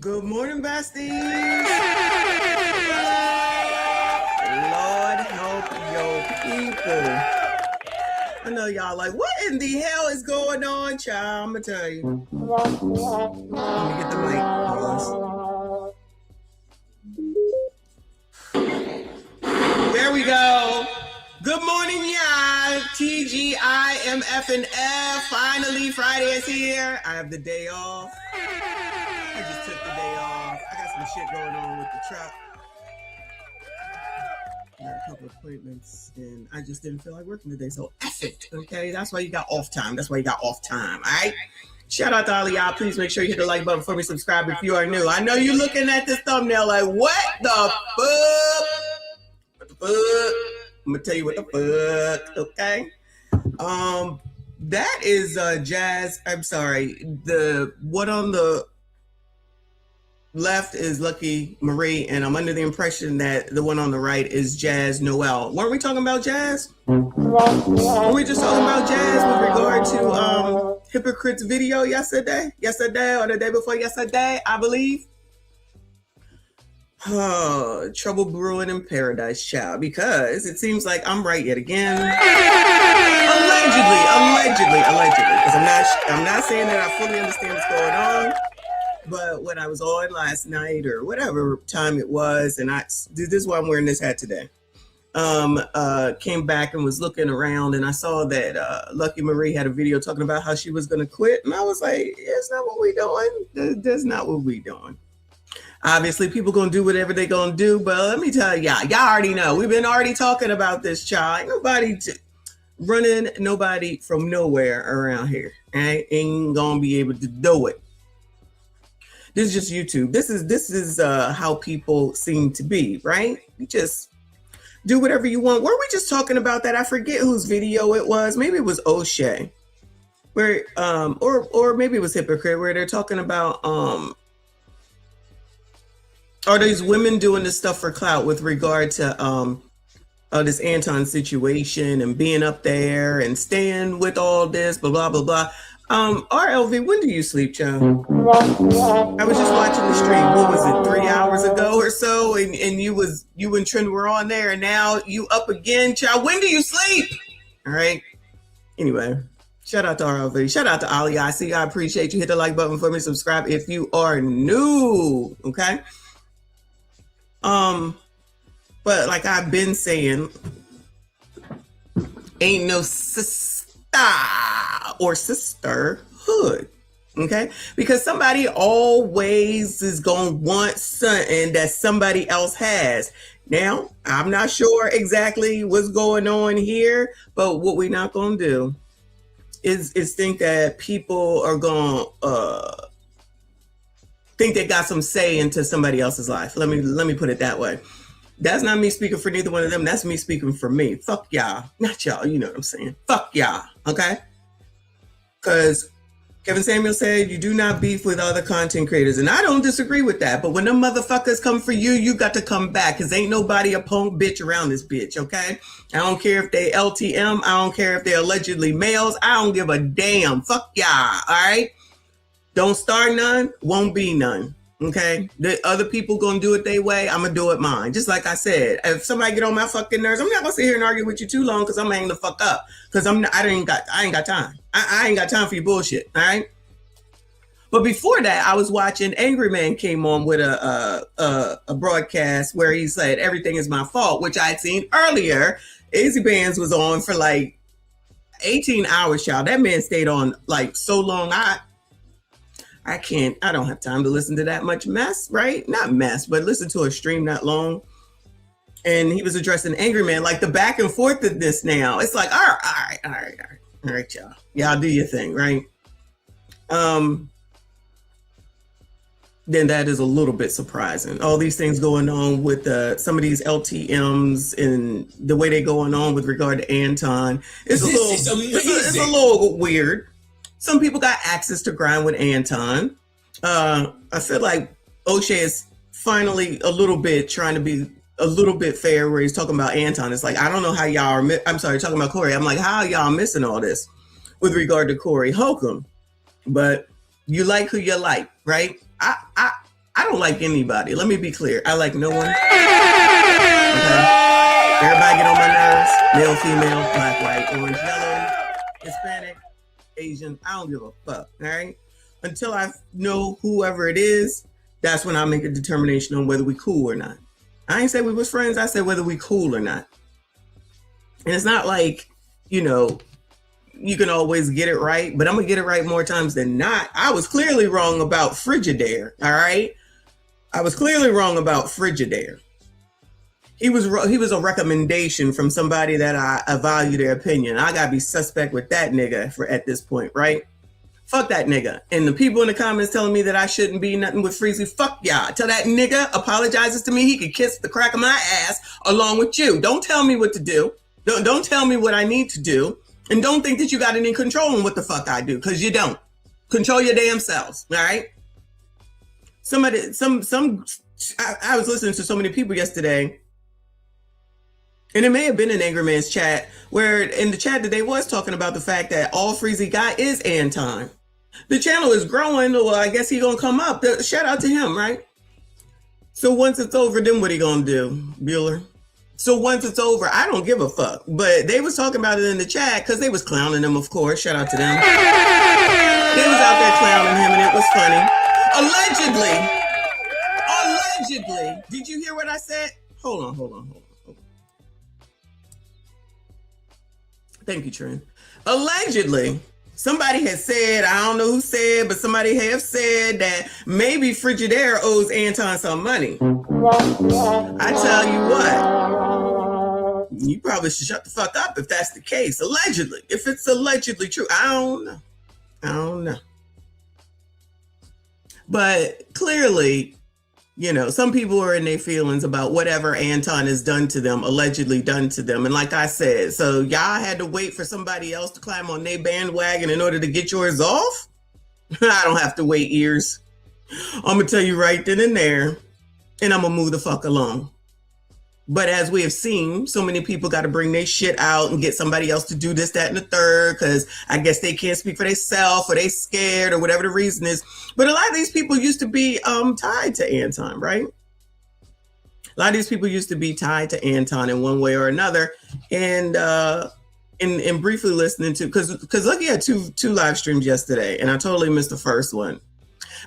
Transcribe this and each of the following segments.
Good morning, besties. Lord help your people. I know y'all like, what in the hell is going on, child? I'm gonna tell you. Let me get the mic. Pause. There we go. Good morning, y'all. TGIMF and F. Finally, Friday is here. I have the day off. I just took the day off. I got some shit going on with the truck. I got a couple of appointments and I just didn't feel like working today. So F it. Okay. That's why you got off time. All right. Shout out to all of y'all. Please make sure you hit the like button for me. Subscribe if you are new. I know you're looking at this thumbnail like, what the fuck? What the fuck? I'm gonna tell you what the fuck. Okay. That is Jazz. I'm sorry. The what on the left is Lucky Marie, and I'm under the impression that the one on the right is Jazz Noel. Weren't we talking about Jazz? Were we just talking about Jazz with regard to Hypocrite's video yesterday or the day before yesterday, I believe? Oh, trouble brewing in paradise, child, because it seems like I'm right yet again. Allegedly, because I'm not saying that I fully understand what's going on. But when I was on last night or whatever time it was, and this is why I'm wearing this hat today, came back and was looking around and I saw that Lucky Marie had a video talking about how she was going to quit. And I was like, that's not what we doing. That's not what we doing. Obviously, people going to do whatever they going to do. But let me tell y'all already know. We've been already talking about this, child. Ain't nobody running nobody from nowhere around here. Right? Ain't going to be able to do it. This is just YouTube. This is how people seem to be, right? You just do whatever you want. Were we just talking about that? I forget whose video it was. Maybe it was O'Shea, where or maybe it was Hypocrite, where they're talking about are these women doing this stuff for clout with regard to this Anton situation and being up there and staying with all this, blah blah blah blah. RLV, when do you sleep, child? I was just watching the stream. What was it, 3 hours ago or so? And you and Trent were on there, and now you up again, child. When do you sleep? All right. Anyway, shout out to RLV. Shout out to Ali. I see. I appreciate you. Hit the like button for me. Subscribe if you are new. Okay. But like I've been saying, ain't no sister or sisterhood, okay? Because somebody always is gonna want something that somebody else has. Now, I'm not sure exactly what's going on here, but what we're not gonna do is think that people are gonna think they got some say into somebody else's life. Let me put it that way. That's not me speaking for neither one of them. That's me speaking for me. Fuck y'all. Not y'all. You know what I'm saying. Fuck y'all. Okay? Because Kevin Samuel said you do not beef with other content creators. And I don't disagree with that. But when them motherfuckers come for you, you got to come back. Because ain't nobody a punk bitch around this bitch. Okay? I don't care if they LTM. I don't care if they're allegedly males. I don't give a damn. Fuck y'all. All right? Don't start none. Won't be none. Okay, the other people gonna do it their way. I'm gonna do it mine. Just like I said, if somebody get on my fucking nerves, I'm not gonna sit here and argue with you too long because I'm gonna hang the fuck up. Because I ain't got time. I ain't got time for your bullshit. All right. But before that, I was watching Angry Man came on with a broadcast where he said everything is my fault, which I had seen earlier. Izzy Bands was on for like 18 hours, child. That man stayed on like so long. I don't have time to listen to that much mess, right? Not mess, but listen to a stream that long. And he was addressing Angry Man, like the back and forth of this now. It's like, all right, y'all. Y'all do your thing, right? Then that is a little bit surprising. All these things going on with some of these LTMs and the way they're going on with regard to Anton. It's a little weird. Some people got access to grind with Anton. I feel like O'Shea is finally a little bit trying to be a little bit fair where he's talking about Anton. It's like, I don't know how y'all are, talking about Corey. I'm like, how are y'all missing all this with regard to Corey Holcomb? But you like who you like, right? I I don't like anybody. Let me be clear. I like no one. Okay? Everybody get on my nerves. Male, female, black, white, orange, yellow, Hispanic, Asian. I don't give a fuck. All right? Until I know whoever it is, that's when I make a determination on whether we cool or not. I ain't say we was friends. I said whether we cool or not. And it's not like, you know, you can always get it right, but I'm going to get it right more times than not. I was clearly wrong about Frigidaire, all right? I was clearly wrong about Frigidaire. He was a recommendation from somebody that I value their opinion. I got to be suspect with that nigga at this point, right? Fuck that nigga. And the people in the comments telling me that I shouldn't be nothing with Freezy, fuck y'all. Tell that nigga apologizes to me. He could kiss the crack of my ass along with you. Don't tell me what to do. Don't tell me what I need to do. And don't think that you got any control on what the fuck I do, because you don't. Control your damn selves, all right? I was listening to so many people yesterday, and it may have been an Angry Man's chat, where in the chat that they was talking about the fact that all Freezy got is Anton. The channel is growing. Well, I guess he gonna come up. Shout out to him, right? So once it's over, then what he gonna do, Bueller? So once it's over, I don't give a fuck. But they was talking about it in the chat because they was clowning him, of course. Shout out to them. They was out there clowning him, and it was funny. Allegedly. Did you hear what I said? Hold on. Thank you, Trent. Allegedly, somebody has said, I don't know who said, but somebody have said that maybe Frigidaire owes Anton some money. I tell you what, you probably should shut the fuck up if that's the case. Allegedly. If it's allegedly true, I don't know. But clearly, you know, some people are in their feelings about whatever Anton has done to them, allegedly done to them. And like I said, so y'all had to wait for somebody else to climb on their bandwagon in order to get yours off? I don't have to wait years. I'm going to tell you right then and there, and I'm going to move the fuck along. But as we have seen, so many people got to bring their shit out and get somebody else to do this, that, and the third, because I guess they can't speak for themselves or they scared or whatever the reason is. But a lot of these people used to be tied to Anton, right? A lot of these people used to be tied to Anton in one way or another. And in briefly listening to, because Lucky had two live streams yesterday, and I totally missed the first one.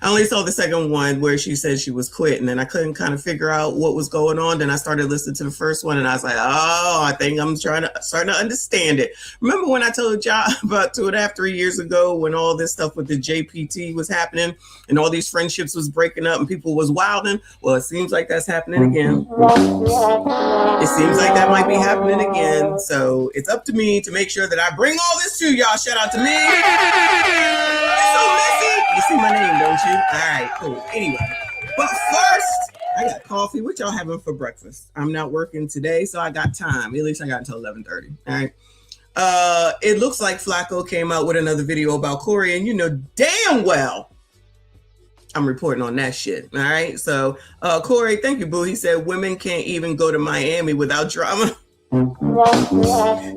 I only saw the second one where she said she was quitting, and I couldn't kind of figure out what was going on. Then I started listening to the first one, and I was like, oh, I think I'm starting to understand it. Remember when I told y'all about 2.5, 3 years ago when all this stuff with the JPT was happening and all these friendships was breaking up and people was wilding? Well, it seems like that's happening again. It seems like that might be happening again. So it's up to me to make sure that I bring all this to y'all. Shout out to me. It's so messy. You see my name, don't you? All right, cool. Anyway, but first, I got coffee. What y'all having for breakfast? I'm not working today, so I got time. At least I got until 11:30. All right. It looks like Flacco came out with another video about Corey, and you know damn well I'm reporting on that shit. All right. So, Corey, thank you, boo. He said women can't even go to Miami without drama. Child,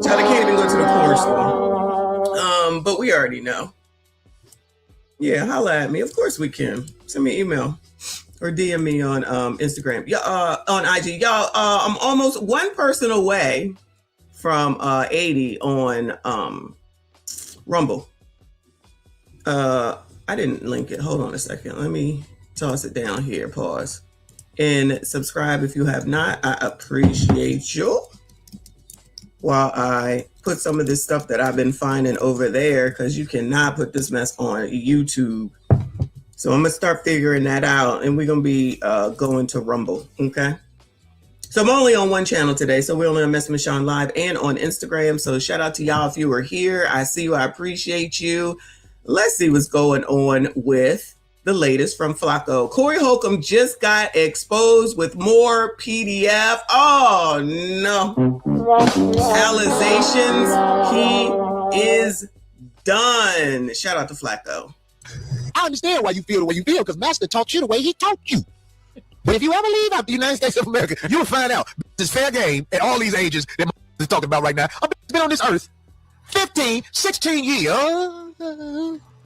they can't even go to the corner store. But we already know. Yeah, holla at me. Of course we can. Send me an email or DM me on Instagram. Yeah, on IG. Y'all, I'm almost one person away from 80 on Rumble. I didn't link it. Hold on a second. Let me toss it down here. Pause. And subscribe if you have not. I appreciate you. While I put some of this stuff that I've been finding over there, because you cannot put this mess on YouTube. So I'm going to start figuring that out, and we're going to be going to Rumble, okay? So I'm only on one channel today, so we're only on Mess Michonne Live and on Instagram. So shout out to y'all if you were here. I see you. I appreciate you. Let's see what's going on with the latest from Flacco. Corey Holcomb just got exposed with more PDF. Oh, no. Allegations. He is done. Shout out to Flacco. I understand why you feel the way you feel, because Master taught you the way he taught you. But if you ever leave out the United States of America, you'll find out this fair game at all these ages that is talking about right now. I've been on this earth 15, 16 years.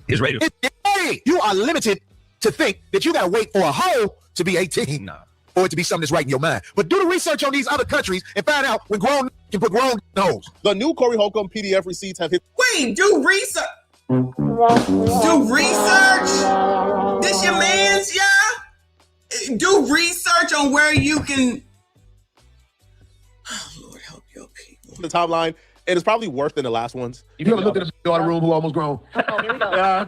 It's radio. Hey, you are limited to think that you got to wait for a hoe to be 18 or it to be something that's right in your mind. But do the research on these other countries and find out when grown can put grown hoes. The new Corey Holcomb PDF receipts have hit. Wait, do research. Do research. This your man's, yeah? Do research on where you can. Oh, Lord help your people. The timeline, and it's probably worse than the last ones. You ever looked at a daughter room who almost grown? Oh, here we go.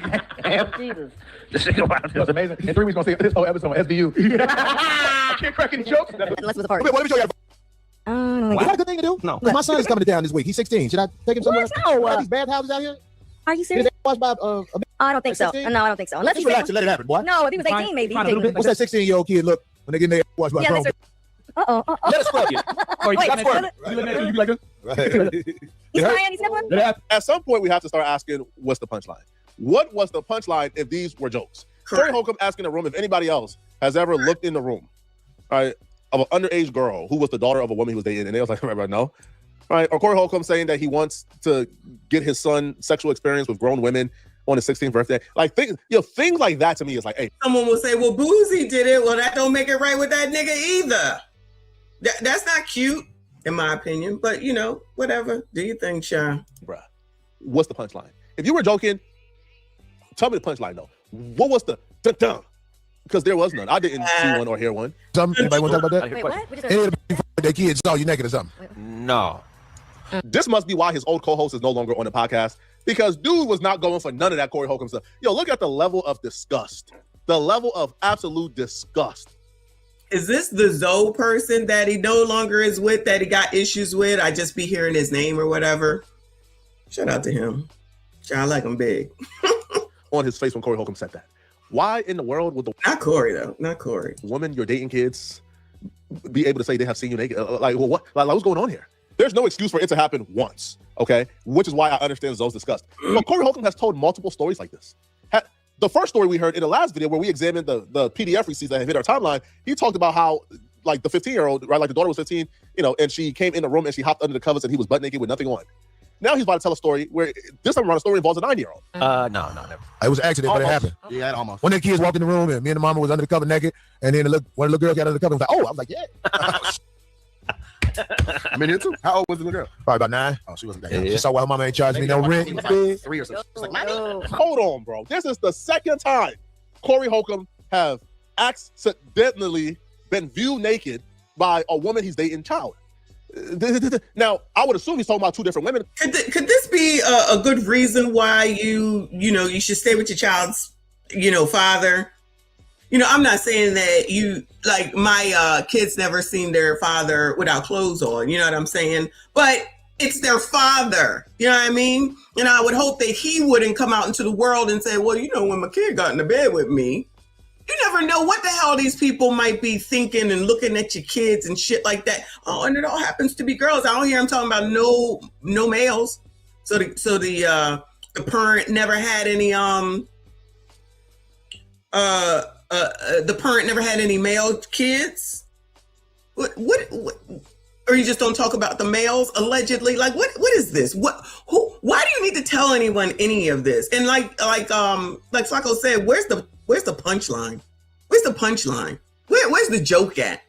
Jesus. This shit was amazing. In 3 weeks, we're going to see this whole episode on SVU. I can't crack any jokes. Let's move the party. Wait, let me show you. Is that a good thing to do? No. My son is coming to town this week. He's 16. Should I take him somewhere? No. Are these bathhouses out here? Are you Is serious? they watched by Oh, I don't think so. 16? No, I don't think so. Unless Just he's relax and let it happen, boy. No, if he was 18, maybe. Fine, a little bit. What's that 16-year-old kid look when they get in their watched by Yeah, grown? that's Uh-oh. Let us squirt you. Or you Wait, got wait, squirt. wait. You look at it, you be like this. He's crying, he's never. Let it happen. At some point, we have to start asking, what's the punchline? What was the punchline if these were jokes? Corey Holcomb asking the room if anybody else has ever looked in the room, right, of an underage girl who was the daughter of a woman he was dating, and they was like, no. Right? Or Corey Holcomb saying that he wants to get his son sexual experience with grown women on his 16th birthday. Like, things like that to me is like, hey. Someone will say, well, Boozy did it. Well, that don't make it right with that nigga either. That's not cute, in my opinion. But, you know, whatever. Do you think, Sean? Bruh, what's the punchline? If you were joking, tell me the punchline, though. What was the dun-dun? Because there was none. I didn't see one or hear one. Anybody want to talk about that? Wait, what? We just Any of their kids saw you naked or something? No. This must be why his old co-host is no longer on the podcast, because dude was not going for none of that Corey Holcomb stuff. Yo, look at the level of disgust. The level of absolute disgust. Is this the Zoe person that he no longer is with, that he got issues with? I just be hearing his name or whatever. Shout out to him. I like him big. On his face when Corey Holcomb said that. Why in the world would the Not Corey, though. Not Corey. woman you're dating kids be able to say they have seen you naked? Like, well, what? Like, what's going on here? There's no excuse for it to happen once, okay? Which is why I understand Zoe's disgust. But Corey Holcomb has told multiple stories like this. The first story we heard in the last video where we examined the PDF receipts that have hit our timeline, he talked about how, like, the 15-year-old, right, like the daughter was 15, you know, and she came in the room and she hopped under the covers and he was butt naked with nothing on. Now he's about to tell a story where this time around the story involves a 9-year-old. No, never. It was an accident, but it happened. Yeah, almost. One of the kids walked in the room and me and the mama was under the cover naked, and then one of the little girls got under the cover and was like, oh, I was like, yeah. I mean, too. How old was the little girl? Probably about 9. Oh, she wasn't that young. She saw why her mama ain't charging me no rent. She was like 3 or something. She was like, Oh, Hold on, bro. This is the second time Corey Holcomb have accidentally been viewed naked by a woman he's dating child. Now, I would assume he's talking about 2 different women. Could this be a good reason why you should stay with your child's, father? I'm not saying that like my kids never seen their father without clothes on, you know what I'm saying? But it's their father, you know what I mean? And I would hope that he wouldn't come out into the world and say, well, when my kid got into bed with me, you never know what the hell these people might be thinking and looking at your kids and shit like that. Oh, and it all happens to be girls. I don't hear them talking about no males. So the parent never had any the parent never had any male kids. What or you just don't talk about the males allegedly? Like what is this? Why do you need to tell anyone any of this? And like Flacco said, where's the punchline? Where's the punchline? Where's the joke at?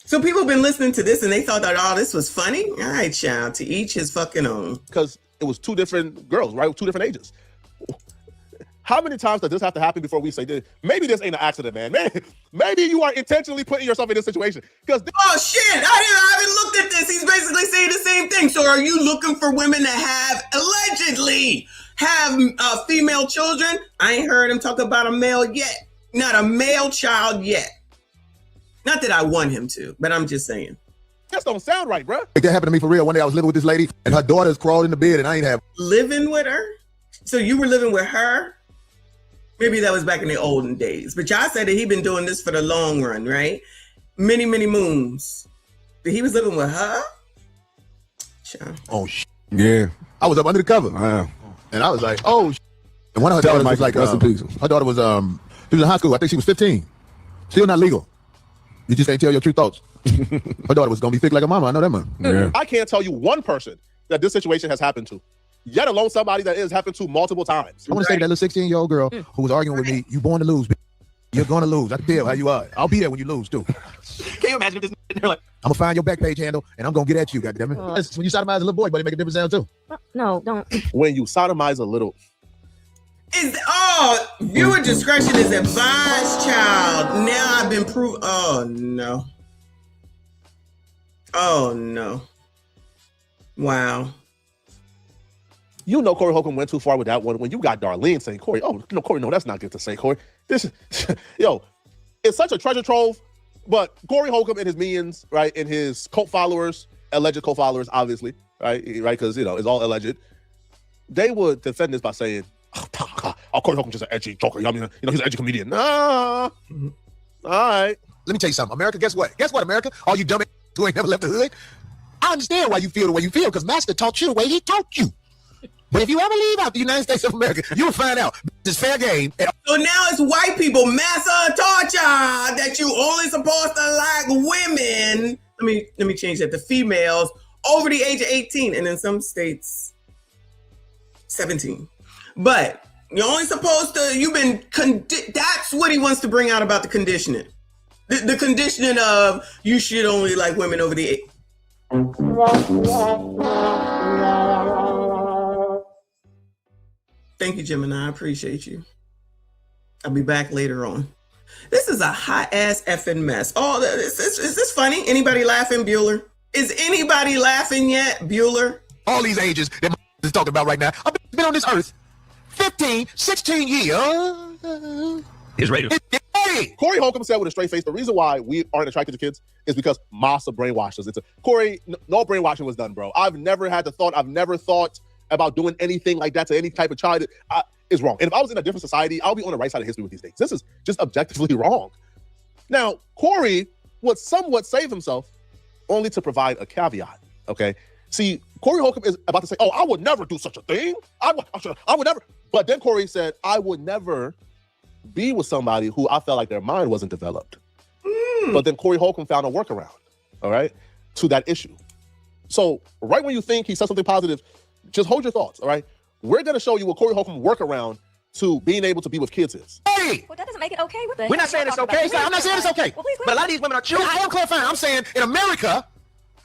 So people have been listening to this and they thought that, oh, this was funny. All right, child, to each his fucking own. Because it was 2 different girls, right? 2 different ages. How many times does this have to happen before we say, maybe this ain't an accident, man? Maybe you are intentionally putting yourself in this situation. Because oh shit, I haven't looked at this. He's basically saying the same thing. So are you looking for women that allegedly have female children? I ain't heard him talk about a male yet. Not a male child yet. Not that I want him to, but I'm just saying. That don't sound right, bro. That happened to me for real. One day I was living with this lady and her daughters crawled in the bed and I ain't have. Living with her? So you were living with her? Maybe that was back in the olden days. But y'all said that he been doing this for the long run, right? Many, many moons. But he was living with her? Child. Oh, shit. Yeah. I was up under the cover. Wow. And I was like, oh, shit. And one of her daughters was like, rest in peace. her daughter was, she was in high school. I think she was 15. Still not legal. You just can't tell your true thoughts. Her daughter was going to be thick like a mama. I know that, man. Yeah. I can't tell you one person that this situation has happened to. yet alone somebody that is happened to multiple times. I want to say to that little 16-year-old girl who was arguing with me, you born to lose. You're going to lose. I can tell how you are. I'll be there when you lose, too. Can you imagine if this they're like, I'm going to find your back page handle, and I'm going to get at you, goddammit. When you sodomize a little boy, but it make a different sound, too. No, don't. When you sodomize a little... Viewer discretion is advised, child. Now I've been proved. Oh, no. Oh, no. Wow. You know Corey Holcomb went too far with that one when you got Darlene saying, Corey, oh, no, Corey, no, that's not good to say, Corey. This is, yo, it's such a treasure trove, but Corey Holcomb and his minions, right, and his cult followers, alleged cult followers, obviously, right, because, you know, it's all alleged. They would defend this by saying, oh, Corey Holcomb's just an edgy joker. I mean, you know, he's an edgy comedian. Nah. All right. Let me tell you something. America, guess what? Guess what, America? All you dumb who ain't never left the hood. I understand why you feel the way you feel, because Master taught you the way he taught you. But if you ever leave out the United States of America, you'll find out it's fair game. So now it's white people. Master taught y'all that you only supposed to like women. Let me change that to females over the age of 18, and in some states, 17. But you're only supposed to. You've been. That's what he wants to bring out about the conditioning. The conditioning of you should only like women over the age. Thank you, Gemini. I appreciate you. I'll be back later on. This is a hot ass effing mess. Oh, is this funny? Anybody laughing, Bueller? Is anybody laughing yet, Bueller? All these ages that is talking about right now. I've been on this earth 15, 16 years. He's ready. Corey Holcomb said with a straight face, the reason why we aren't attracted to kids is because Massa brainwashed us. Corey, no brainwashing was done, bro. I've never thought about doing anything like that to any type of child. Is wrong. And if I was in a different society, I'll be on the right side of history with these things. This is just objectively wrong. Now, Corey would somewhat save himself only to provide a caveat, okay? See, Corey Holcomb is about to say, oh, I would never do such a thing. I would never. But then Corey said, I would never be with somebody who I felt like their mind wasn't developed. But then Corey Holcomb found a workaround, all right, to that issue. So right when you think he said something positive, just hold your thoughts, all right? We're going to show you what Corey Holcomb workaround to being able to be with kids is. Hey! Well, that doesn't make it okay. What the We're not saying it's okay. I'm not saying it's okay. Well, please, But a lot of these women are children. I am clarifying. I'm saying in America,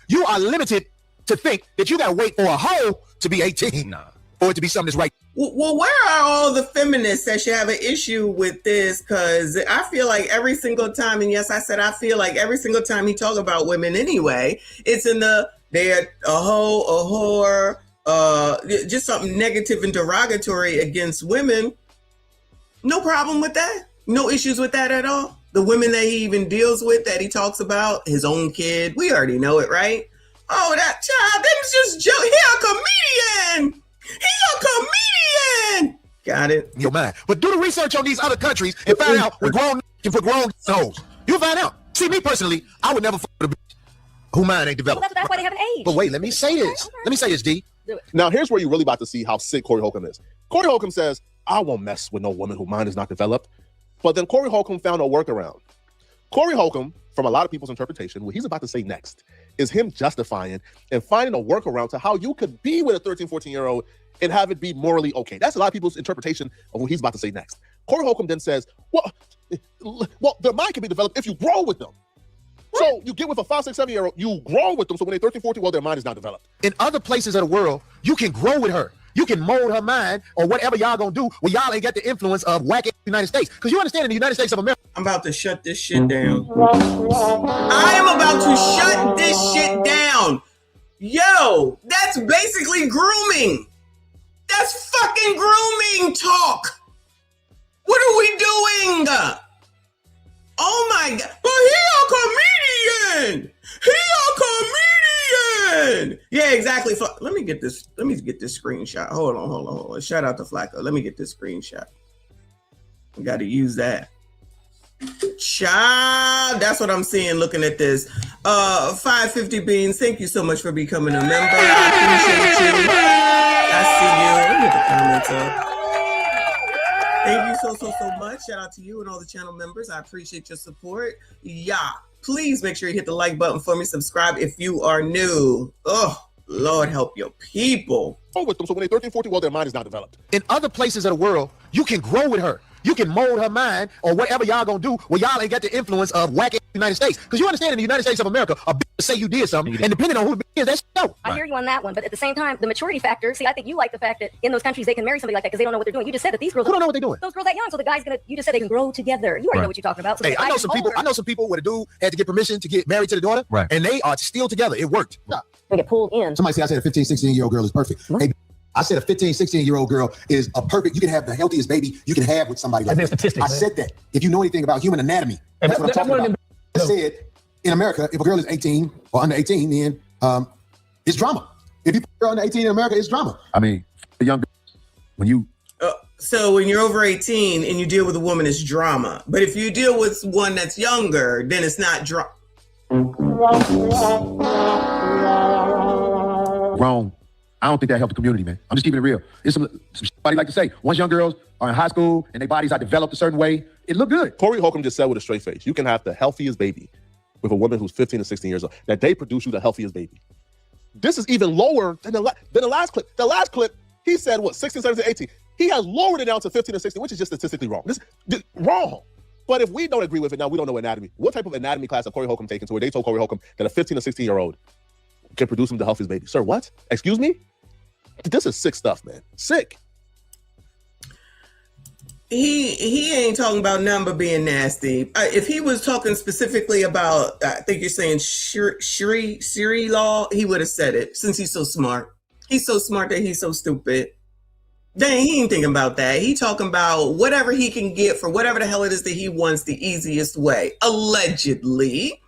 you are limited to think that you got to wait for a hoe to be 18. Nah. Or to be something that's right. Well, where are all the feminists that should have an issue with this? Because I feel like every single time, and yes, I said I feel like every single time he talk about women anyway, it's in they're a hoe, a whore, just something negative and derogatory against women. No problem with that. No issues with that at all. The women that he even deals with, that he talks about, his own kid, we already know it, right? Oh, that child, them's just joke. He a comedian. He's a comedian. Got it. Your mind. But do the research on these other countries and find out what grown can put grown hoes. You'll find out. See, me personally, I would never fuck with a bitch who mind ain't developed. Well, that's why they have an age. But wait, let me say this. Okay. Let me say this, D. Now, here's where you're really about to see how sick Corey Holcomb is. Corey Holcomb says, I won't mess with no woman whose mind is not developed. But then Corey Holcomb found a workaround. Corey Holcomb, from a lot of people's interpretation, what he's about to say next is him justifying and finding a workaround to how you could be with a 13, 14-year-old and have it be morally okay. That's a lot of people's interpretation of what he's about to say next. Corey Holcomb then says, well, their mind can be developed if you grow with them. So you get with a 5, 6, 7-year-old, you grow with them. So when they're 13, 14, well, their mind is not developed. In other places of the world, you can grow with her. You can mold her mind or whatever y'all gonna do when y'all ain't got the influence of whacking the United States. Because you understand in the United States of America. I'm about to shut this shit down. I am about to shut this shit down. Yo, that's basically grooming. That's fucking grooming talk. What are we doing? Oh my God. But he a comedian. He a comedian. Yeah, exactly. Let me get this screenshot. Hold on. Shout out to Flacco. Let me get this screenshot. We got to use that. Child, that's what I'm seeing looking at this. 550 Beans, thank you so much for becoming a member. I appreciate you. I see you. Let me get the comments up. Thank you so much. Shout out to you and all the channel members. I appreciate your support. Yeah. Please make sure you hit the like button for me. Subscribe if you are new. Oh, Lord help your people. with them. So when they're 13, 14, well, their mind is not developed. In other places of the world, you can grow with her. You can mold her mind or whatever y'all gonna do where y'all ain't got the influence of whack United States. Because you understand in the United States of America, a bitch say you did something, and depending on who the bitch is, that's no. I hear you on that one, but at the same time, the maturity factor. See, I think you like the fact that in those countries they can marry somebody like that because they don't know what they're doing. You just said that these girls Who don't know what they're doing? those girls that young, so the guy's gonna. You just said they can grow together. You already know what you're talking about. So Hey, the I guy know is some people. older. I know some people where the dude had to get permission to get married to the daughter, Right. and they are still together. It worked. They get pulled in. Somebody say I said a 15, 16-year-old girl is perfect. Hey, I said a 15, 16-year-old girl is a perfect. You can have the healthiest baby you can have with somebody like that. Statistics, I said that. If you know anything about human anatomy, that's what I'm talking about. I said in America, if a girl is 18 or under 18, then it's drama. If you put a girl under 18 in America, it's drama. I mean, the young when you So when you're over 18 and you deal with a woman, it's drama. But if you deal with one that's younger, then it's not drama. wrong, I don't think that helps the community, man. I'm just keeping it real. It's some shit I like to say. Once young girls are in high school and their bodies are developed a certain way, it look good. Corey Holcomb just said with a straight face, you can have the healthiest baby with a woman who's 15 to 16 years old, that they produce you the healthiest baby. This is even lower than the last clip. The last clip, he said, what, 16, 17, 18. He has lowered it down to 15 or 16, which is just statistically wrong. This wrong. But if we don't agree with it, now we don't know anatomy. What type of anatomy class have Corey Holcomb taken to where they told Corey Holcomb that a 15 or 16-year-old can produce him the healthiest baby? Sir, what? Excuse me? This is sick stuff, man. Sick. He ain't talking about nothing but being nasty. If he was talking specifically about, I think you're saying Siri law, he would have said it since he's so smart. He's so smart that he's so stupid. Dang, he ain't thinking about that. He talking about whatever he can get for whatever the hell it is that he wants the easiest way, allegedly.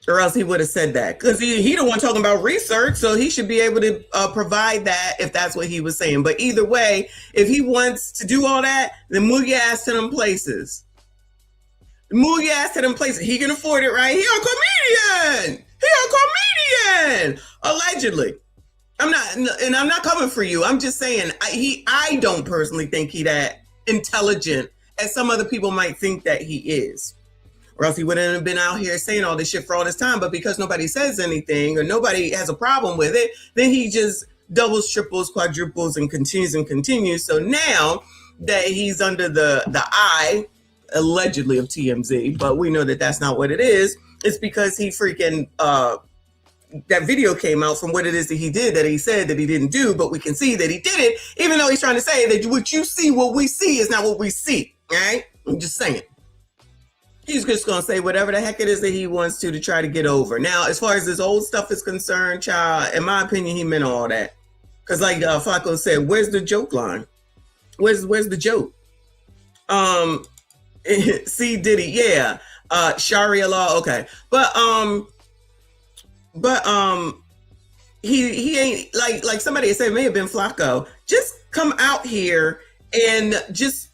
Or else he would have said that. Because he don't want talking about research, so he should be able to provide that if that's what he was saying. But either way, if he wants to do all that, then move your ass to them places. Move your ass to them places. He can afford it, right? He a comedian. Allegedly. I'm not coming for you. I'm just saying I don't personally think he that intelligent as some other people might think that he is. Or else he wouldn't have been out here saying all this shit for all this time. But because nobody says anything or nobody has a problem with it, then he just doubles, triples, quadruples, and continues. So now that he's under the eye, allegedly, of TMZ, but we know that that's not what it is, it's because he freaking, that video came out from what it is that he did that he said that he didn't do, but we can see that he did it, even though he's trying to say that what you see, what we see is not what we see, right? I'm just saying. He's just going to say whatever the heck it is that he wants to try to get over. Now, as far as this old stuff is concerned, child, in my opinion, he meant all that. Because like Flacco said, where's the joke line? Where's the joke? C. Diddy, yeah. Sharia law, okay. But he ain't, like somebody said, it may have been Flacco. Just come out here and just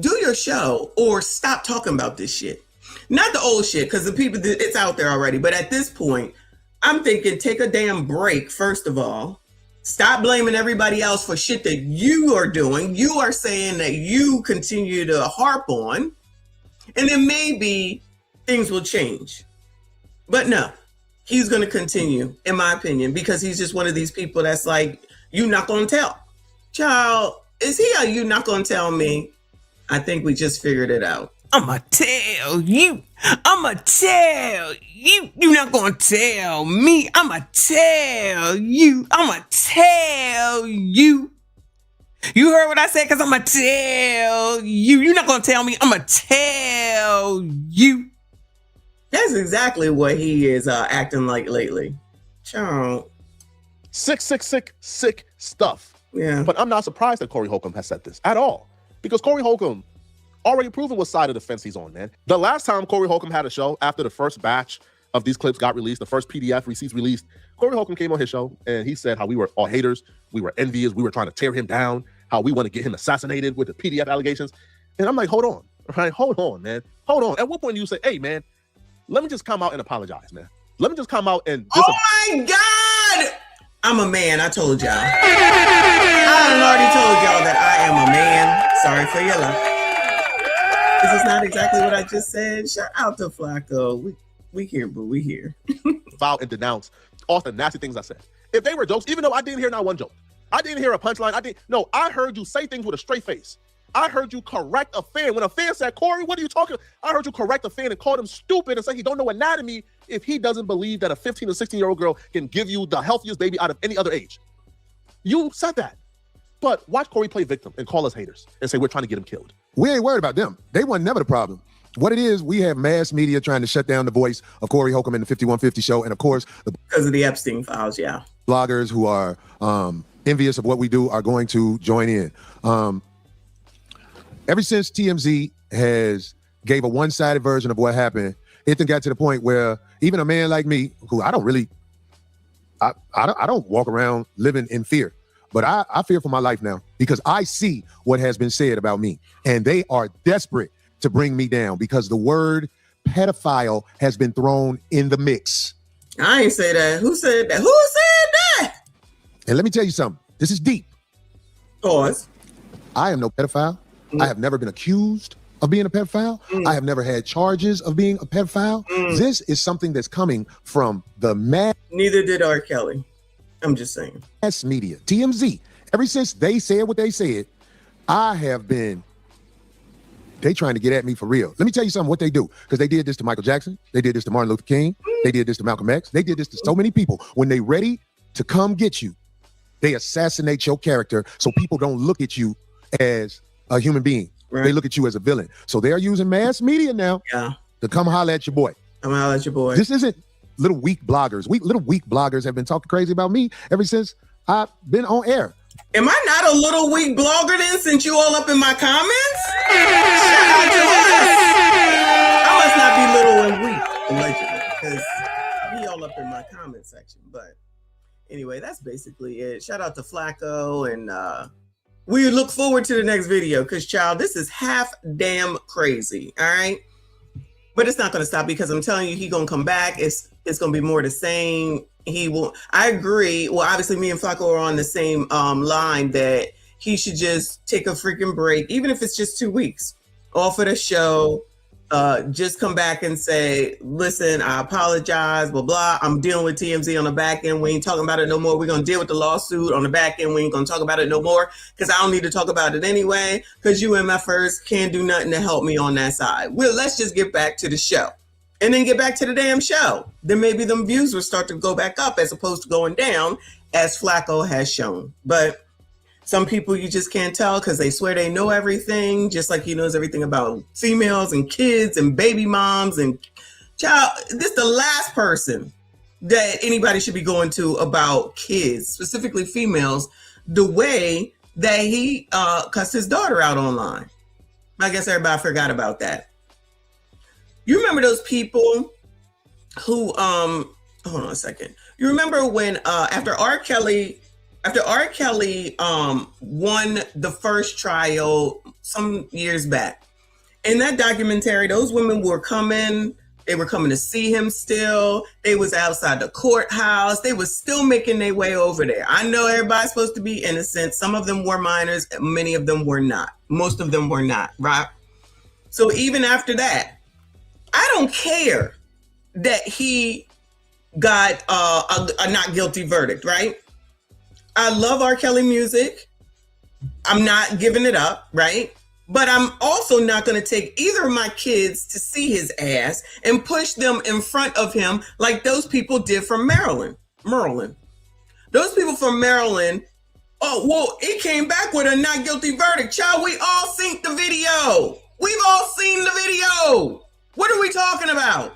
do your show or stop talking about this shit. Not the old shit, because the people, it's out there already. But at this point, I'm thinking take a damn break, first of all. Stop blaming everybody else for shit that you are doing. You are saying that you continue to harp on. And then maybe things will change. But no, he's going to continue, in my opinion, because he's just one of these people that's like, you not going to tell. Child, is he a you not going to tell me? I think we just figured it out. I'ma tell you. I'ma tell you. You're not gonna tell me. I'ma tell you. I'ma tell you. You heard what I said? Because I'ma tell you. You're not gonna tell me. I'ma tell you. That's exactly what he is acting like lately. Child. Sick stuff. Yeah. But I'm not surprised that Corey Holcomb has said this at all. Because Corey Holcomb already proven what side of the fence he's on, man. The last time Corey Holcomb had a show, after the first batch of these clips got released, the first PDF receipts released, Corey Holcomb came on his show and he said how we were all haters, we were envious, we were trying to tear him down, how we want to get him assassinated with the PDF allegations. And I'm like, hold on, right? Hold on, man. Hold on. At what point do you say, hey, man, let me just come out and apologize, man. Let me just come out and... Oh my God! I'm a man, I told y'all. I already told y'all that I am a man. Sorry for your luck. This is not exactly what I just said. Shout out to Flacco. We here, boo. We here. File and denounce all the nasty things I said. If they were jokes, even though I didn't hear not one joke, I didn't hear a punchline. I heard you say things with a straight face. I heard you correct a fan. When a fan said, Corey, what are you talking? I heard you correct a fan and called him stupid and say he don't know anatomy if he doesn't believe that a 15 or 16-year-old girl can give you the healthiest baby out of any other age. You said that. But watch Corey play victim and call us haters and say we're trying to get him killed. We ain't worried about them. They weren't never the problem. What it is, we have mass media trying to shut down the voice of Corey Holcomb in the 5150 show. And of course, because of the Epstein files, yeah. Bloggers who are envious of what we do are going to join in. Ever since TMZ has gave a one-sided version of what happened, it then got to the point where even a man like me, who I don't walk around living in fear, but I fear for my life now because I see what has been said about me, and they are desperate to bring me down because the word pedophile has been thrown in the mix. I ain't say that. Who said that? Who said that? And let me tell you something. This is deep. Pause. I am no pedophile. I have never been accused of being a pedophile. I have never had charges of being a pedophile. This is something that's coming from the Neither did R. Kelly. I'm just saying. Mass media, TMZ. Ever since they said what they said, they trying to get at me for real. Let me tell you something, what they do. Because they did this to Michael Jackson. They did this to Martin Luther King. They did this to Malcolm X. They did this to so many people. When they ready to come get you, they assassinate your character so people don't look at you as a human being. Right. They look at you as a villain. So they're using mass media now to come holler at your boy. I'm holler at your boy. This isn't little weak bloggers. Little weak bloggers have been talking crazy about me ever since I've been on air. Am I not a little weak blogger then since you all up in my comments? I must not be little and weak, allegedly, because he all up in my comment section. But anyway, that's basically it. Shout out to Flacco, and we look forward to the next video because, child, this is half damn crazy, all right? But it's not going to stop because I'm telling you, he's going to come back. It's going to be more the same. He will. I agree. Well, obviously, me and Flacco are on the same line that he should just take a freaking break, even if it's just 2 weeks off of the show. Just come back and say, listen, I apologize, blah, blah. I'm dealing with TMZ on the back end. We ain't talking about it no more. We're going to deal with the lawsuit on the back end. We ain't going to talk about it no more because I don't need to talk about it anyway because you MFers can't do nothing to help me on that side. Well, let's just get back to the show and then get back to the damn show. Then maybe them views will start to go back up as opposed to going down as Flacco has shown. But some people you just can't tell because they swear they know everything, just like he knows everything about females and kids and baby moms and child. This is the last person that anybody should be going to about kids, specifically females, the way that he cussed his daughter out online. I guess everybody forgot about that. You remember those people who, hold on a second. You remember when after R. Kelly won the first trial some years back. In that documentary, those women were coming. They were coming to see him still. They was outside the courthouse. They was still making their way over there. I know everybody's supposed to be innocent. Some of them were minors. Many of them were not. Most of them were not, right? So even after that, I don't care that he got a not guilty verdict, right? I love R. Kelly music. I'm not giving it up, right? But I'm also not going to take either of my kids to see his ass and push them in front of him like those people did from Maryland. Those people from Maryland, oh, well, he came back with a not guilty verdict. Child, we all seen the video. We've all seen the video. What are we talking about?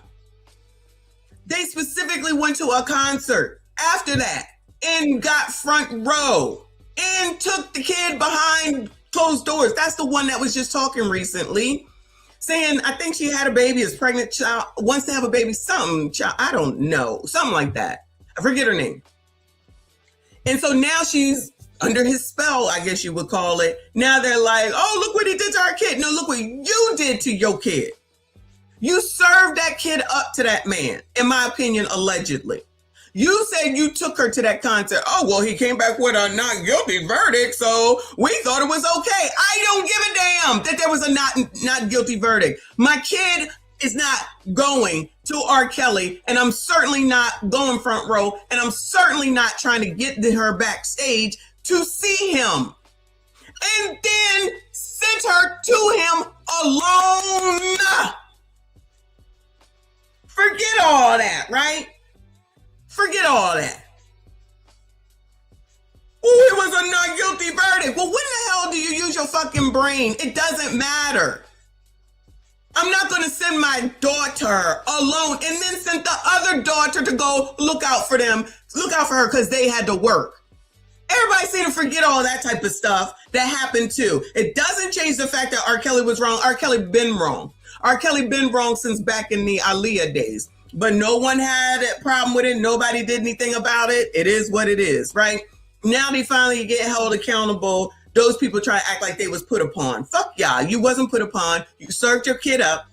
They specifically went to a concert after that and got front row and took the kid behind closed doors. That's the one that was just talking recently, saying, I think she had a baby, is pregnant, child, wants to have a baby, something, child, I don't know, something like that. I forget her name. And so now she's under his spell, I guess you would call it. Now they're like, oh, look what he did to our kid. No, look what you did to your kid. You served that kid up to that man, in my opinion, allegedly. You said you took her to that concert. Oh, well, he came back with a not guilty verdict, so we thought it was okay. I don't give a damn that there was a not guilty verdict. My kid is not going to R. Kelly, and I'm certainly not going front row, and I'm certainly not trying to get her backstage to see him. And then sent her to him alone. Forget all that, right? Forget all that. Oh, it was a not guilty verdict. Well, when the hell do you use your fucking brain? It doesn't matter. I'm not going to send my daughter alone and then send the other daughter to go look out for them, look out for her because they had to work. Everybody seem to forget all that type of stuff that happened too. It doesn't change the fact that R. Kelly was wrong. R. Kelly been wrong. R. Kelly been wrong since back in the Aaliyah days. But no one had a problem with it. Nobody did anything about it. It is what it is, right? Now they finally get held accountable. Those people try to act like they was put upon. Fuck y'all. You wasn't put upon. You served your kid up.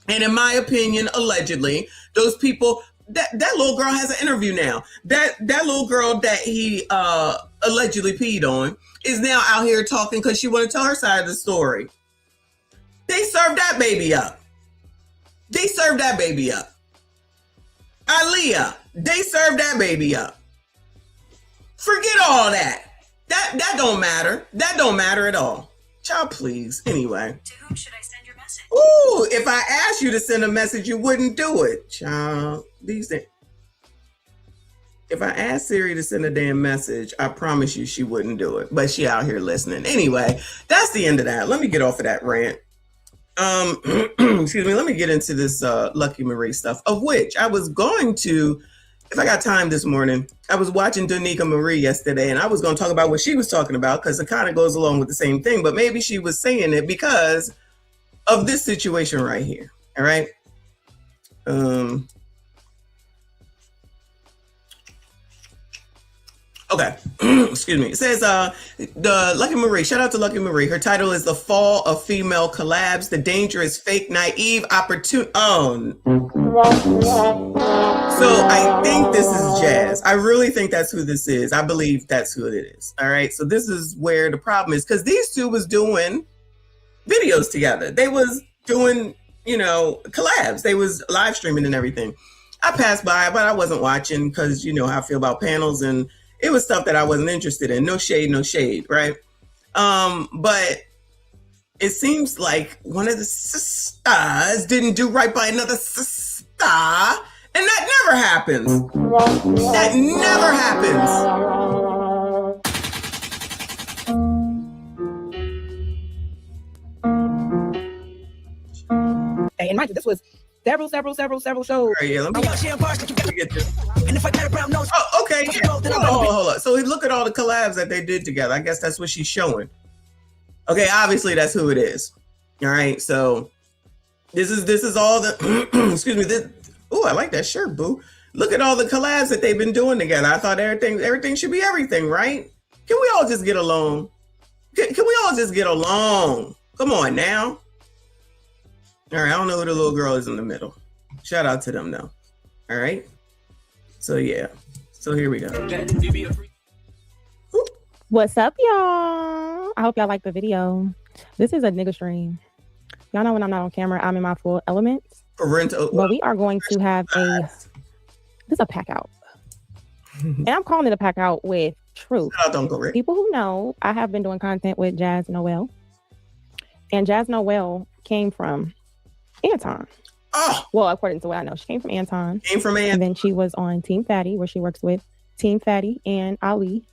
And in my opinion, allegedly, those people, that little girl has an interview now. That little girl that he allegedly peed on is now out here talking because she want to tell her side of the story. They served that baby up. They served that baby up. Aaliyah, they served that baby up. Forget all that. That don't matter. That don't matter at all. Child, please. Anyway. To whom should I send your message? Ooh, if I asked you to send a message, you wouldn't do it. Child, these things. If I asked Siri to send a damn message, I promise you she wouldn't do it. But she out here listening. Anyway, that's the end of that. Let me get off of that rant. Excuse me. Let me get into this Lucky Marie stuff, of which I was going to, if I got time this morning, I was watching Danica Marie yesterday, and I was going to talk about what she was talking about because it kind of goes along with the same thing, but maybe she was saying it because of this situation right here. All right. Okay. Excuse me. It says the Lucky Marie, shout out to Lucky Marie. Her title is The Fall of Female Collabs, the Dangerous, Fake, Naive, Opportune. Oh. So I think this is Jazz. I really think that's who this is. I believe that's who it is. All right. So this is where the problem is, because these two was doing videos together. They was doing, collabs. They was live streaming and everything. I passed by, but I wasn't watching because you know how I feel about panels, and it was stuff that I wasn't interested in. No shade, right? But it seems like one of the sisters didn't do right by another sister, and that never happens. That never happens. And mind you, this was several shows. All right, yeah, let me get this. Oh, okay. Yeah. Hold on. So look at all the collabs that they did together. I guess that's what she's showing. Okay, obviously that's who it is. All right, so this is all the excuse me. Oh, I like that shirt, boo. Look at all the collabs that they've been doing together. I thought everything should be everything, right? Can we all just get along? Can we all just get along? Come on now. All right, I don't know who the little girl is in the middle. Shout out to them though. All right. So yeah. So here we go. What's up, y'all? I hope y'all like the video. This is a nigga stream. Y'all know when I'm not on camera, I'm in my full elements. But we are going to have this is a pack out. And I'm calling it a pack out with truth. People who know, I have been doing content with Jazz Noel. And Jazz Noel came from Anton. Oh. Well, according to what I know, she came from Anton. And then she was on Team Fatty, where she works with Team Fatty and Ali.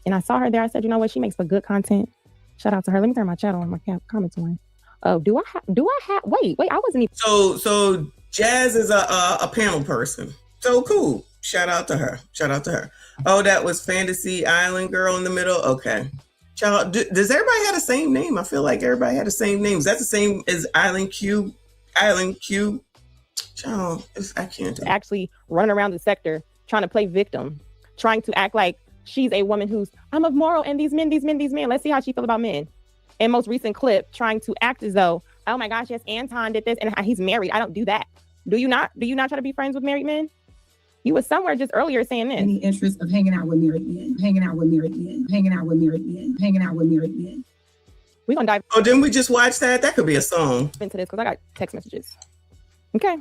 And I saw her there. I said, you know what? She makes for good content. Shout out to her. Let me turn my chat on, my comments on. Oh, do I have? Wait, I wasn't even. So Jazz is a panel person. So cool. Shout out to her. Oh, that was Fantasy Island Girl in the middle. Okay. Child, does everybody have the same name? I feel like everybody had the same name. Is that the same as Island Q? Child, I can't tell. Actually running around the sector trying to play victim, trying to act like she's a woman who's, I'm of moral, and these men. Let's see how she feel about men. And most recent clip, trying to act as though, oh my gosh, yes, Anton did this, and he's married. I don't do that. Do you not try to be friends with married men? You was somewhere just earlier saying this. In the interest of hanging out with married men. We're gonna dive. Oh, didn't we just watch that? That could be a song. Into this because I got text messages. Okay.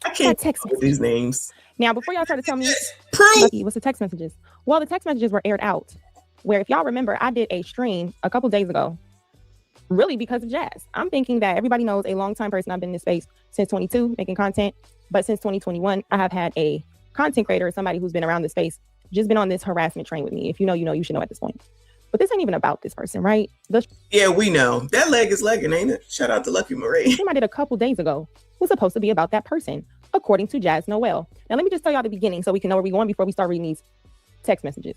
I can't text with these names. Now, before y'all try to tell me, Proof. Lucky, what's the text messages? Well, the text messages were aired out. Where, if y'all remember, I did a stream a couple days ago, really because of Jazz. I'm thinking that everybody knows a long-time person. I've been in this space since 22, making content. But since 2021, I have had a content creator, somebody who's been around this space, just been on this harassment train with me. If you know, you know, you should know at this point. But this ain't even about this person, right? Yeah, we know. That leg is legging, ain't it? Shout out to Lucky Marie. Stream I did a couple days ago was supposed to be about that person, according to Jazz Noel. Now, let me just tell y'all the beginning so we can know where we're going before we start reading these text messages.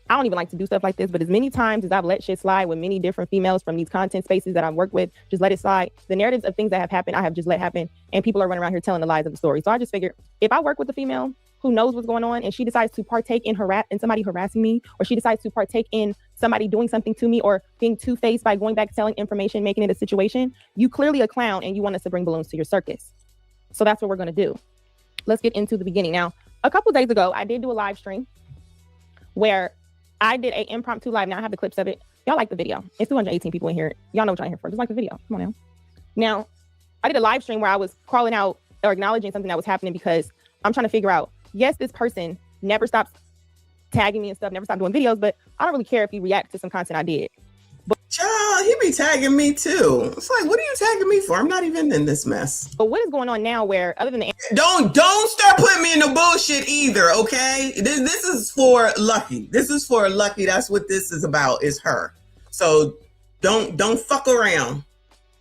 I don't even like to do stuff like this, but as many times as I've let shit slide with many different females from these content spaces that I've worked with, just let it slide. The narratives of things that have happened, I have just let happen, and people are running around here telling the lies of the story. So I just figured, if I work with a female who knows what's going on and she decides to partake in somebody harassing me, or she decides to partake in somebody doing something to me, or being two-faced by going back, telling information, making it a situation, you clearly a clown and you want us to bring balloons to your circus. So that's what we're going to do. Let's get into the beginning. Now, a couple days ago, I did do a live stream where I did an impromptu live. Now I have the clips of it. Y'all like the video. It's 218 people in here. Y'all know what I'm here for. Just like the video. Come on now. Now, I did a live stream where I was calling out or acknowledging something that was happening because I'm trying to figure out, yes, this person never stops tagging me and stuff, never stopped doing videos, but I don't really care if you react to some content I did. Child, he be tagging me too. It's like, what are you tagging me for? I'm not even in this mess. But what is going on now where, other than the... Don't start putting me in the bullshit either, okay? This is for Lucky. This is for Lucky. That's what this is about, is her. So don't fuck around.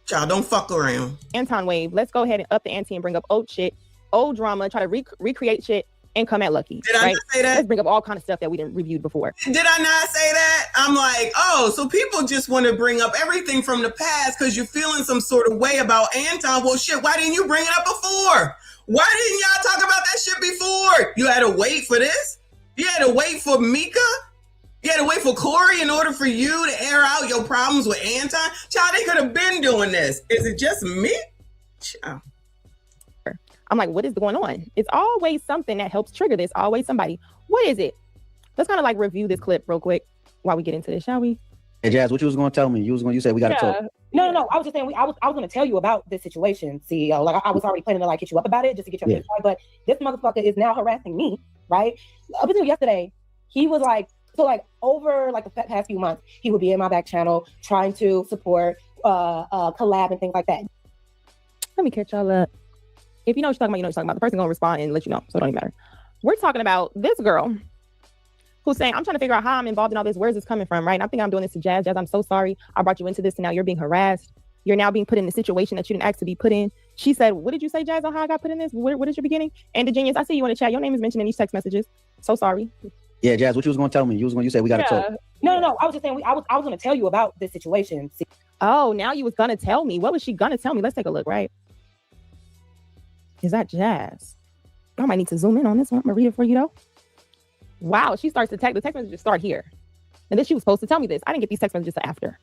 Child, don't fuck around. Anton wave. Let's go ahead and up the ante and bring up old shit, old drama, try to recreate shit and come at Lucky. Did I not say that? Let's bring up all kind of stuff that we didn't reviewed before. Did I not say that? I'm like, oh, so people just want to bring up everything from the past because you're feeling some sort of way about Anton. Well, shit, why didn't you bring it up before? Why didn't y'all talk about that shit before? You had to wait for this? You had to wait for Mika? You had to wait for Corey in order for you to air out your problems with Anton? Child, they could have been doing this. Is it just me? Child. I'm like, what is going on? It's always something that helps trigger this. Always somebody. What is it? Let's kind of like review this clip real quick while we get into this, shall we? Hey, Jazz, what you was going to tell me? You said we got to talk. No. I was just saying, I was going to tell you about this situation, CEO. Like, I was already planning to like hit you up about it just to get your opinion. But this motherfucker is now harassing me, right? Up until yesterday, he was like, over like the past few months, he would be in my back channel trying to support collab and things like that. Let me catch y'all up. If you know what you're talking about, you know what you're talking about. The person gonna respond and let you know, so it don't even matter. We're talking about this girl who's saying, I'm trying to figure out how I'm involved in all this. Where's this coming from, right? And I think I'm doing this to Jazz. Jazz, I'm so sorry. I brought you into this and now you're being harassed. You're now being put in a situation that you didn't ask to be put in. She said, what did you say, Jazz, on how I got put in this? What is your beginning? And the genius, I see you in the chat. Your name is mentioned in these text messages. So sorry. Yeah, Jazz, what you was going to tell me? You said we got to talk. No. I was just saying, I was going to tell you about this situation. Oh, now you was going to tell me. What was she going to tell me? Let's take a look, right? Is that Jazz? I might need to zoom in on this one. I'm gonna read it for you though. Wow, she starts to text. The text messages start here. And then she was supposed to tell me this. I didn't get these text messages till after.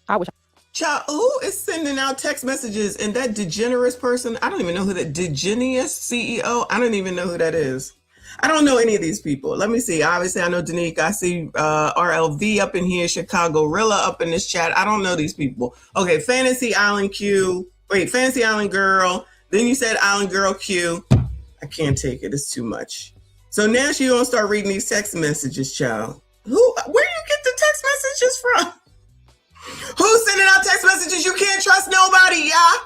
I wish. Child, who is sending out text messages? And that degenerous person, I don't even know who that degenerous CEO. I don't even know who that is. I don't know any of these people. Let me see. Obviously, I know Danique. I see RLV up in here. Chicago Rilla up in this chat. I don't know these people. Okay, Fantasy Island Q. Wait, Fantasy Island Girl. Then you said Island Girl Q. I can't take it. It's too much. So now she gonna start reading these text messages, child. Where do you get the text messages from? Who's sending out text messages? You can't trust nobody, y'all.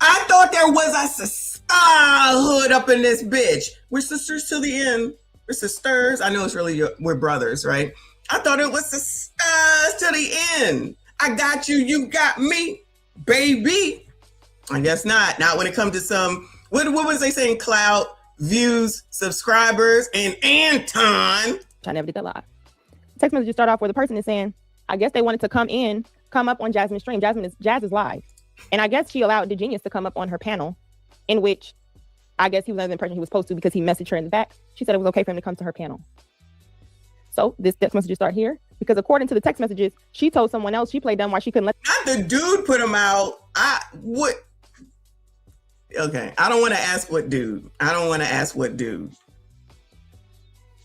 I thought there was a sisterhood up in this bitch. We're sisters to the end. We're sisters. I know it's really we're brothers, right? I thought it was sisters to the end. I got you. You got me, baby. I guess not. Not when it comes to some, what was they saying? Clout, views, subscribers, and Anton. I never did that live. Text messages start off where the person is saying, I guess they wanted to come up on Jasmine's stream. Jazz is live. And I guess she allowed the genius to come up on her panel, in which I guess he was under the impression he was supposed to because he messaged her in the back. She said it was okay for him to come to her panel. So this text messages start here because according to the text messages, she told someone else she played dumb why she couldn't let. Not the dude put him out. Okay, I don't want to ask what dude.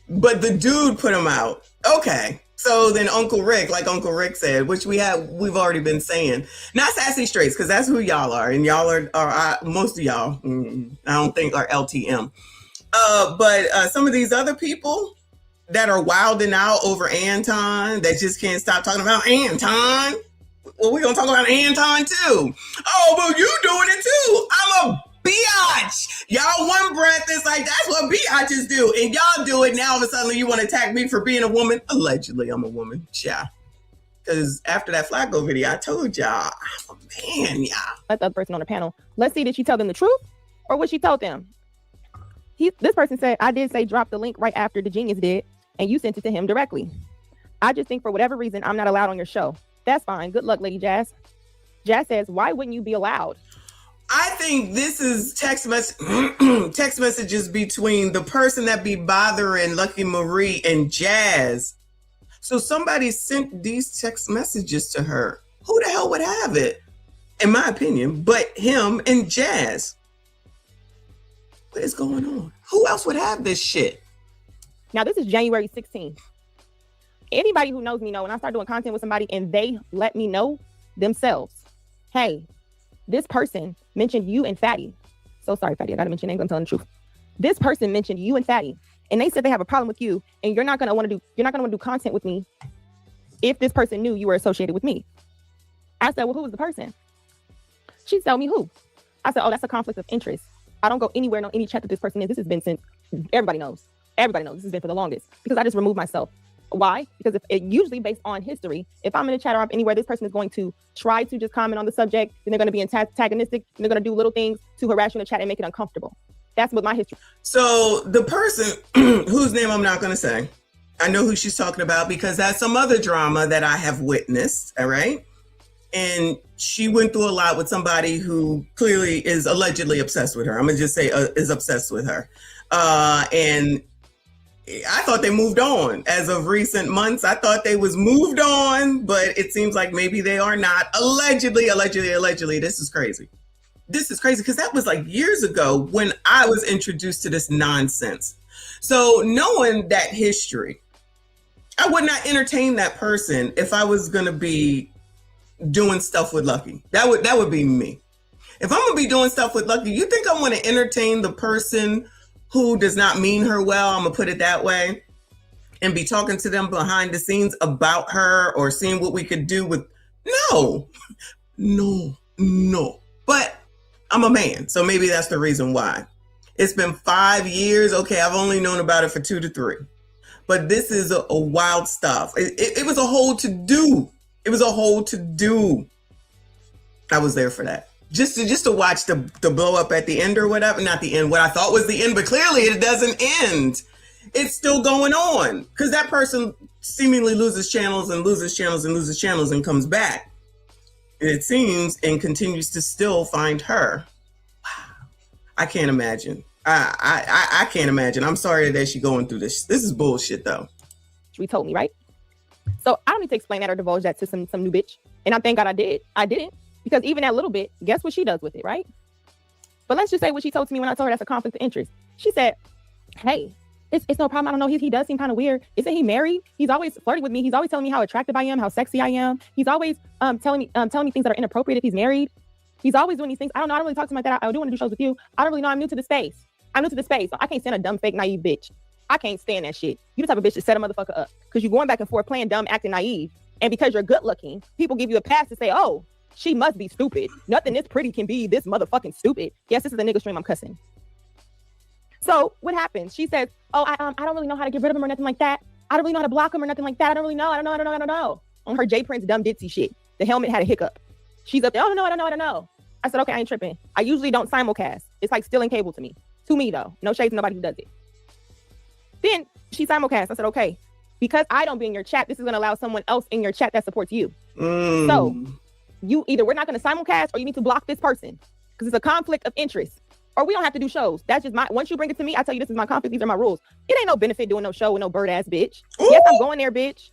But the dude put him out. Okay, So then Uncle Rick, like Uncle Rick said, which we've already been saying, not Sassy Straights, because that's who y'all are. And y'all are most of y'all, I don't think are LTM. But some of these other people that are wilding out over Anton, that just can't stop talking about Anton. Well, we're going to talk about Anton too. Oh, but you doing it too. I'm a biatch. Y'all one breath, it's like, that's what biatches do. And y'all do it now, all of a sudden you want to attack me for being a woman. Allegedly, I'm a woman. Yeah. Because after that Flacco video, I told y'all, I'm a man, y'all. Let the other person on the panel. Let's see, did she tell them the truth or what she told them? This person said, I did say drop the link right after the Genius did, and you sent it to him directly. I just think for whatever reason, I'm not allowed on your show. That's fine. Good luck, Lady Jazz. Jazz says, why wouldn't you be allowed? I think this is text messages between the person that be bothering Lucky Marie and Jazz. So somebody sent these text messages to her. Who the hell would have it, in my opinion, but him and Jazz? What is going on? Who else would have this shit? Now, this is January 16th. Anybody who knows me know when I start doing content with somebody and they let me know themselves, hey, this person mentioned you and Fatty. So sorry, Fatty, I gotta mention your name, I'm telling the truth. This person mentioned you and Fatty, and they said they have a problem with you, and you're not gonna want to do content with me if this person knew you were associated with me. I said, well, who was the person? She told me who. I said, oh, that's a conflict of interest. I don't go anywhere, no any chat that this person is. This has been since everybody knows. Everybody knows this has been for the longest because I just removed myself. Why? Because if it usually based on history, if I'm in a chat or I'm anywhere, this person is going to try to just comment on the subject, then they're going to be antagonistic, and they're going to do little things to harass you in the chat and make it uncomfortable. That's what my history. So the person whose name I'm not going to say, I know who she's talking about because that's some other drama that I have witnessed. All right. And she went through a lot with somebody who clearly is allegedly obsessed with her. I'm going to just say is obsessed with her. And I thought they moved on as of recent months. I thought they was moved on, but it seems like maybe they are not. Allegedly. This is crazy. This is crazy because that was like years ago when I was introduced to this nonsense. So knowing that history, I would not entertain that person if I was going to be doing stuff with Lucky. That would be me. If I'm going to be doing stuff with Lucky, you think I want to entertain the person who does not mean her well, I'm gonna put it that way, and be talking to them behind the scenes about her or seeing what we could do with, no. But I'm a man, so maybe that's the reason why. It's been 5 years. Okay, I've only known about it for 2 to 3. But this is a wild stuff. It was a whole to-do. It was a whole to-do. I was there for that. Just to watch the blow up at the end or whatever. Not the end, what I thought was the end, but clearly it doesn't end. It's still going on because that person seemingly loses channels and comes back, it seems, and continues to still find her. Wow. I can't imagine. I can't imagine. I'm sorry that she's going through this. This is bullshit though. She told me, right? So I don't need to explain that or divulge that to some new bitch. And I thank God I did. I didn't. Because even that little bit, guess what she does with it, right? But let's just say what she told to me when I told her that's a conflict of interest. She said, hey, it's no problem. I don't know. He does seem kind of weird. Isn't he married? He's always flirting with me. He's always telling me how attractive I am, how sexy I am. He's always telling me things that are inappropriate if he's married. He's always doing these things. I don't know. I don't really talk to him like that. I do want to do shows with you. I don't really know. I'm new to the space. So I can't stand a dumb, fake, naive bitch. I can't stand that shit. You the type of bitch to set a motherfucker up because you're going back and forth playing dumb, acting naive. And because you're good looking, people give you a pass to say, oh, she must be stupid. Nothing this pretty can be this motherfucking stupid. Yes, this is a nigga stream. I'm cussing. So what happens? She says, oh, I don't really know how to get rid of him or nothing like that. I don't really know how to block him or nothing like that. I don't know. On her J Prince dumb ditzy shit. The helmet had a hiccup. She's up there, I don't know. I said, okay, I ain't tripping. I usually don't simulcast. It's like stealing cable to me. To me though. No shade to nobody who does it. Then she simulcast. I said, okay, because I don't be in your chat, this is going to allow someone else in your chat that supports you. So you either we're not going to simulcast or you need to block this person because it's a conflict of interest. Or we don't have to do shows. That's just once you bring it to me, I tell you this is my conflict. These are my rules. It ain't no benefit doing no show with no bird ass bitch. Ooh. Yes, I'm going there, bitch.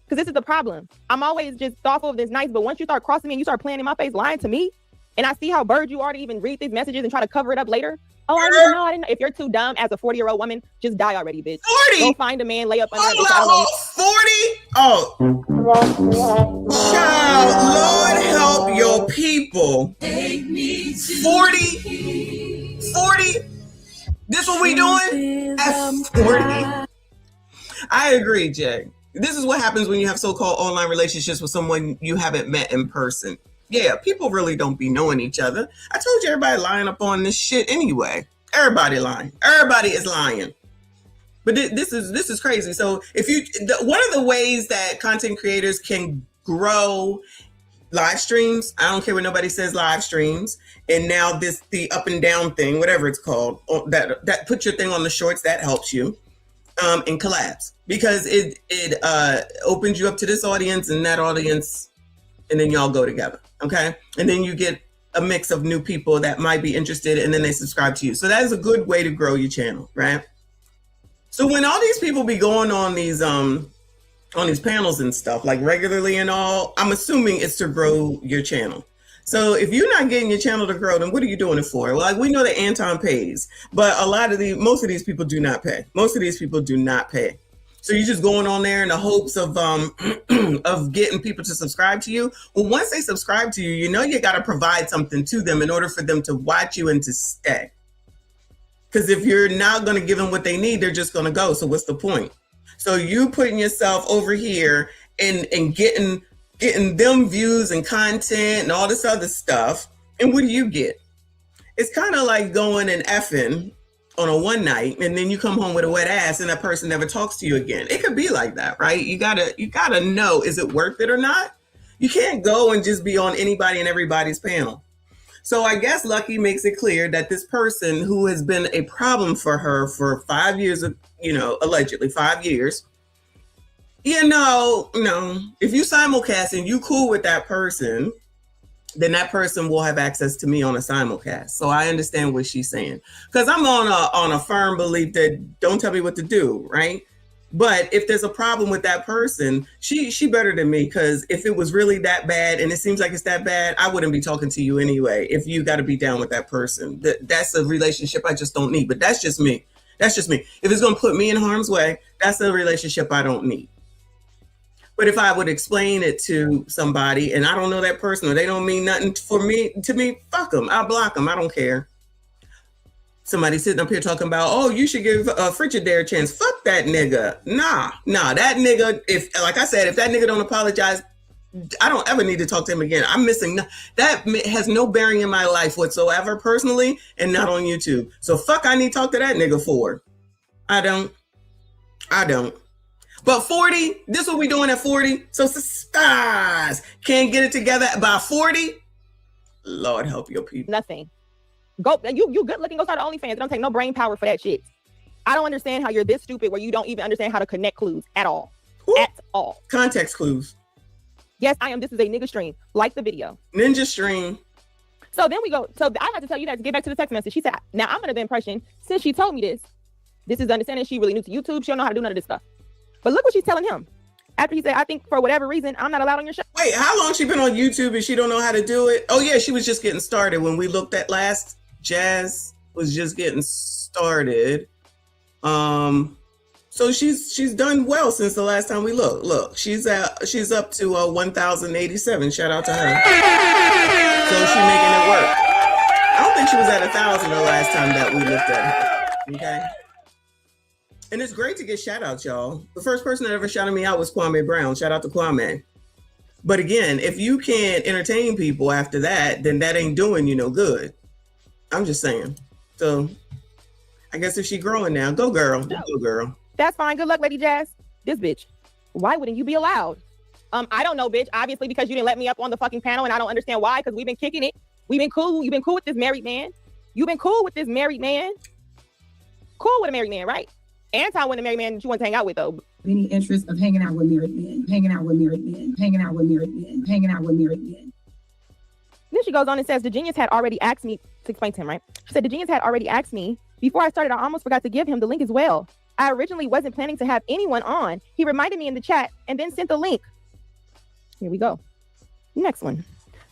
Because this is the problem. I'm always just thoughtful of this nice, but once you start crossing me and you start playing in my face, lying to me, And I see how bird you are to even read these messages and try to cover it up later. Oh, I didn't know. I didn't know. If you're too dumb as a 40-year-old woman, just die already, bitch. 40? Go find a man, lay up under him. 40? Oh. Child, Lord help your people. 40? This what we doing? At 40? I agree, Jay. This is what happens when you have so-called online relationships with someone you haven't met in person. Yeah, people really don't be knowing each other. I told you everybody lying up on this shit anyway. Everybody lying. Everybody is lying. But this is crazy. So one of the ways that content creators can grow live streams, I don't care what nobody says, live streams, and now the up and down thing, whatever it's called, that put your thing on the shorts, that helps you. And collabs, because it opens you up to this audience and that audience, and then y'all go together. Okay. And then you get a mix of new people that might be interested, and then they subscribe to you. So that is a good way to grow your channel, right? So when all these people be going on these panels and stuff, like regularly and all, I'm assuming it's to grow your channel. So if you're not getting your channel to grow, then what are you doing it for? Well, like, we know that Anton pays, but most of these people do not pay. Most of these people do not pay. So you're just going on there in the hopes of of getting people to subscribe to you. Well, once they subscribe to you, you know you got to provide something to them in order for them to watch you and to stay. Because if you're not going to give them what they need, they're just going to go. So what's the point? So you putting yourself over here and getting them views and content and all this other stuff. And what do you get? It's kind of like going and effing on a one night, and then you come home with a wet ass and that person never talks to you again. It could be like that, right? You gotta know, is it worth it or not? You can't go and just be on anybody and everybody's panel. So I guess Lucky makes it clear that this person who has been a problem for her for 5 years, allegedly 5 years, if you simulcast and you cool with that person, then that person will have access to me on a simulcast. So I understand what she's saying, because I'm on a firm belief that don't tell me what to do, right? But if there's a problem with that person, she better than me, because if it was really that bad, and it seems like it's that bad, I wouldn't be talking to you anyway. If you got to be down with that person, that's a relationship I just don't need. But that's just me. That's just me. If it's going to put me in harm's way, that's a relationship I don't need. But if I would explain it to somebody and I don't know that person, or they don't mean nothing to me, fuck them. I'll block them. I don't care. Somebody sitting up here talking about, oh, you should give Frigidaire a chance. Fuck that nigga. Nah, that nigga, if that nigga don't apologize, I don't ever need to talk to him again. I'm missing. That has no bearing in my life whatsoever, personally, and not on YouTube. So fuck, I need to talk to that nigga for. I don't. But 40, this is what we doing at 40. So sisters can't get it together by 40. Lord help your people. Nothing. Go, you good looking, go start an OnlyFans. It don't take no brain power for that shit. I don't understand how you're this stupid where you don't even understand how to connect clues at all. Ooh. At all. Context clues. Yes, I am. This is a nigga stream. Like the video. Ninja stream. So then we go. So I have to tell you that to get back to the text message. She said, now I'm under the impression, since she told me this is the understanding she really new to YouTube. She don't know how to do none of this stuff. But look what she's telling him. After he said, I think for whatever reason, I'm not allowed on your show. Wait, how long she been on YouTube and she don't know how to do it? Oh yeah, she was just getting started when we looked at last. Jazz was just getting started. So she's done well since the last time we looked. Look, she's up to 1,087. Shout out to her. So she's making it work. I don't think she was at 1,000 the last time that we looked at her. Okay. And it's great to get shout outs, y'all. The first person that ever shouted me out was Kwame Brown. Shout out to Kwame. But again, if you can't entertain people after that, then that ain't doing you no good. I'm just saying. So I guess if she growing now, go girl. Go girl. That's fine. Good luck, Lady Jazz. This bitch. Why wouldn't you be allowed? I don't know, bitch. Obviously, because you didn't let me up on the fucking panel, and I don't understand why, because we've been kicking it. We've been cool. You've been cool with this married man. You've been cool with this married man. Cool with a married man, right? Anton wasn't a married man that you want to hang out with, though. Any interest of hanging out with married men, hanging out with married men, hanging out with married men, hanging out with married men. Then she goes on and says, the genius had already asked me to explain to him, right? She said, the genius had already asked me before I started. I almost forgot to give him the link as well. I originally wasn't planning to have anyone on. He reminded me in the chat and then sent the link. Here we go. Next one.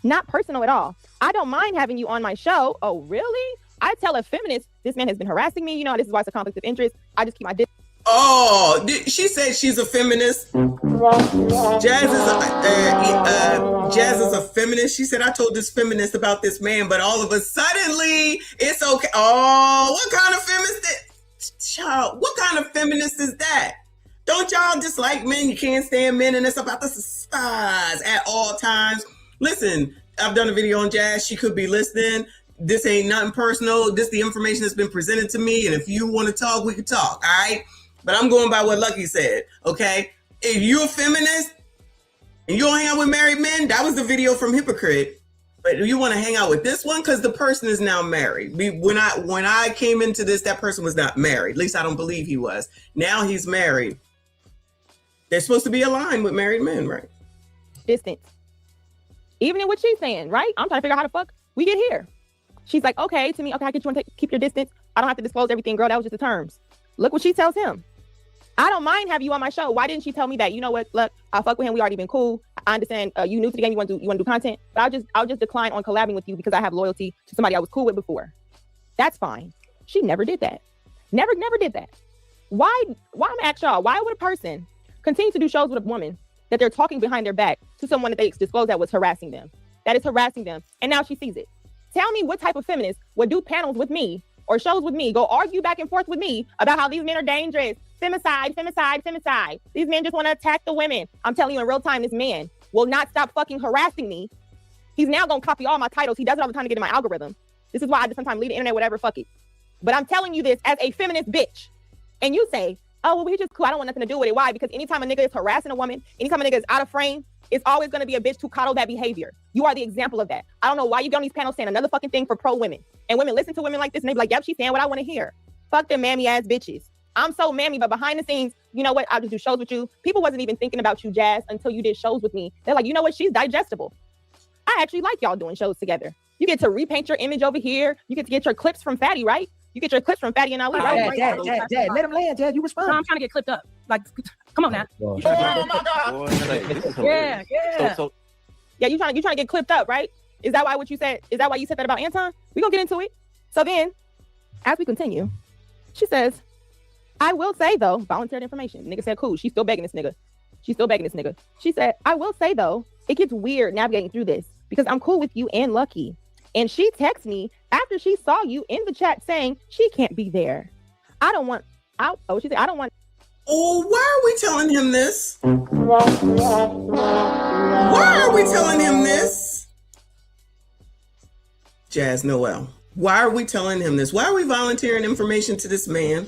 Not personal at all. I don't mind having you on my show. Oh, really? I tell a feminist, this man has been harassing me. You know, this is why it's a conflict of interest. I just keep my distance. Oh, she said she's a feminist. Jazz is a feminist. She said, I told this feminist about this man, but all of a suddenly it's okay. Oh, what kind of feminist? Child, what kind of feminist is that? Don't y'all dislike men? You can't stand men, and it's about the spies at all times. Listen, I've done a video on Jazz. She could be listening. This ain't nothing personal. This the information that's been presented to me, and if you want to talk, we can talk. All right. But I'm going by what Lucky said. Okay. If you're a feminist and you don't hang out with married men, that was the video from Hypocrite. But you want to hang out with this one because the person is now married. When I came into this, that person was not married. At least I don't believe he was. Now he's married. They're supposed to be aligned with married men, right? Distance. Even in what she's saying, right? I'm trying to figure out how the fuck we get here. She's like, okay, to me, okay, I get you want to keep your distance. I don't have to disclose everything, girl. That was just the terms. Look what she tells him. I don't mind having you on my show. Why didn't she tell me that? You know what? Look, I'll fuck with him. We already been cool. I understand you new to the game. You want to do content, but I'll just decline on collabing with you because I have loyalty to somebody I was cool with before. That's fine. She never did that. Never did that. Why? I'm asking y'all. Why would a person continue to do shows with a woman that they're talking behind their back to someone that they disclosed that was harassing them? That is harassing them, and now she sees it. Tell me what type of feminist would do panels with me or shows with me, go argue back and forth with me about how these men are dangerous. Femicide. These men just want to attack the women. I'm telling you in real time, this man will not stop fucking harassing me. He's now going to copy all my titles. He does it all the time to get in my algorithm. This is why I just sometimes leave the internet, whatever, fuck it. But I'm telling you this as a feminist bitch. And you say, oh, well, we just cool. I don't want nothing to do with it. Why? Because anytime a nigga is harassing a woman, anytime a nigga is out of frame, it's always going to be a bitch to coddle that behavior. You are the example of that. I don't know why you get on these panels saying another fucking thing for pro women. And women listen to women like this and they be like, yep, she's saying what I want to hear. Fuck them mammy ass bitches. I'm so mammy, but behind the scenes, you know what? I'll just do shows with you. People wasn't even thinking about you, Jazz, until you did shows with me. They're like, you know what? She's digestible. I actually like y'all doing shows together. You get to repaint your image over here. You get to get your clips from Fatty, right? You get your clips from Fatty and Ali, right? Jazz, let him land, Jazz. You respond. No, I'm trying to get clipped up. Like, come on now. Oh my God. Yeah. Yeah, you trying to get clipped up, right? Is that why what you said? Is that why you said that about Anton? We're gonna get into it. So then, as we continue, she says, I will say though, volunteered information. Nigga said, cool. She's still begging this nigga. She said, I will say though, it gets weird navigating through this because I'm cool with you and Lucky. And she texts me after she saw you in the chat saying she can't be there. She said, I don't want. Oh, why are we telling him this? Why are we telling him this? Jazz Noel. Why are we telling him this? Why are we volunteering information to this man?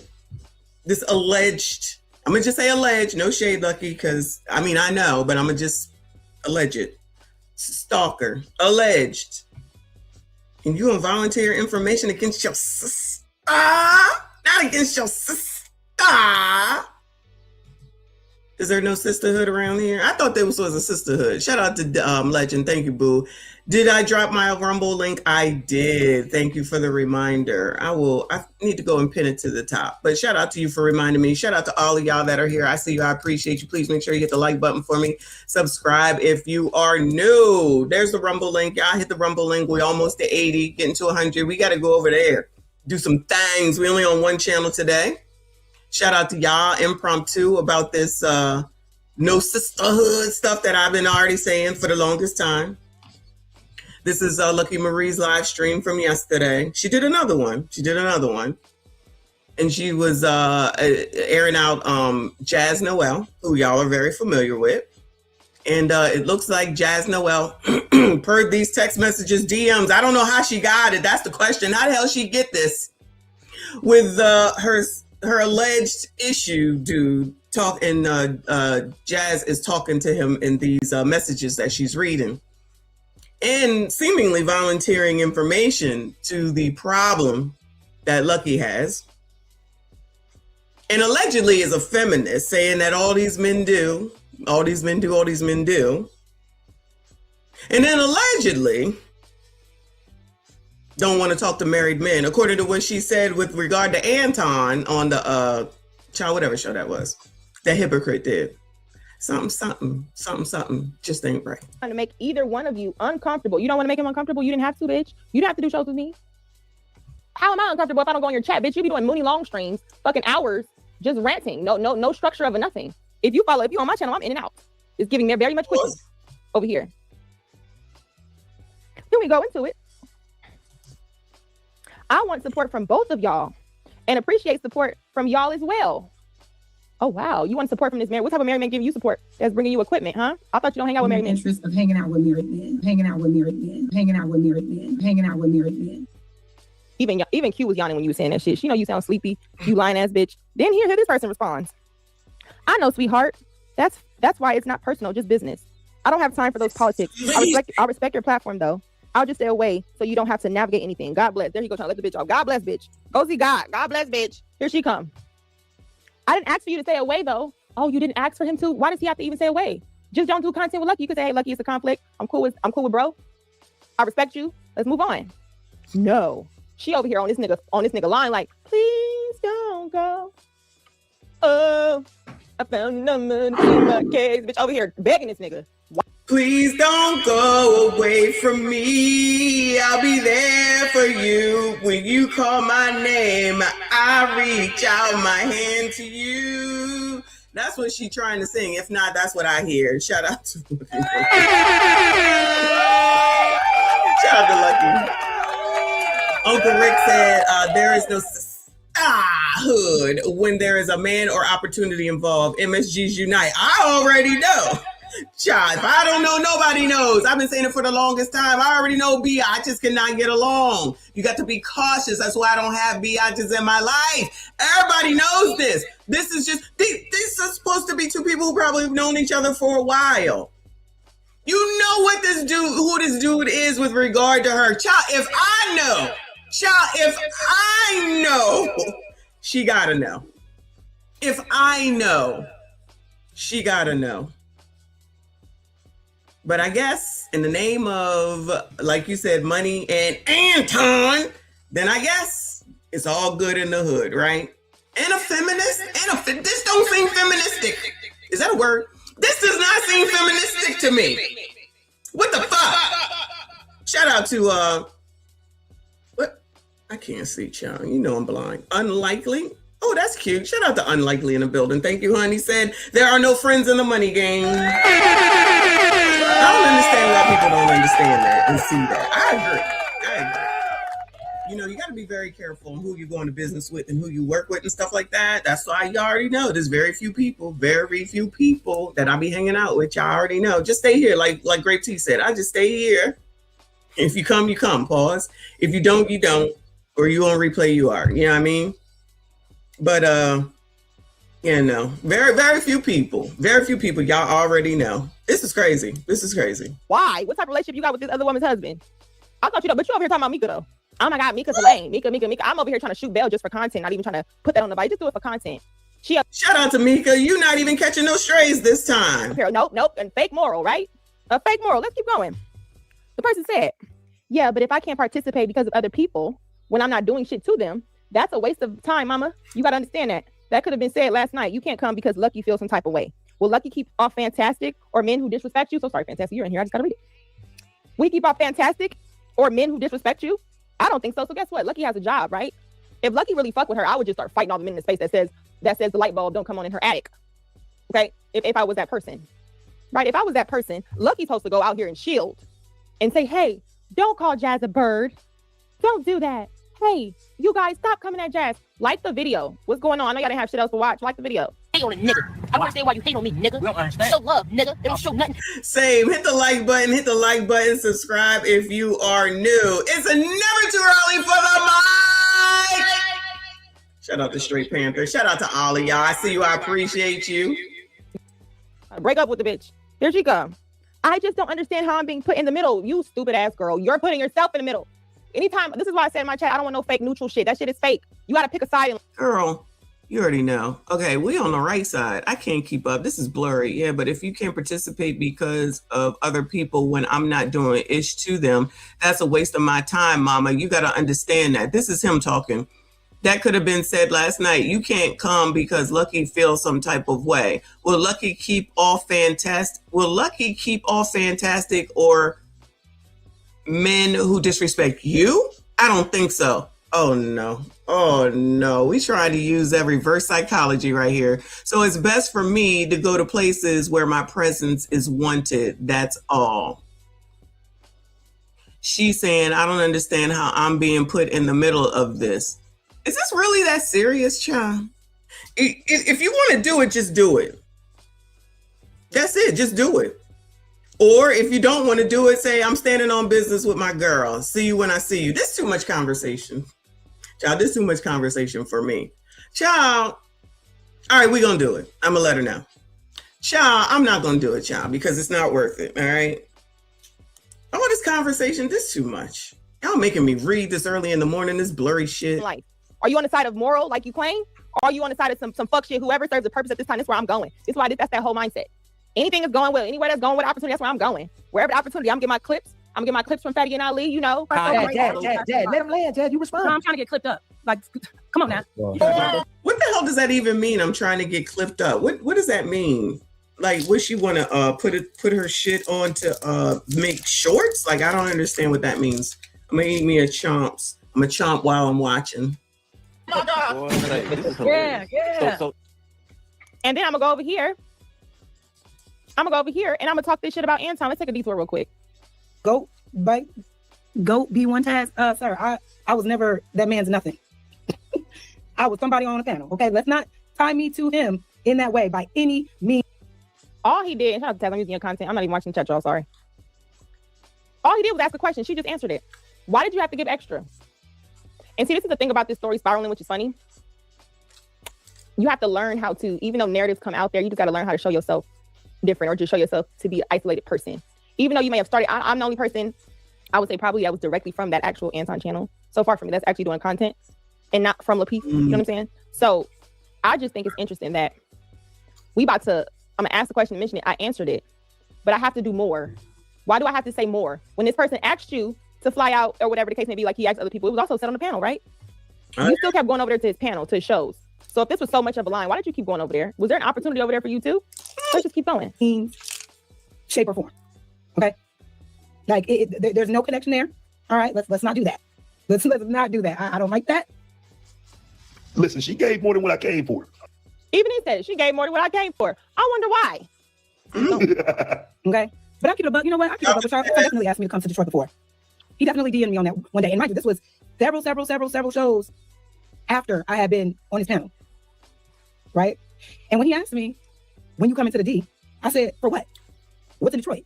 This alleged, I'm going to just say alleged, no shade, Lucky, because, I mean, I know, but I'm going to just allege it. Stalker, alleged. And you going to volunteer information against your sister? Not against your sister. Is there no sisterhood around here? I thought there was a sisterhood. Shout out to Legend. Thank you, boo. Did I drop my Rumble link? I did. Thank you for the reminder. I need to go and pin it to the top. But shout out to you for reminding me. Shout out to all of y'all that are here. I see you. I appreciate you. Please make sure you hit the like button for me. Subscribe if you are new. There's the Rumble link. Y'all hit the Rumble link. We're almost to 80, getting to 100. We got to go over there, do some things. We only on one channel today. Shout out to y'all, impromptu, about this no sisterhood stuff that I've been already saying for the longest time. This is Lucky Marie's live stream from yesterday. She did another one. And she was airing out Jazz Noel, who y'all are very familiar with. And it looks like Jazz Noel, per these text messages, DMs, I don't know how she got it. That's the question. How the hell she get this? With her alleged issue dude Jazz is talking to him in these messages that she's reading and seemingly volunteering information to the problem that Lucky has, and allegedly is a feminist, saying that all these men do, and then allegedly don't want to talk to married men, according to what she said with regard to Anton on the whatever show that was, that Hypocrite did. Something just ain't right. Trying to make either one of you uncomfortable. You don't want to make him uncomfortable? You didn't have to, bitch. You didn't have to do shows with me. How am I uncomfortable if I don't go on your chat, bitch? You be doing Mooney long streams, fucking hours, just ranting. No structure of a nothing. If you on my channel, I'm in and out. It's giving me very much quickly over here. Then we go into it. I want support from both of y'all and appreciate support from y'all as well. Oh, wow. You want support from this married? What type of married man giving you support that's bringing you equipment, huh? I thought you don't hang out with married men. Interest of hanging out with married men, hanging out with married men, hanging out with married men, hanging out with married men. Even Q was yawning when you were saying that shit. She know you sound sleepy, you lying ass bitch. Then here this person responds. I know, sweetheart. That's why it's not personal, just business. I don't have time for those politics. I respect your platform though. I'll just stay away so you don't have to navigate anything. God bless. There you go, trying to let the bitch off. God bless, bitch. Go see God. God bless, bitch. Here she come. I didn't ask for you to stay away though. Oh, you didn't ask for him to? Why does he have to even stay away? Just don't do content with Lucky. You could say, hey, Lucky, it's a conflict. I'm cool with bro. I respect you. Let's move on. No. She over here on this nigga line like, please don't go. Oh, I found a number to see my case. Bitch over here begging this nigga. Please don't go away from me. I'll be there for you. When you call my name, I reach out my hand to you. That's what she's trying to sing. If not, that's what I hear. Shout out to Shout out to Lucky. Uncle Rick said, there is no hood when there is a man or opportunity involved. MSGs unite. I already know. Child, if I don't know, nobody knows. I've been saying it for the longest time. I already know biatches cannot get along. You got to be cautious. That's why I don't have biatches in my life. Everybody knows this. This is just, these are supposed to be two people who probably have known each other for a while. You know what who this dude is with regard to her. Child, if I know, she gotta know. If I know, she gotta know. But I guess in the name of, like you said, money and Anton, then I guess it's all good in the hood, right? And a feminist, this don't seem feministic. Is that a word? This does not seem feministic to me. What the fuck? Shout out to, what? I can't see, child. You know I'm blind. Unlikely? Oh, that's cute. Shout out to Unlikely in the building. Thank you, honey. Said, there are no friends in the money game. I don't understand why people don't understand that and see that. I agree. You know, you got to be very careful on who you're going to business with and who you work with and stuff like that. That's why you already know there's very few people that I be hanging out with. Y'all already know. Just stay here. Like Grape T said, I just stay here. If you come, you come. Pause. If you don't, you don't. Or you on replay, you are. You know what I mean? But, you know, very few people. Y'all already know. This is crazy. Why? What type of relationship you got with this other woman's husband? I thought you know, but you over here talking about Mika though. Oh my God, Mika's a lame. Mika. I'm over here trying to shoot bail just for content, not even trying to put that on the bike. Just do it for content. Shout out to Mika. You not even catching no strays this time. Here, nope. And fake moral, right? A fake moral. Let's keep going. The person said, yeah, but if I can't participate because of other people when I'm not doing shit to them, that's a waste of time, mama. You got to understand that. That could have been said last night. You can't come because Lucky feels some type of way. Will Lucky keep off Fantastic or men who disrespect you? So sorry, Fantastic, you're in here. I just got to read it. We keep off Fantastic or men who disrespect you? I don't think so. So guess what? Lucky has a job, right? If Lucky really fuck with her, I would just start fighting all the men in the space that says the light bulb don't come on in her attic. Okay? If I was that person. Right? If I was that person, Lucky's supposed to go out here and shield and say, hey, don't call Jazz a bird. Don't do that. Hey, you guys, stop coming at Jazz. Like the video. What's going on? I know y'all didn't have shit else to watch. Like the video. Hate on a nigga. I understand why you hate on me, nigga. We don't understand. Show love, nigga. They don't show nothing. Same. Hit the like button. Subscribe if you are new. It's never too early for the mic. Shout out to Straight Panther. Shout out to all of y'all. I see you. I appreciate you. Break up with the bitch. Here she comes. I just don't understand how I'm being put in the middle. You stupid ass girl. You're putting yourself in the middle. Anytime, this is why I said in my chat, I don't want no fake neutral shit. That shit is fake. You got to pick a side. Girl, you already know. Okay, we on the right side. I can't keep up. This is blurry. Yeah, but if you can't participate because of other people when I'm not doing ish to them, that's a waste of my time, mama. You got to understand that. This is him talking. That could have been said last night. You can't come because Lucky feels some type of way. Will Lucky keep all fantastic? Will Lucky keep all fantastic or men who disrespect you? I don't think so. Oh no. Oh no. We trying to use that reverse psychology right here. So it's best for me to go to places where my presence is wanted. That's all. She's saying, I don't understand how I'm being put in the middle of this. Is this really that serious, child? If you want to do it, just do it. That's it. Just do it. Or if you don't want to do it, say, I'm standing on business with my girl. See you when I see you. This is too much conversation. Child, this is too much conversation for me. Child. All right, we're going to do it. I'm going to let her know. Child, I'm not going to do it, child, because it's not worth it. All right. All this conversation, this is too much. Y'all making me read this early in the morning, this blurry shit. Life. Are you on the side of moral, like you claim? Or are you on the side of some fuck shit? Whoever serves a purpose at this time, that's where I'm going. That's why that's that whole mindset. Anything is going well. Anywhere that's going with opportunity, that's where I'm going. Wherever the opportunity, I'm getting my clips. I'm getting my clips from Fatty and Ali, you know. Dad, let him land, Dad. You respond. No, I'm trying to get clipped up. Like, come on now. What the hell does that even mean? I'm trying to get clipped up. What does that mean? Like, what she want to put her shit on to make shorts? Like, I don't understand what that means. I'm gonna eat me a chomps. I'm a chomp while I'm watching. Oh my God. Boy, like, this is Yeah. So. And then I'm gonna go over here. And I'm gonna talk this shit about Anton. Let's take a detour real quick. Go be one task. Sir, I was never that man's nothing. I was somebody on a panel. Okay, let's not tie me to him in that way by any means. All he did, shout out to Taz, I'm using your content. I'm not even watching the chat, y'all. Sorry. All he did was ask a question. She just answered it. Why did you have to give extra? And see, this is the thing about this story spiraling, which is funny. You have to learn how to, even though narratives come out there, you just got to learn how to show yourself different or just show yourself to be an isolated person. Even though you may have started, I'm the only person, I would say probably that was directly from that actual Anton channel. So far from me, that's actually doing content and not from LaPiece. You know what I'm saying? So I just think it's interesting that I'm going to ask the question and mention it. I answered it, but I have to do more. Why do I have to say more? When this person asked you to fly out or whatever the case may be, like he asked other people, it was also said on the panel, right? You still kept going over there to his panel, to his shows. So if this was so much of a line, why did you keep going over there? Was there an opportunity over there for you too? Let's just keep going. Shape or form. Okay. Like there's no connection there. All right. Let's not do that. Let's not do that. I don't like that. Listen, she gave more than what I came for. Even he said she gave more than what I came for. I wonder why. Okay. But I keep it up. You know what? I keep it up with Charles. He definitely asked me to come to Detroit before. He definitely DM'd me on that one day. And mind you, this was several shows after I had been on his panel. Right? And when he asked me, when you come into the D, I said, for what? What's in Detroit?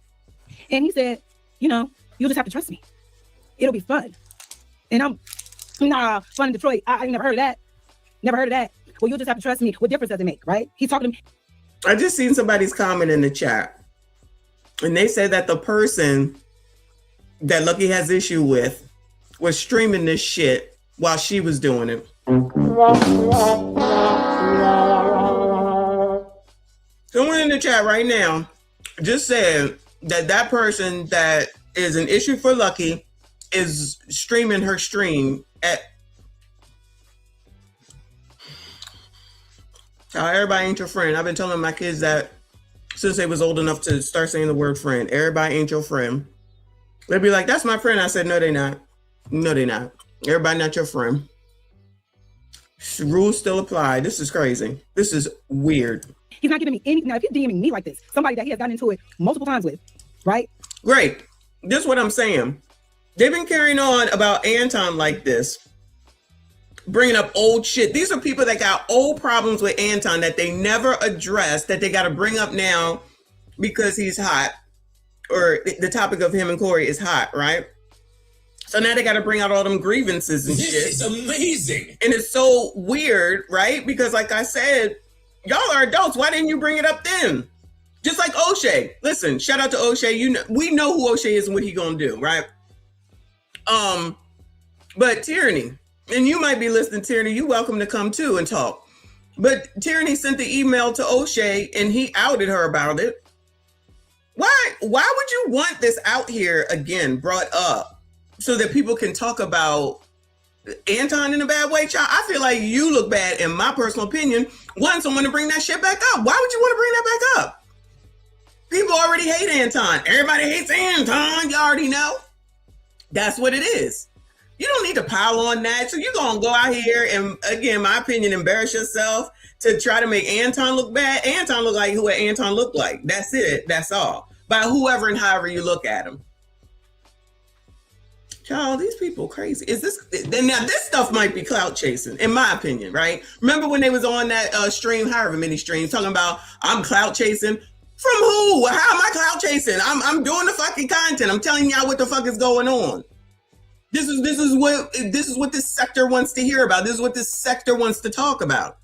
And he said, you'll just have to trust me. It'll be fun. And I'm, nah, fun in Detroit. I never heard of that. Never heard of that. Well, you'll just have to trust me. What difference does it make, right? He's talking to me. I just seen somebody's comment in the chat. And they said that the person that Lucky has issue with was streaming this shit while she was doing it. Someone in the chat right now just said that person that is an issue for Lucky is streaming her stream at. Everybody ain't your friend. I've been telling my kids that since they was old enough to start saying the word friend. Everybody ain't your friend. They'd be like, that's my friend. I said, no, they not. No, they not. Everybody not your friend. Rules still apply. This is crazy. This is weird. He's not giving me any. Now, if you're DMing me like this, somebody that he has gotten into it multiple times with, right? Great. This is what I'm saying. They've been carrying on about Anton like this, bringing up old shit. These are people that got old problems with Anton that they never addressed, that they got to bring up now because he's hot, or the topic of him and Corey is hot, right? So now they got to bring out all them grievances and shit. This is amazing. And it's so weird, right? Because like I said, y'all are adults. Why didn't you bring it up then? Just like O'Shea. Listen, shout out to O'Shea. We know who O'Shea is and what he gonna do, right? But Tyranny, and you might be listening, Tyranny, you welcome to come too and talk. But Tyranny sent the email to O'Shea and he outed her about it. Why would you want this out here again, brought up, so that people can talk about Anton in a bad way, child. I feel like you look bad, in my personal opinion, wanting someone to bring that shit back up. Why would you want to bring that back up? People already hate Anton. Everybody hates Anton. You already know. That's what it is. You don't need to pile on that. So you're going to go out here and, again, my opinion, embarrass yourself to try to make Anton look bad. Anton look like who Anton looked like. That's it. That's all. By whoever and however you look at him. Child, these people crazy. Is this now? This stuff might be clout chasing, in my opinion, right? Remember when they was on that stream, however many streams, talking about I'm clout chasing. From who? How am I clout chasing? I'm doing the fucking content. I'm telling y'all what the fuck is going on. This is what this sector wants to hear about. This is what this sector wants to talk about.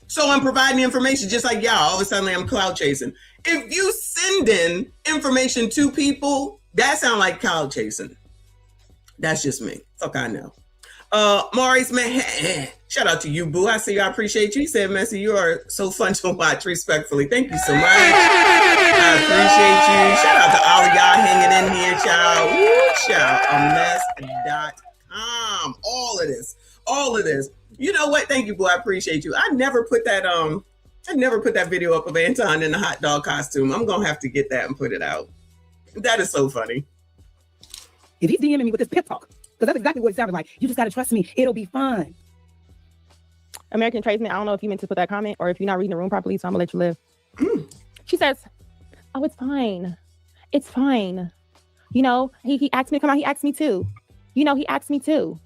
So I'm providing information just like y'all. All of a sudden I'm clout chasing. If you send in information to people, that sounds like clout chasing. That's just me. Fuck, I know. Maurice, man, shout out to you, boo. I see you. I appreciate you. He said, Messi, you are so fun to watch. Respectfully. Thank you so much. I appreciate you. Shout out to all of y'all hanging in here, child. Woo, child. Amex.com. All of this. You know what? Thank you, boo. I appreciate you. I never put that video up of Anton in the hot dog costume. I'm going to have to get that and put it out. That is so funny. If he's DMing me with this pep talk, because that's exactly what it sounded like. You just got to trust me. It'll be fine. American Tradesman, I don't know if you meant to put that comment or if you're not reading the room properly, so I'm going to let you live. She says, oh, it's fine. It's fine. You know, he asked me to come out. He asked me too. You know, he asked me too.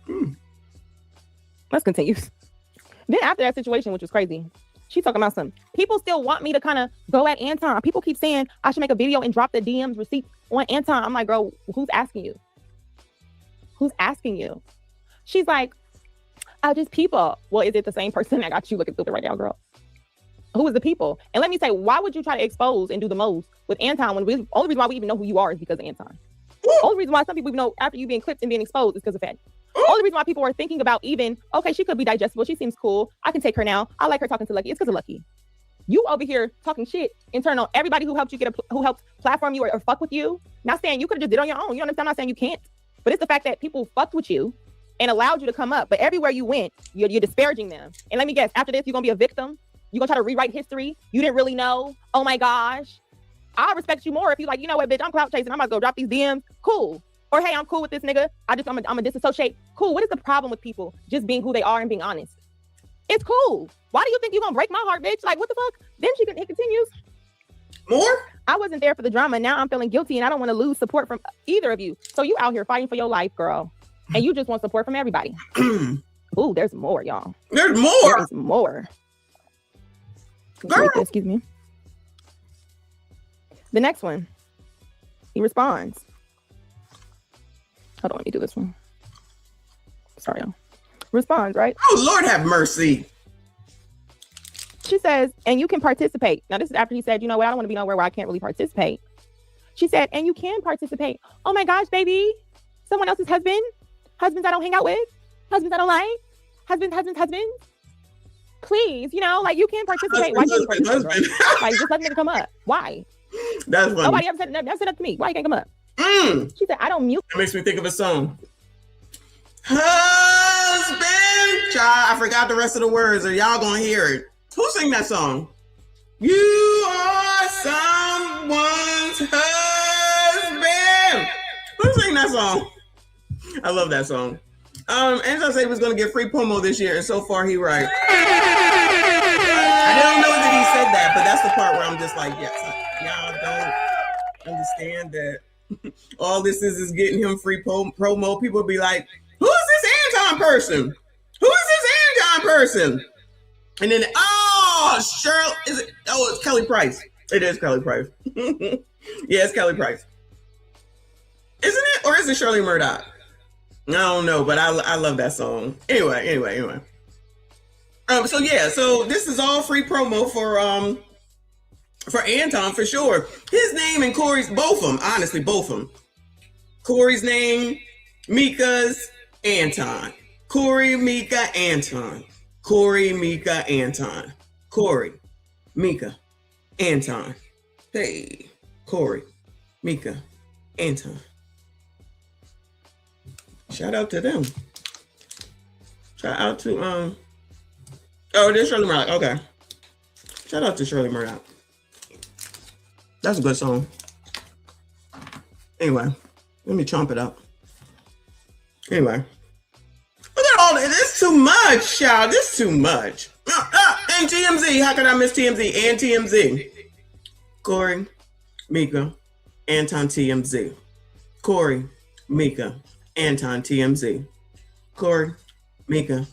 Let's continue. Then after that situation, which was crazy, she's talking about some people still want me to kind of go at Anton. People keep saying I should make a video and drop the DMs receipts on Anton. I'm like, girl, who's asking you? Who's asking you? She's like, oh, just people. Well, is it the same person that got you looking stupid right now, girl? Who is the people? And let me say, why would you try to expose and do the most with Anton when the only reason why we even know who you are is because of Anton? Only reason why some people even know after you being clipped and being exposed is because of that. Only reason why people are thinking about even, okay, she could be digestible. She seems cool. I can take her now. I like her talking to Lucky. It's because of Lucky. You over here talking shit and turn on everybody who helped you who helped platform you or fuck with you. Not saying you could have just did it on your own. You understand? I'm not saying you can't. But it's the fact that people fucked with you and allowed you to come up. But everywhere you went, you're disparaging them. And let me guess, after this, you're going to be a victim. You're going to try to rewrite history. You didn't really know. Oh my gosh. I respect you more if you're like, you know what, bitch, I'm clout chasing. I'm about to go drop these DMs. Cool. Or, hey, I'm cool with this nigga. I'm gonna disassociate. Cool. What is the problem with people just being who they are and being honest? It's cool. Why do you think you're going to break my heart, bitch? Like, what the fuck? Then it continues. More? I wasn't there for the drama. Now I'm feeling guilty and I don't want to lose support from either of you. So you out here fighting for your life, girl. And you just want support from everybody. Ooh, there's more, y'all. There's more. There's more. Girl. Excuse me. The next one. He responds. Hold on, let me do this one. Sorry, y'all. Responds, right? Oh, Lord have mercy. She says, and you can participate. Now, this is after he said, you know what, I don't want to be nowhere where I can't really participate. She said, and you can participate. Oh my gosh, baby. Someone else's husband? Husbands I don't hang out with? Husbands I don't like? Husbands. Please, you know, like you can participate. Why can't you participate? Like, just let me come up. Why? That's funny. Nobody ever said up to me. Why you can't come up? She said, I don't mute. That makes me think of a song. Husband, child, I forgot the rest of the words. Are y'all gonna hear it? Who sang that song? You are someone's husband. Who sang that song? I love that song. Angela said he was gonna get free promo this year, and so far he right. I don't know that he said that, but that's the part where I'm just like, yes, y'all don't understand that all this is getting him free promo. People be like, who is this Anton person? Who is this Anton person? And then, Cheryl, is it? Oh, it's Kelly Price. It is Kelly Price. Yeah, it's Kelly Price. Isn't it? Or is it Shirley Murdoch? I don't know, but I love that song. Anyway. So this is all free promo for Anton for sure. His name and Corey's, both of them, honestly, both of them. Corey's name, Mika's, Anton. Corey, Mika, Anton. Corey, Mika, Anton. Corey, Mika, Anton. Hey, Corey, Mika, Anton. Shout out to them. Shout out to oh, there's Shirley Murdoch. Okay. Shout out to Shirley Murdoch. That's a good song. Anyway, let me chomp it up. Anyway. Look at all this. This is too much, child. This is too much. And TMZ. How could I miss TMZ? And TMZ. Corey, Mika, Anton TMZ. Corey, Mika, Anton TMZ. Corey, Mika,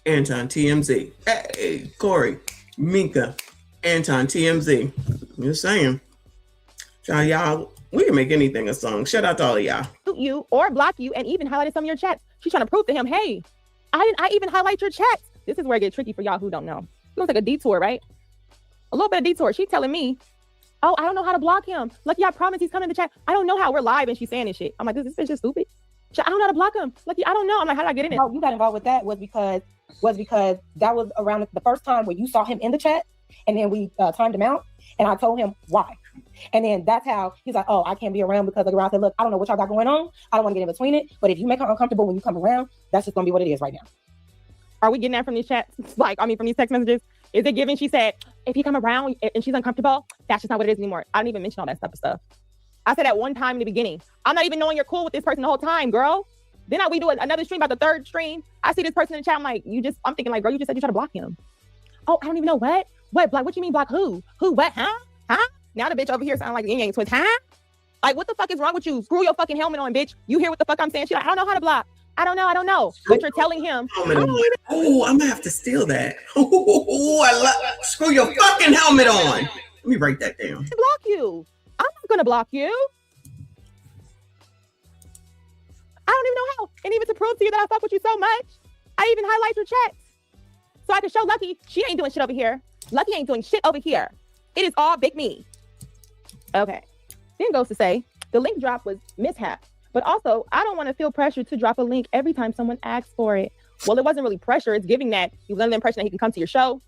Anton TMZ. Hey, Corey, Mika, Anton TMZ. I'm just saying. Y'all, we can make anything a song. Shout out to all of y'all. You or block you and even highlighted some of your chats. She's trying to prove to him, hey, I even highlight your chats. This is where it gets tricky for y'all who don't know. It looks like a detour, right? A little bit of detour. She's telling me, oh, I don't know how to block him. Lucky, I promise he's coming to the chat. I don't know how. We're live and she's saying this shit. I'm like, this bitch is stupid. I don't know how to block him. Lucky, I don't know. I'm like, how did I get in it? No, you got involved with that was because that was around the first time where you saw him in the chat, and then we timed him out, and I told him why. And then that's how he's like, oh, I can't be around because of the I said, look, I don't know what y'all got going on. I don't want to get in between it. But if you make her uncomfortable when you come around, that's just gonna be what it is right now. Are we getting that from these chats? Like, I mean, from these text messages? Is it given? She said, if you come around and she's uncomfortable, that's just not what it is anymore. I don't even mention all that type of stuff. I said at one time in the beginning, I'm not even knowing you're cool with this person the whole time, girl. Then we do another stream, about the third stream. I see this person in the chat. I'm like, I'm thinking like, girl, you just said you try to block him. Oh, I don't even know what? What? Block? What you mean block who? Who? What? Huh? Now the bitch over here sound like the yin yang twins. Huh? Like, what the fuck is wrong with you? Screw your fucking helmet on, bitch. You hear what the fuck I'm saying? She's like, I don't know how to block. I don't know. But you're telling him. Oh, I'm gonna have to steal that. Oh, screw your fucking helmet on. Let me write that down. Block you. I'm not gonna block you. I don't even know how. And even to prove to you that I fuck with you so much, I even highlight your chats. So I can show Lucky she ain't doing shit over here. Lucky ain't doing shit over here. It is all big me. Okay. Then goes to say, the link drop was mishap. But also, I don't want to feel pressure to drop a link every time someone asks for it. Well, it wasn't really pressure. It's giving that he was under the impression that he can come to your show.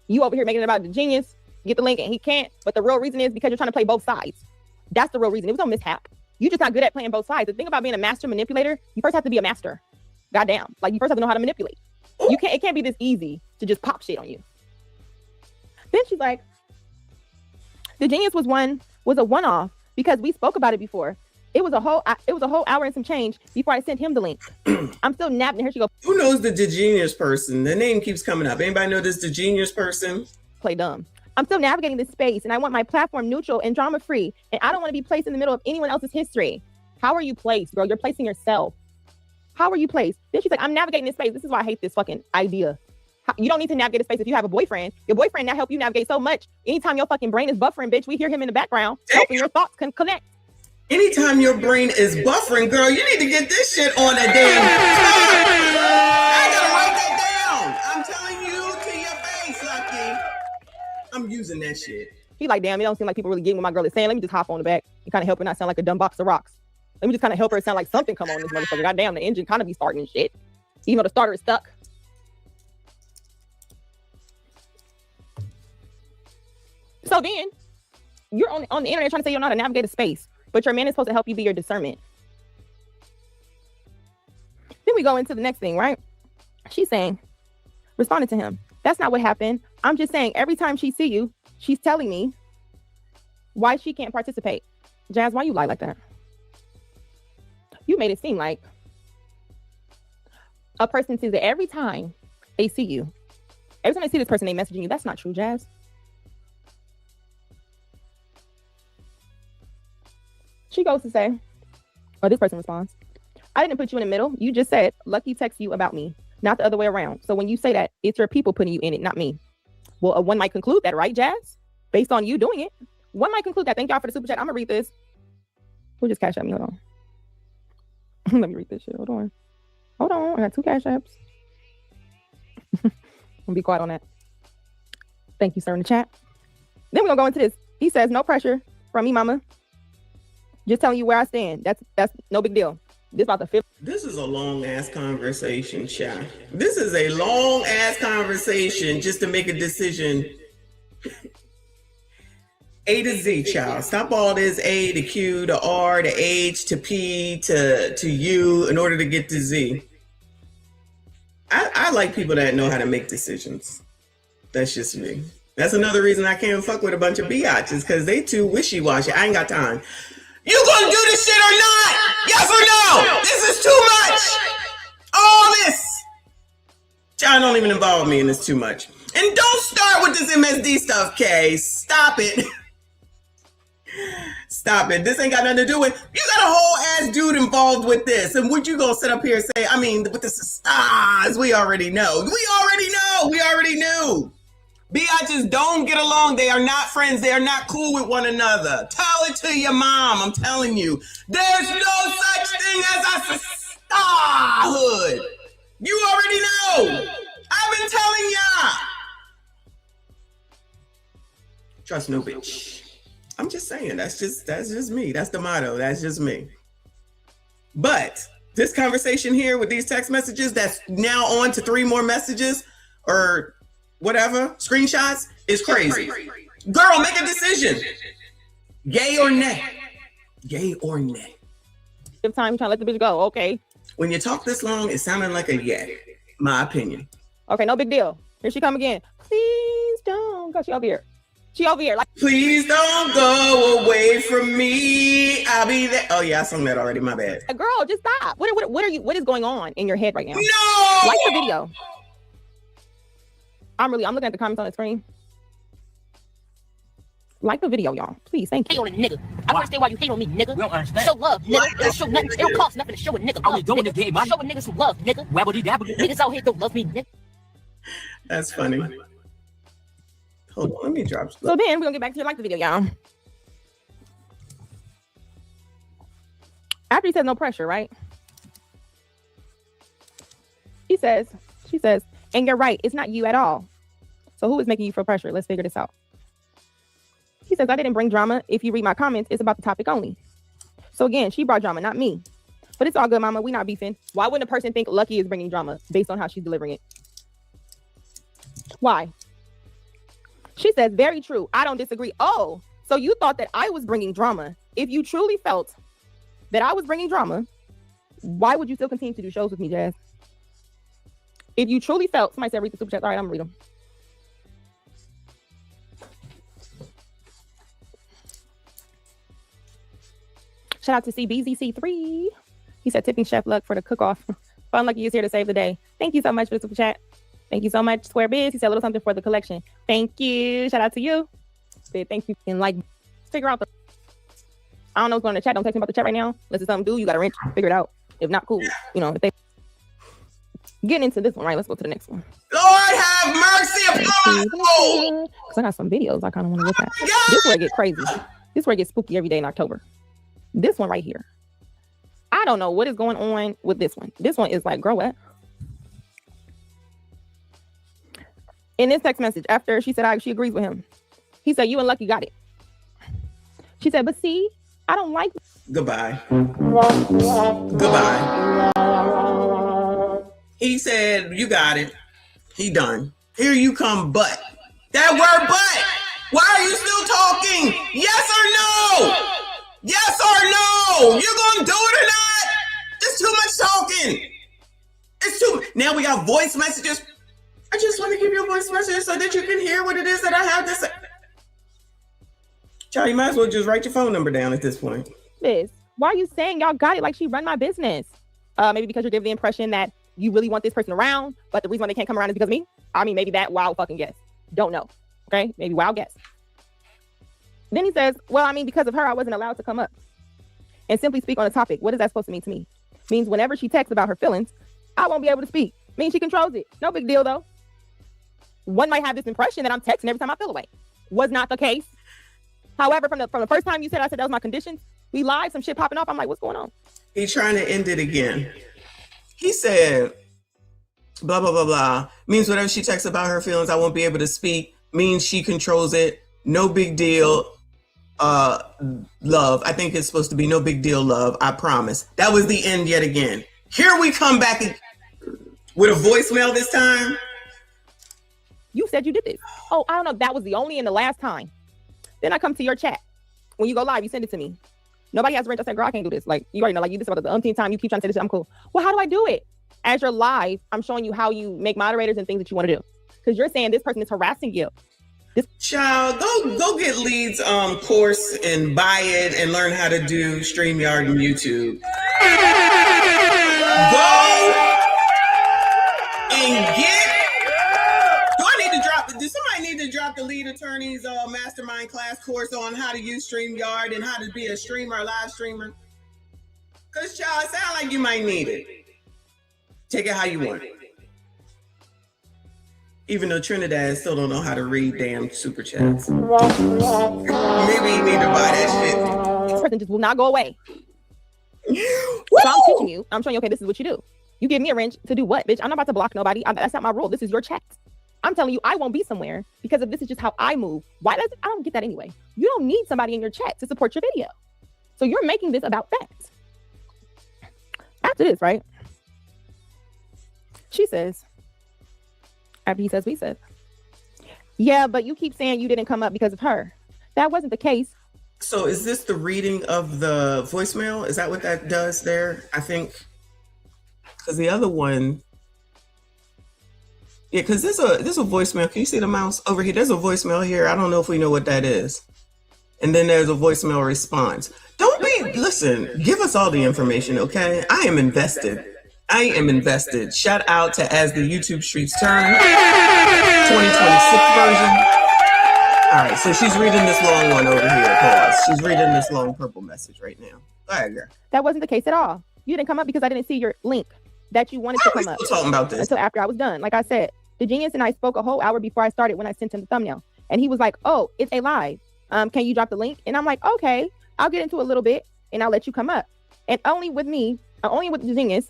You over here making it about the genius, get the link and he can't. But the real reason is because you're trying to play both sides. That's the real reason. It was no mishap. You're just not good at playing both sides. The thing about being a master manipulator, you first have to be a master. Goddamn. Like, you first have to know how to manipulate. It can't be this easy to just pop shit on you. Then she's like, the genius was a one-off because we spoke about it before. It was a whole hour and some change before I sent him the link. I'm still napping. Here she goes. Who knows the genius person? The name keeps coming up. Anybody know this genius person? Play dumb. I'm still navigating this space and I want my platform neutral and drama free. And I don't want to be placed in the middle of anyone else's history. How are you placed, girl? You're placing yourself. How are you placed? Then she's like, I'm navigating this space. This is why I hate this fucking idea. You don't need to navigate a space if you have a boyfriend. Your boyfriend now help you navigate so much. Anytime your fucking brain is buffering, bitch, we hear him in the background helping your thoughts can connect. Anytime your brain is buffering, girl, you need to get this shit on a damn. I gotta write that down. I'm telling you to your face, Lucky. I'm using that shit. He like, damn, it don't seem like people really getting what my girl is saying. Let me just hop on the back and kind of help her not sound like a dumb box of rocks. Let me just kind of help her sound like something come on this motherfucker. Goddamn, the engine kind of be starting and shit. Even though the starter is stuck. So then, you're on the internet trying to say you don't know how to navigate a space, but your man is supposed to help you be your discernment. Then we go into the next thing, right? She's saying, responded to him, that's not what happened. I'm just saying every time she see you, she's telling me why she can't participate. Jazz, why you lie like that? You made it seem like a person sees it every time they see you. Every time they see this person, they messaging you. That's not true, Jazz. She goes to say, or this person responds, I didn't put you in the middle. You just said, Lucky texts you about me, not the other way around. So when you say that, it's your people putting you in it, not me. Well, one might conclude that, right, Jazz? Based on you doing it. One might conclude that. Thank y'all for the super chat. I'm going to read this. We'll just cash at me. Hold on. Let me read this shit. Hold on. I got 2 cash apps. I'm going to be quiet on that. Thank you, sir, in the chat. Then we're going to go into this. He says, no pressure from me, mama. Just telling you where I stand. That's no big deal. This about the 5th. This is a long ass conversation, chat. This is a long ass conversation just to make a decision. A to Z, child. Stop all this A to Q to R to H to P to U in order to get to Z. I like people that know how to make decisions. That's just me. That's another reason I can't fuck with a bunch of biatches, because they too wishy-washy. I ain't got time. You gonna do this shit or not? Yes or no? This is too much. All this. John, don't even involve me in this too much. And don't start with this MSD stuff, Kay. Stop it. Stop it. This ain't got nothing to do with, you got a whole ass dude involved with this. And what you gonna sit up here and say, I mean, with this stars, we already know. We already knew. Biatches don't get along. They are not friends. They are not cool with one another. Tell it to your mom. I'm telling you. There's no such thing as a starhood. You already know. I've been telling y'all. Trust no bitch. I'm just saying, that's just me. That's the motto. That's just me. But this conversation here with these text messages that's now on to 3 more messages or whatever, screenshots, is crazy. Girl, make a decision. Yay or nay? Yay or nay? Give time, trying to let the bitch go. Okay. When you talk this long, it sounded like a yay. My opinion. Okay, no big deal. Here she come again. Please don't go. She over here. Like, please don't go away from me. I'll be there. Oh yeah, I sung that already. My bad. Girl, just stop. What is going on in your head right now? No! Like the video. I'm looking at the comments on the screen. Like the video, y'all. Please, thank you. Hate on a nigga. I don't understand why you hate on me, nigga. We don't understand. Show love, nigga. It don't show nothing. It don't cost nothing to show a nigga love, nigga. Show a nigga some love, nigga. Niggas out here don't love me, nigga. That's funny. Hold on, let me drop. So then we're gonna get back to like the video, y'all. After he says no pressure, right? She says, and you're right, it's not you at all. So who is making you feel pressure? Let's figure this out. He says, I didn't bring drama. If you read my comments, it's about the topic only. So again, she brought drama, not me. But it's all good, mama. We not beefing. Why wouldn't a person think Lucky is bringing drama based on how she's delivering it? Why? She says, very true. I don't disagree. Oh, so you thought that I was bringing drama. If you truly felt that I was bringing drama, why would you still continue to do shows with me, Jazz? If you truly felt, somebody said read the super chat. All right, I'm gonna read them. Shout out to CBZC3. He said, tipping Chef Luck for the cook-off. Fun Lucky is here to save the day. Thank you so much for the super chat. Thank you so much, Square Biz. He said a little something for the collection. Thank you. Shout out to you. Said thank you. And like, figure out the... I don't know what's going on in the chat. Don't text me about the chat right now. Unless it's something to do, you got to wrench. Figure it out. If not, cool. You know, if they... Getting into this one, right? Let's go to the next one. Lord have mercy upon us. Because I got some videos I kind of want to look at. This is where it gets crazy. This is where it gets spooky every day in October. This one right here. I don't know what is going on with this one. This one is like, girl, what? In this text message, after she said she agrees with him, he said, you and Lucky got it. She said, but see, I don't like... Goodbye. Goodbye. He said, you got it. He done. Here you come, but. That word but. Why are you still talking? Yes or no? Yes or no? You gonna do it or not? It's too much talking. It's too... Now we got voice messages. I just want to give you a voice message so that you can hear what it is that I have to say. Child, you might as well just write your phone number down at this point. Why are you saying y'all got it like she run my business? Maybe because you're giving the impression that you really want this person around, but the reason why they can't come around is because of me? I mean, maybe that wild fucking guess. Don't know. Okay? Maybe wild guess. Then he says, well, I mean, because of her, I wasn't allowed to come up and simply speak on the topic. What is that supposed to mean to me? Means whenever she texts about her feelings, I won't be able to speak. Means she controls it. No big deal, though. One might have this impression that I'm texting every time I feel away. Was not the case. However, from the first time you said, I said that was my conditions. We live, some shit popping off. I'm like, what's going on? He's trying to end it again. He said, blah, blah, blah, blah. Means whatever she texts about her feelings, I won't be able to speak. Means she controls it. No big deal. Love. I think it's supposed to be no big deal, love. I promise. That was the end yet again. Here we come back with a voicemail this time. You said you did this. Oh, I don't know. That was the only and the last time. Then I come to your chat. When you go live, you send it to me. Nobody has rent. I said, girl, I can't do this. Like, you already know, like, you this about the umpteenth time you keep trying to say this shit. I'm cool. Well, how do I do it? As you're live, I'm showing you how you make moderators and things that you want to do. Because you're saying this person is harassing you. Child, go get Lee's course and buy it and learn how to do StreamYard and YouTube. Go and get. Does somebody need to drop the lead attorney's mastermind class course on how to use StreamYard and how to be a streamer, a live streamer? Because, child, it sounds like you might need it. Take it how you want it. Even though Trinidad still don't know how to read damn super chats. Maybe you need to buy that shit. This person just will not go away. So I'm teaching you. I'm showing you, okay, this is what you do. You give me a wrench to do what, bitch? I'm not about to block nobody. That's not my rule. This is your chat. I'm telling you, I won't be somewhere because this is just how I move. Why does I don't get that anyway. You don't need somebody in your chat to support your video. So you're making this about that. After this, right? She says, after he says, we said, yeah, but you keep saying you didn't come up because of her. That wasn't the case. So is this the reading of the voicemail? Is that what that does there? I think, because the other one, yeah, because there's a voicemail. Can you see the mouse over here? There's a voicemail here. I don't know if we know what that is. And then there's a voicemail response. Listen, give us all the information, okay? I am invested. Shout out to As the YouTube Streets Turn, 2026 version. All right, so she's reading this long one over here. Pause. She's reading this long purple message right now. Go ahead, girl. That wasn't the case at all. You didn't come up because I didn't see your link that you wanted to come up. Talking about this until after I was done. Like I said, the genius and I spoke a whole hour before I started when I sent him the thumbnail. And he was like, oh, it's a live. Can you drop the link? And I'm like, okay, I'll get into a little bit and I'll let you come up. And only with the genius,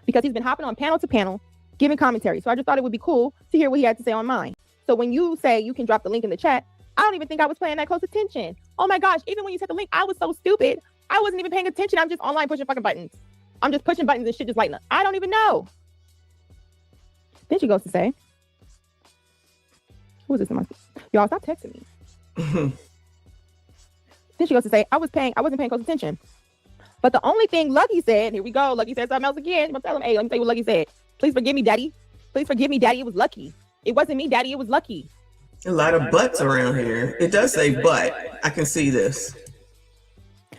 because he's been hopping on panel to panel, giving commentary. So I just thought it would be cool to hear what he had to say on mine. So when you say you can drop the link in the chat, I don't even think I was paying that close attention. Oh my gosh, even when you said the link, I was so stupid. I wasn't even paying attention. I'm just online pushing fucking buttons. I'm just pushing buttons and shit just lighting up. I don't even know. Then she goes to say, who is this? Y'all stop texting me. Then she goes to say, I wasn't paying close attention. But the only thing Lucky said, here we go. Lucky said something else again. I'm gonna tell him, hey, let me tell you what Lucky said. Please forgive me, Daddy. Please forgive me, Daddy. It was Lucky. It wasn't me, Daddy. It was Lucky. A lot of butts around here. It does say but. I can see this.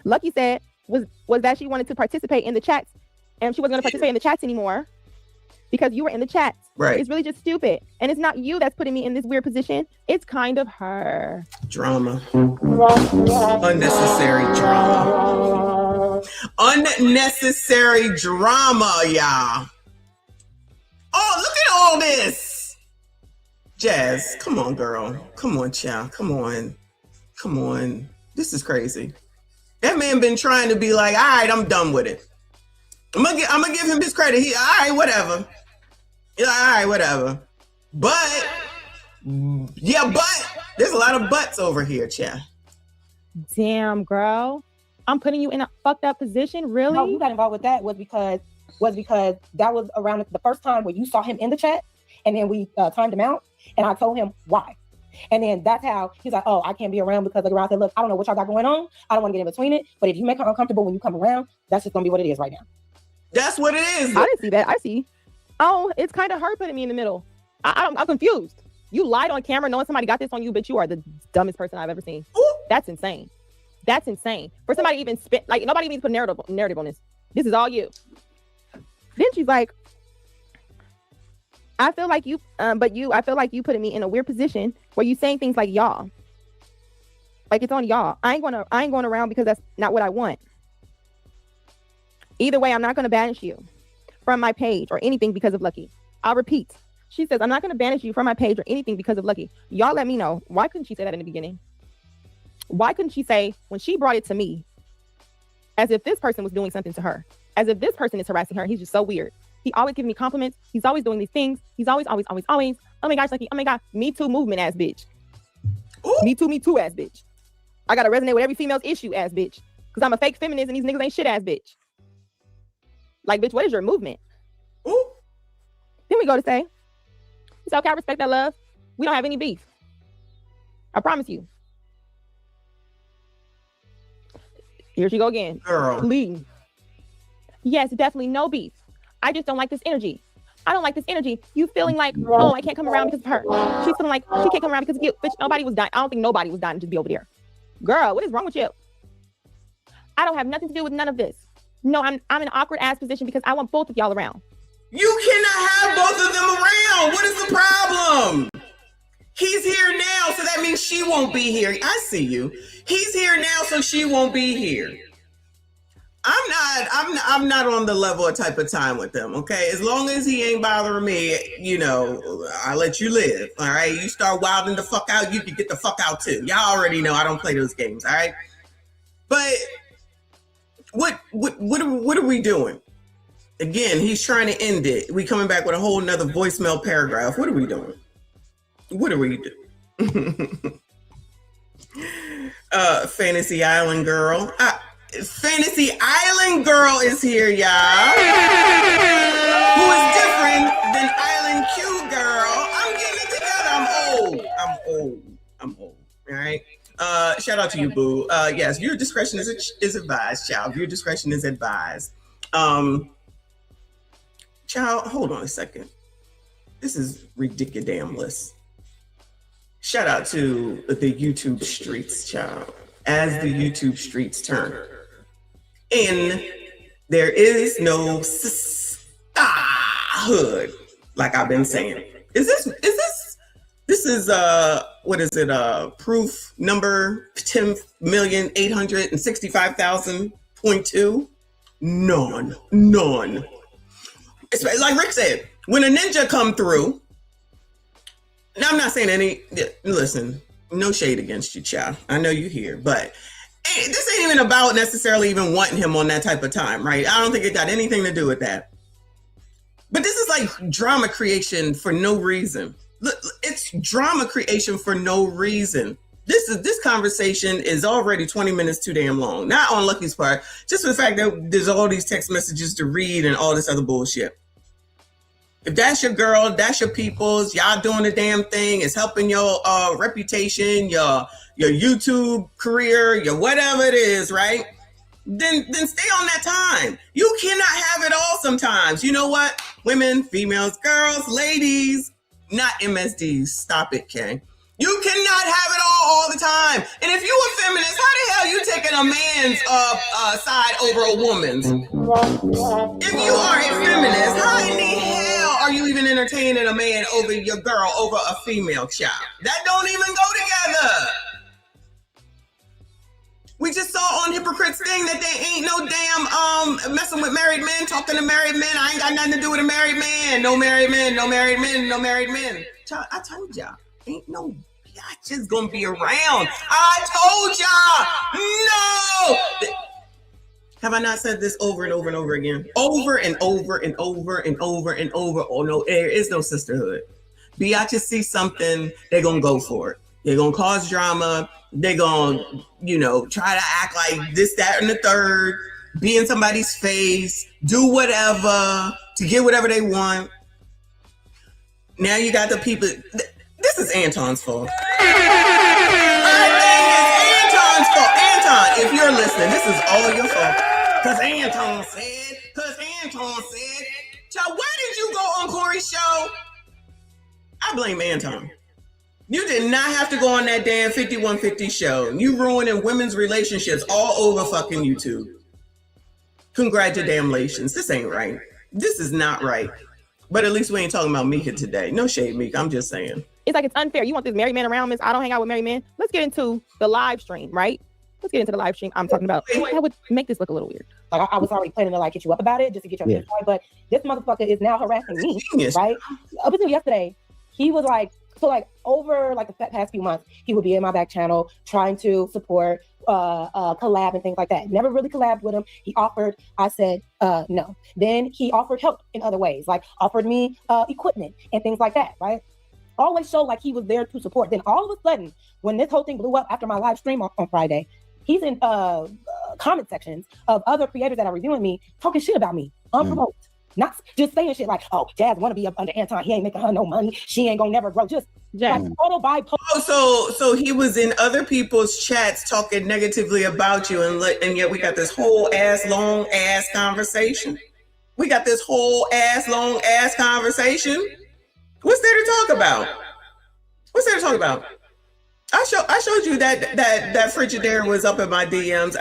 Lucky said was that she wanted to participate in the chats, and she wasn't going to participate in the chats anymore because you were in the chats. Right. It's really just stupid. And it's not you that's putting me in this weird position. It's kind of her. Drama. Unnecessary drama. Unnecessary drama, y'all. Oh, look at all this. Jazz, come on, girl. Come on, child. Come on. This is crazy. That man been trying to be like, all right, I'm done with it. I'm gonna give him his credit. All right, whatever. But there's a lot of buts over here, child. Damn, girl. I'm putting you in a fucked up position, really? No, you got involved with that was because that was around the first time where you saw him in the chat, and then we timed him out, and I told him why. And then that's how he's like, oh, I can't be around because I said, look, I don't know what y'all got going on. I don't want to get in between it. But if you make her uncomfortable when you come around, that's just going to be what it is right now. That's what it is. I didn't see that. I see. Oh, it's kind of her putting me in the middle. I'm confused. You lied on camera knowing somebody got this on you, but you are the dumbest person I've ever seen. Ooh. That's insane. For somebody even nobody even put narrative on this. This is all you. Then she's like, I feel like you putting me in a weird position where you saying things like y'all. Like it's on y'all. I ain't going around because that's not what I want. Either way, I'm not gonna banish you from my page or anything because of Lucky. I'll repeat. She says, I'm not gonna banish you from my page or anything because of Lucky. Y'all let me know. Why couldn't she say that in the beginning? Why couldn't she say when she brought it to me as if this person was doing something to her? As if this person is harassing her. He's just so weird. He always giving me compliments. He's always doing these things. He's always. Oh my gosh, Lucky. Oh my God. Me Too movement ass bitch. Ooh. Me too ass bitch. I gotta resonate with every female's issue ass bitch. Because I'm a fake feminist and these niggas ain't shit ass bitch. Like, bitch, what is your movement? Ooh. Then we go to say, it's okay, I respect that, love. We don't have any beef. I promise you. Here she go again. Girl. Please. Yes, definitely no beef. I just don't like this energy. I don't like this energy. You feeling like, oh, I can't come around because of her. She's feeling like she can't come around because of you. Bitch, nobody was dying. I don't think nobody was dying to just be over there. Girl, what is wrong with you? I don't have nothing to do with none of this. No, I'm in an awkward ass position because I want both of y'all around. You cannot have both of them around. What is the problem? He's here now, so that means she won't be here. I see you. He's here now, so she won't be here. I'm not on the level of type of time with them, okay? As long as he ain't bothering me, you know, I'll let you live, all right? You start wilding the fuck out, you can get the fuck out too. Y'all already know I don't play those games, all right? But what are we doing? Again, he's trying to end it. We coming back with a whole nother voicemail paragraph. What are we doing? What are we doing? Fantasy Island Girl. Fantasy Island Girl is here, y'all. Who is different than Island Q Girl. I'm getting it together. I'm old. All right. Shout out to you, boo. Yes, your discretion is advised, child. Your discretion is advised. Child, hold on a second. This is ridiculous. Shout out to the YouTube streets, child. As the YouTube streets turn. And there is no hood, like I've been saying. This is what is it? Proof number 10,865,000.2? None. It's like Rick said, when a ninja come through, now I'm not saying listen, no shade against you, child. I know you're here, but this ain't even about necessarily even wanting him on that type of time, right? I don't think it got anything to do with that. But this is like drama creation for no reason. It's drama creation for no reason. This conversation is already 20 minutes too damn long. Not on Lucky's part, just for the fact that there's all these text messages to read and all this other bullshit. If that's your girl, that's your peoples, y'all doing the damn thing, it's helping your reputation, your YouTube career, your whatever it is, right? Then stay on that time. You cannot have it all sometimes. You know what? Women, females, girls, ladies, not MSDs. Stop it, Kay. You cannot have it all the time. And if you a feminist, how the hell you taking a man's side over a woman's? If you are a feminist, how in the hell are you even entertaining a man over your girl, over a female child? That don't even go together. We just saw on Hypocrites thing that they ain't no damn messing with married men, talking to married men. I ain't got nothing to do with a married man. No married men, no married men, no married men. Child, I told y'all, ain't no bitches gonna be around. I told y'all, no. Have I not said this over and over and over again? Over and over and over and over and over. Oh no, there is no sisterhood. Biatches see something, they're gonna go for it. They're gonna cause drama. They're gonna, try to act like this, that, and the third, be in somebody's face, do whatever to get whatever they want. Now you got the people. This is Anton's fault. I think it's Anton's fault. Anton, if you're listening, this is all your fault. Because Anton said. Child, why did you go on Corey's show? I blame Anton. You did not have to go on that damn 5150 show. You ruining women's relationships all over fucking YouTube. Congratulations. This ain't right. This is not right. But at least we ain't talking about Mika today. No shade, Mika. I'm just saying. It's like it's unfair. You want this married man around, miss? I don't hang out with married men. Let's get into the live stream, right? Let's get into the live stream I'm talking about. That would make this look a little weird. Like I was already planning to hit you up about it just to get your opinion, but this motherfucker is now harassing me, right? Up until yesterday, he was like, over the past few months, he would be in my back channel trying to support collab and things like that. Never really collabed with him. He offered, I said no. Then he offered help in other ways, like offered me equipment and things like that, right? Always showed like he was there to support. Then all of a sudden, when this whole thing blew up after my live stream on Friday, he's in comment sections of other creators that are reviewing me, talking shit about me, unprovoked. Not just saying shit like, oh, Jazz want to be up under Anton. He ain't making her no money. She ain't gonna never grow. Just like total bipolar. Oh, so he was in other people's chats talking negatively about you, and yet we got this whole long ass conversation. We got this whole long ass conversation. What's there to talk about? What's there to talk about? I showed you that Frigidaire was up in my DMs.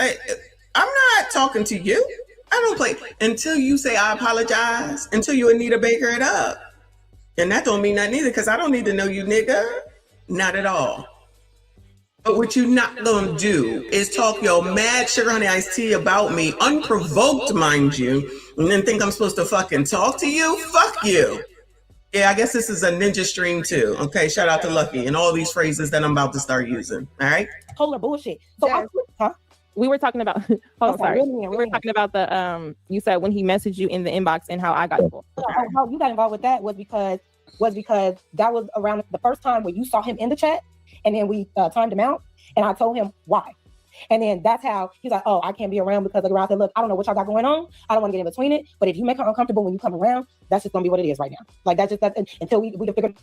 I'm not talking to you. I don't play until you say I apologize, until you Anita Baker it up. And that don't mean nothing either, because I don't need to know you, nigga. Not at all. But what you not gonna do is talk your mad sugar honey iced tea about me, unprovoked, mind you, and then think I'm supposed to fucking talk to you? Fuck you. Yeah, I guess this is a ninja stream too. Okay, shout out to Lucky and all these phrases that I'm about to start using. All right. Polar bullshit. So we were talking about. Sorry. We were talking about the you said when he messaged you in the inbox and how I got involved. How you got involved with that was because that was around the first time when you saw him in the chat, and then we timed him out, and I told him why. And then that's how he's like, oh, I can't be around because of the I said, look, I don't know what y'all got going on. I don't want to get in between it. But if you make her uncomfortable when you come around, that's just gonna be what it is right now. Like that's until we can figure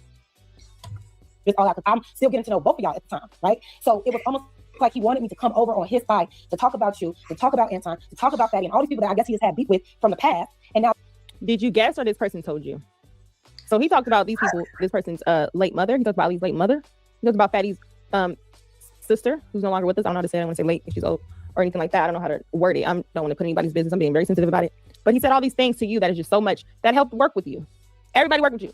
this all out. I'm still getting to know both of y'all at the time, right? So it was almost like he wanted me to come over on his side to talk about you, to talk about Anton, to talk about Fatty and all these people that I guess he has had beef with from the past. And now, did you guess or this person told you? So he talked about these people, this person's late mother. He talked about Ali's late mother. He talked about Fatty's sister, who's no longer with us. I don't know how to say it. I want to say late if she's old or anything like that. I don't know how to word it. I don't want to put anybody's business. I'm being very sensitive about it. But he said all these things to you that is just so much that helped work with you. Everybody worked with you.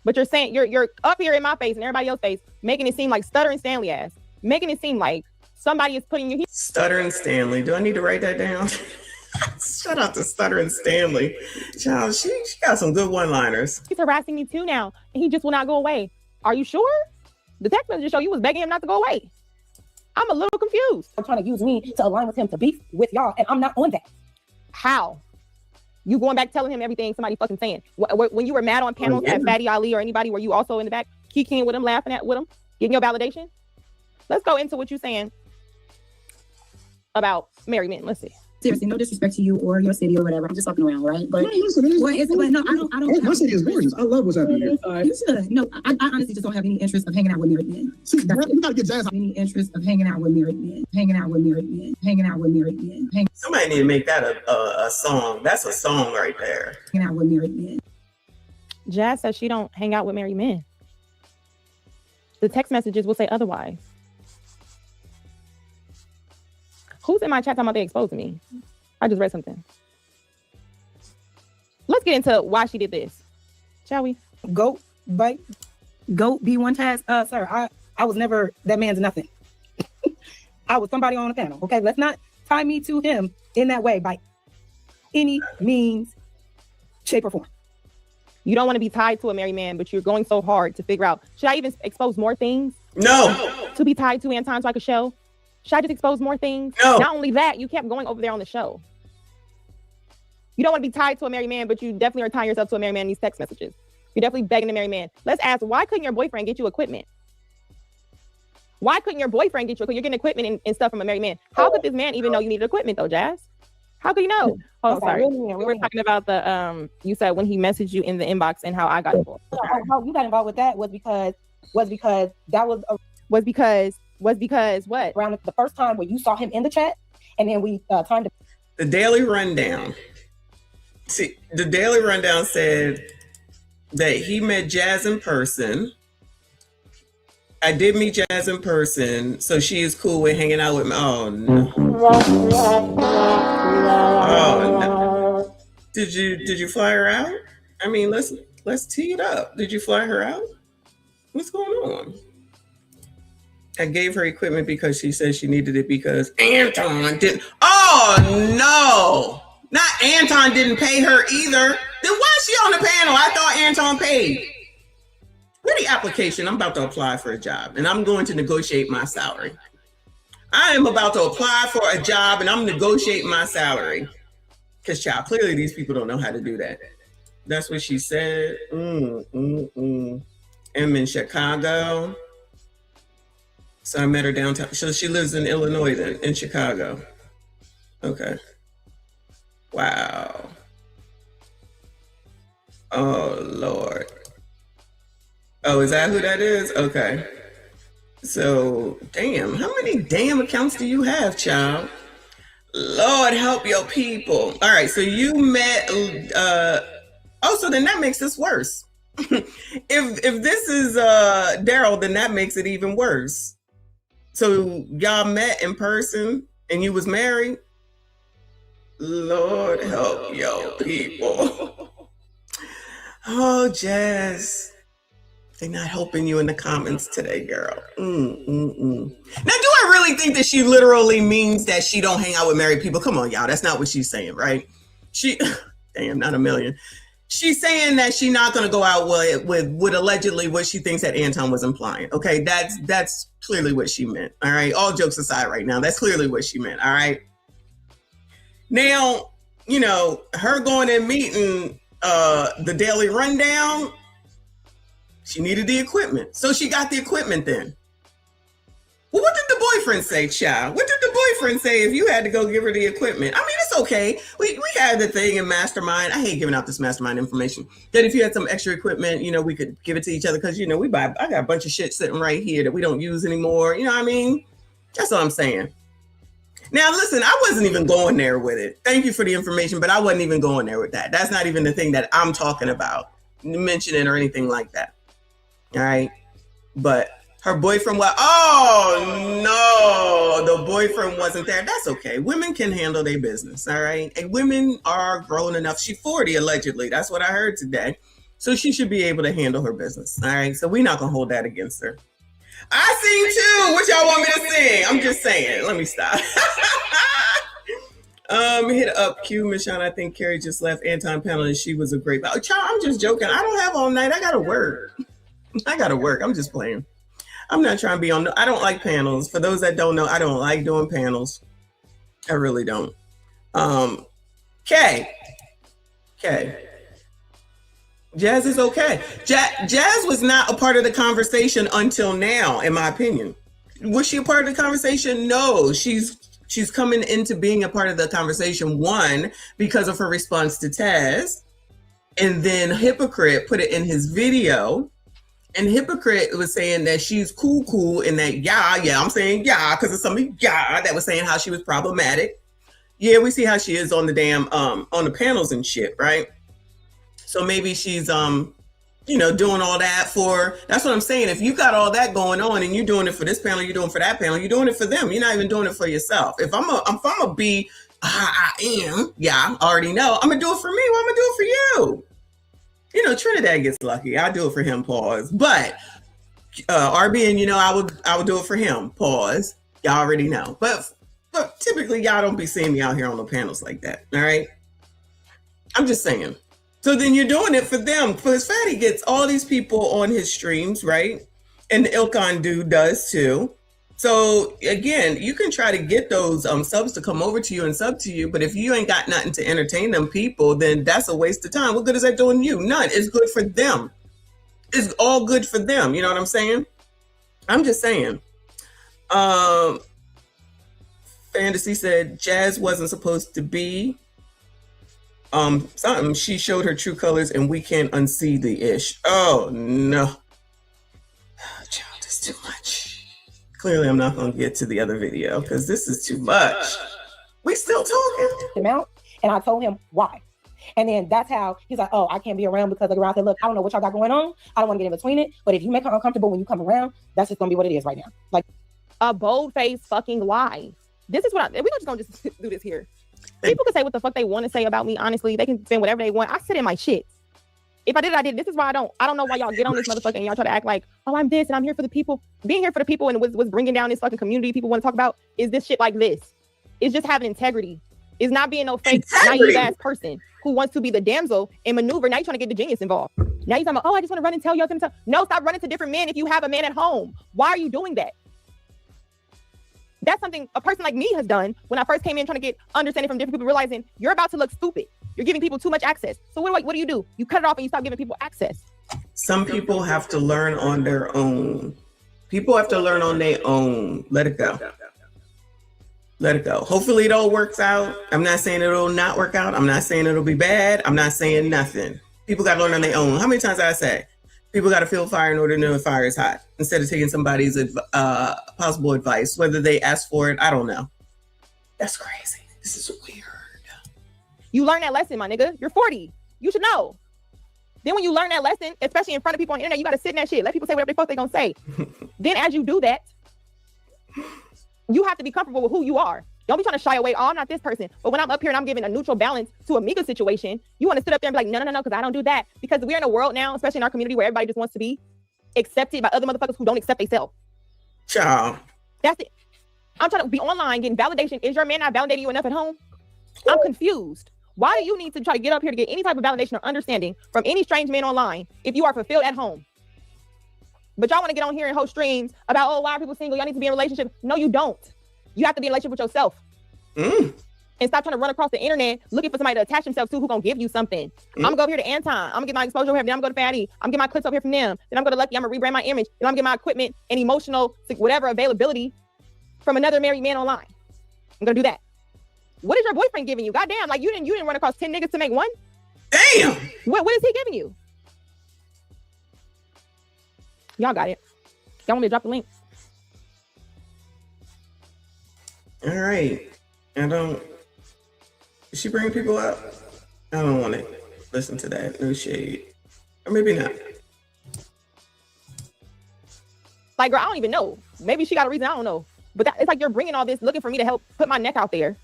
But you're saying you're up here in my face and everybody else's face, making it seem like Stuttering Stanley ass, making it seem like somebody is putting you. Stuttering Stanley. Do I need to write that down? Shout out to Stuttering Stanley. Child, she got some good one-liners. He's harassing me too now, and he just will not go away. Are you sure? The text message show you was begging him not to go away. I'm a little confused. I'm trying to use me to align with him to beef with y'all, and I'm not on that. How? You going back telling him everything somebody fucking saying? When you were mad on panels at Fatty Ali or anybody, were you also in the back kicking with him, laughing with him, getting your validation? Let's go into what you're saying about married men. Let's see. Seriously, no disrespect to you or your city or whatever. I'm just fucking around, right? But I don't. My city is gorgeous. I love what's happening here. You should. No, I honestly just don't have any interest of hanging out with married men. We gotta get Jazz. Any interest of hanging out with married men. Hanging out with married men. Hanging out with married men. Somebody need to make that a song. That's a song right there. Hanging out with married men. Jazz says she don't hang out with married men. The text messages will say otherwise. Who's in my chat talking about they exposing me? I just read something. Let's get into why she did this, shall we? Go be one task. Sir, I was never that man's nothing. I was somebody on the panel. Okay, let's not tie me to him in that way by any means, shape, or form. You don't want to be tied to a married man, but you're going so hard to figure out, should I even expose more things? No. To be tied to Anton so I could show? Should I just expose more things? No. Not only that, you kept going over there on the show. You don't want to be tied to a married man, but you definitely are tying yourself to a married man in these text messages. You're definitely begging the married man. Let's ask, why couldn't your boyfriend get you equipment? Why couldn't your boyfriend get you equipment? You're getting equipment and stuff from a married man. How could this man even know you needed equipment though, Jazz? How could he know? Oh, sorry. We were talking about the, you said when he messaged you in the inbox and how I got involved. How you got involved with that was because that was what? Around the first time when you saw him in the chat, and then we timed the Daily Rundown. See, the Daily Rundown said that he met Jazz in person. I did meet Jazz in person, so she is cool with hanging out with me. Oh no. Oh no. Did you fly her out? I mean, let's tee it up. Did you fly her out? What's going on? I gave her equipment because she said she needed it because Anton didn't. Oh no! Not Anton didn't pay her either. Then why is she on the panel? I thought Anton paid. Where the application? I'm about to apply for a job and I'm going to negotiate my salary. I am about to apply for a job and I'm negotiating my salary. Because child, clearly these people don't know how to do that. That's what she said. I'm in Chicago. So I met her downtown. So she lives in Illinois then, in Chicago. Okay. Wow. Oh, Lord. Oh, is that who that is? Okay. So, damn, how many damn accounts do you have, child? Lord help your people. All right, so you met so then that makes this worse. if this is Daryl, then that makes it even worse. So y'all met in person and you was married? Lord help your people. Oh, Jazz. They're not helping you in the comments today, girl. Now, do I really think that she literally means that she don't hang out with married people? Come on, y'all. That's not what she's saying, right? Damn, not a million. She's saying that she's not going to go out with allegedly what she thinks that Anton was implying. Okay, that's clearly what she meant. All right, all jokes aside right now, that's clearly what she meant. All right. Now, you know, her going and meeting the Daily Rundown, she needed the equipment. So she got the equipment then. Well, what did the boyfriend say, child? What did the boyfriend say if you had to go give her the equipment? I mean, it's okay. We had the thing in Mastermind. I hate giving out this Mastermind information. That if you had some extra equipment, you know, we could give it to each other because, you know, I got a bunch of shit sitting right here that we don't use anymore. You know what I mean? That's what I'm saying. Now, listen, I wasn't even going there with it. Thank you for the information, but I wasn't even going there with that. That's not even the thing that I'm talking about, mentioning or anything like that. All right. But her boyfriend was, oh no, the boyfriend wasn't there. That's okay. Women can handle their business. All right. And women are grown enough. She's 40 allegedly. That's what I heard today. So she should be able to handle her business. All right. So we're not going to hold that against her. I sing too. What y'all want me to sing? I'm just saying. Let me stop. Hit up Q, Michonne. I think Carrie just left Anton panel and she was a great. Oh, child, I'm just joking. I don't have all night. I gotta work. I'm just playing. I'm not trying to be on. I don't like panels. For those that don't know, I don't like doing panels. I really don't. Kay. Jazz is okay. Jazz was not a part of the conversation until now, in my opinion. Was she a part of the conversation? No, she's coming into being a part of the conversation, one, because of her response to Taz, and then Hypocrite put it in his video, and Hypocrite was saying that she's cool, and that, I'm saying because it's somebody, that was saying how she was problematic. Yeah, we see how she is on the damn, on the panels and shit, right? So maybe she's, doing all that for, that's what I'm saying. If you got all that going on and you're doing it for this panel, you're doing it for that panel, you're doing it for them. You're not even doing it for yourself. If I'm going to be, I already know, I'm going to do it for me. Well, I'm going to do it for you. You know, Trinidad gets lucky. I do it for him, pause. But RB, and I would do it for him, pause. Y'all already know. But typically y'all don't be seeing me out here on the panels like that. All right. I'm just saying. So then you're doing it for them. Because Fatty gets all these people on his streams, right? And the Ilkan dude does too. So again, you can try to get those subs to come over to you and sub to you, but if you ain't got nothing to entertain them people, then that's a waste of time. What good is that doing you? None. It's good for them. It's all good for them. You know what I'm saying? I'm just saying. Fantasy said Jazz wasn't supposed to be something. She showed her true colors and we can't unsee the ish. Oh no. Child, this is too much. Clearly I'm not going to get to the other video because this is too much. We still talking? Him out, and I told him why. And then that's how he's like, oh, I can't be around because of the I said, look, I don't know what y'all got going on. I don't want to get in between it. But if you make her uncomfortable when you come around, that's just going to be what it is right now. Like a bold-faced fucking lie. This is what we're just going to just do this here. People can say what the fuck they want to say about me. Honestly, they can say whatever they want. I sit in my shit. If I did, I did. This is why I don't know why y'all get on this motherfucker and y'all try to act like, oh, I'm this and I'm here for the people. Being here for the people and what's bringing down this fucking community people want to talk about is this shit like this. It's just having integrity. It's not being no fake, naive ass person who wants to be the damsel and maneuver. Now you're trying to get the genius involved. Now you're talking about, oh, I just want to run and tell y'all. No, stop running to different men if you have a man at home. Why are you doing that? That's something a person like me has done when I first came in trying to get understanding from different people, realizing you're about to look stupid. You're giving people too much access. So what do you do? You cut it off and you stop giving people access. Some people have to learn on their own. People have to learn on their own. Let it go. Let it go. Hopefully it all works out. I'm not saying it'll not work out. I'm not saying it'll be bad. I'm not saying nothing. People got to learn on their own. How many times did I say? People got to feel fire in order to know if fire is hot, instead of taking somebody's possible advice, whether they ask for it. I don't know. That's crazy. This is weird. You learn that lesson, my nigga. You're 40. You should know. Then when you learn that lesson, especially in front of people on the internet, you got to sit in that shit. Let people say whatever the fuck they gonna say. Then as you do that, you have to be comfortable with who you are. Don't be trying to shy away. Oh, I'm not this person. But when I'm up here and I'm giving a neutral balance to a Mika situation, you want to sit up there and be like, no, because I don't do that. Because we're in a world now, especially in our community, where everybody just wants to be accepted by other motherfuckers who don't accept themselves. Ciao. That's it. I'm trying to be online getting validation. Is your man not validating you enough at home? I'm confused. Why do you need to try to get up here to get any type of validation or understanding from any strange man online if you are fulfilled at home? But y'all want to get on here and host streams about, oh, why are people single? Y'all need to be in a relationship. No, you don't. You have to be in a relationship with yourself. And stop trying to run across the internet looking for somebody to attach themselves to who gonna give you something. I'm gonna go over here to Anton. I'm gonna get my exposure over here. Then I'm gonna go to Fatty. I'm gonna get my clips over here from them. Then I'm gonna Lucky. I'm gonna rebrand my image. Then I'm gonna get my equipment and emotional, whatever availability from another married man online. I'm gonna do that. What is your boyfriend giving you? Goddamn, like you didn't run across 10 niggas to make one? Damn. What is he giving you? Y'all got it. Y'all want me to drop the link? All right. Is she bringing people up? I don't want to listen to that. No shade. Or maybe not. Like, girl, I don't even know. Maybe she got a reason. I don't know. But it's like you're bringing all this, looking for me to help put my neck out there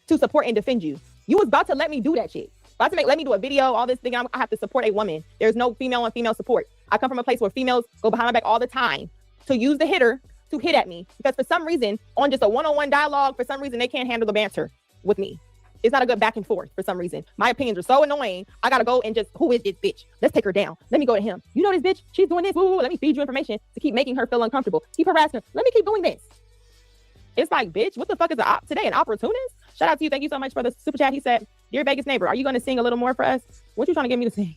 to support and defend you. You was about to let me do that shit. About to let me do a video, all this thing. I have to support a woman. There's no female on female support. I come from a place where females go behind my back all the time to use the hitter to hit at me. Because for some reason, on just a one-on-one dialogue, for some reason, they can't handle the banter with me. It's not a good back and forth for some reason. My opinions are so annoying. I got to go and just, who is this bitch? Let's take her down. Let me go to him. You know this bitch? She's doing this. Woo, let me feed you information to keep making her feel uncomfortable. Keep harassing her. Let me keep doing this. It's like, bitch, what the fuck is today? An opportunist? Shout out to you. Thank you so much for the super chat. He said, dear Vegas neighbor, are you going to sing a little more for us? What you trying to get me to sing?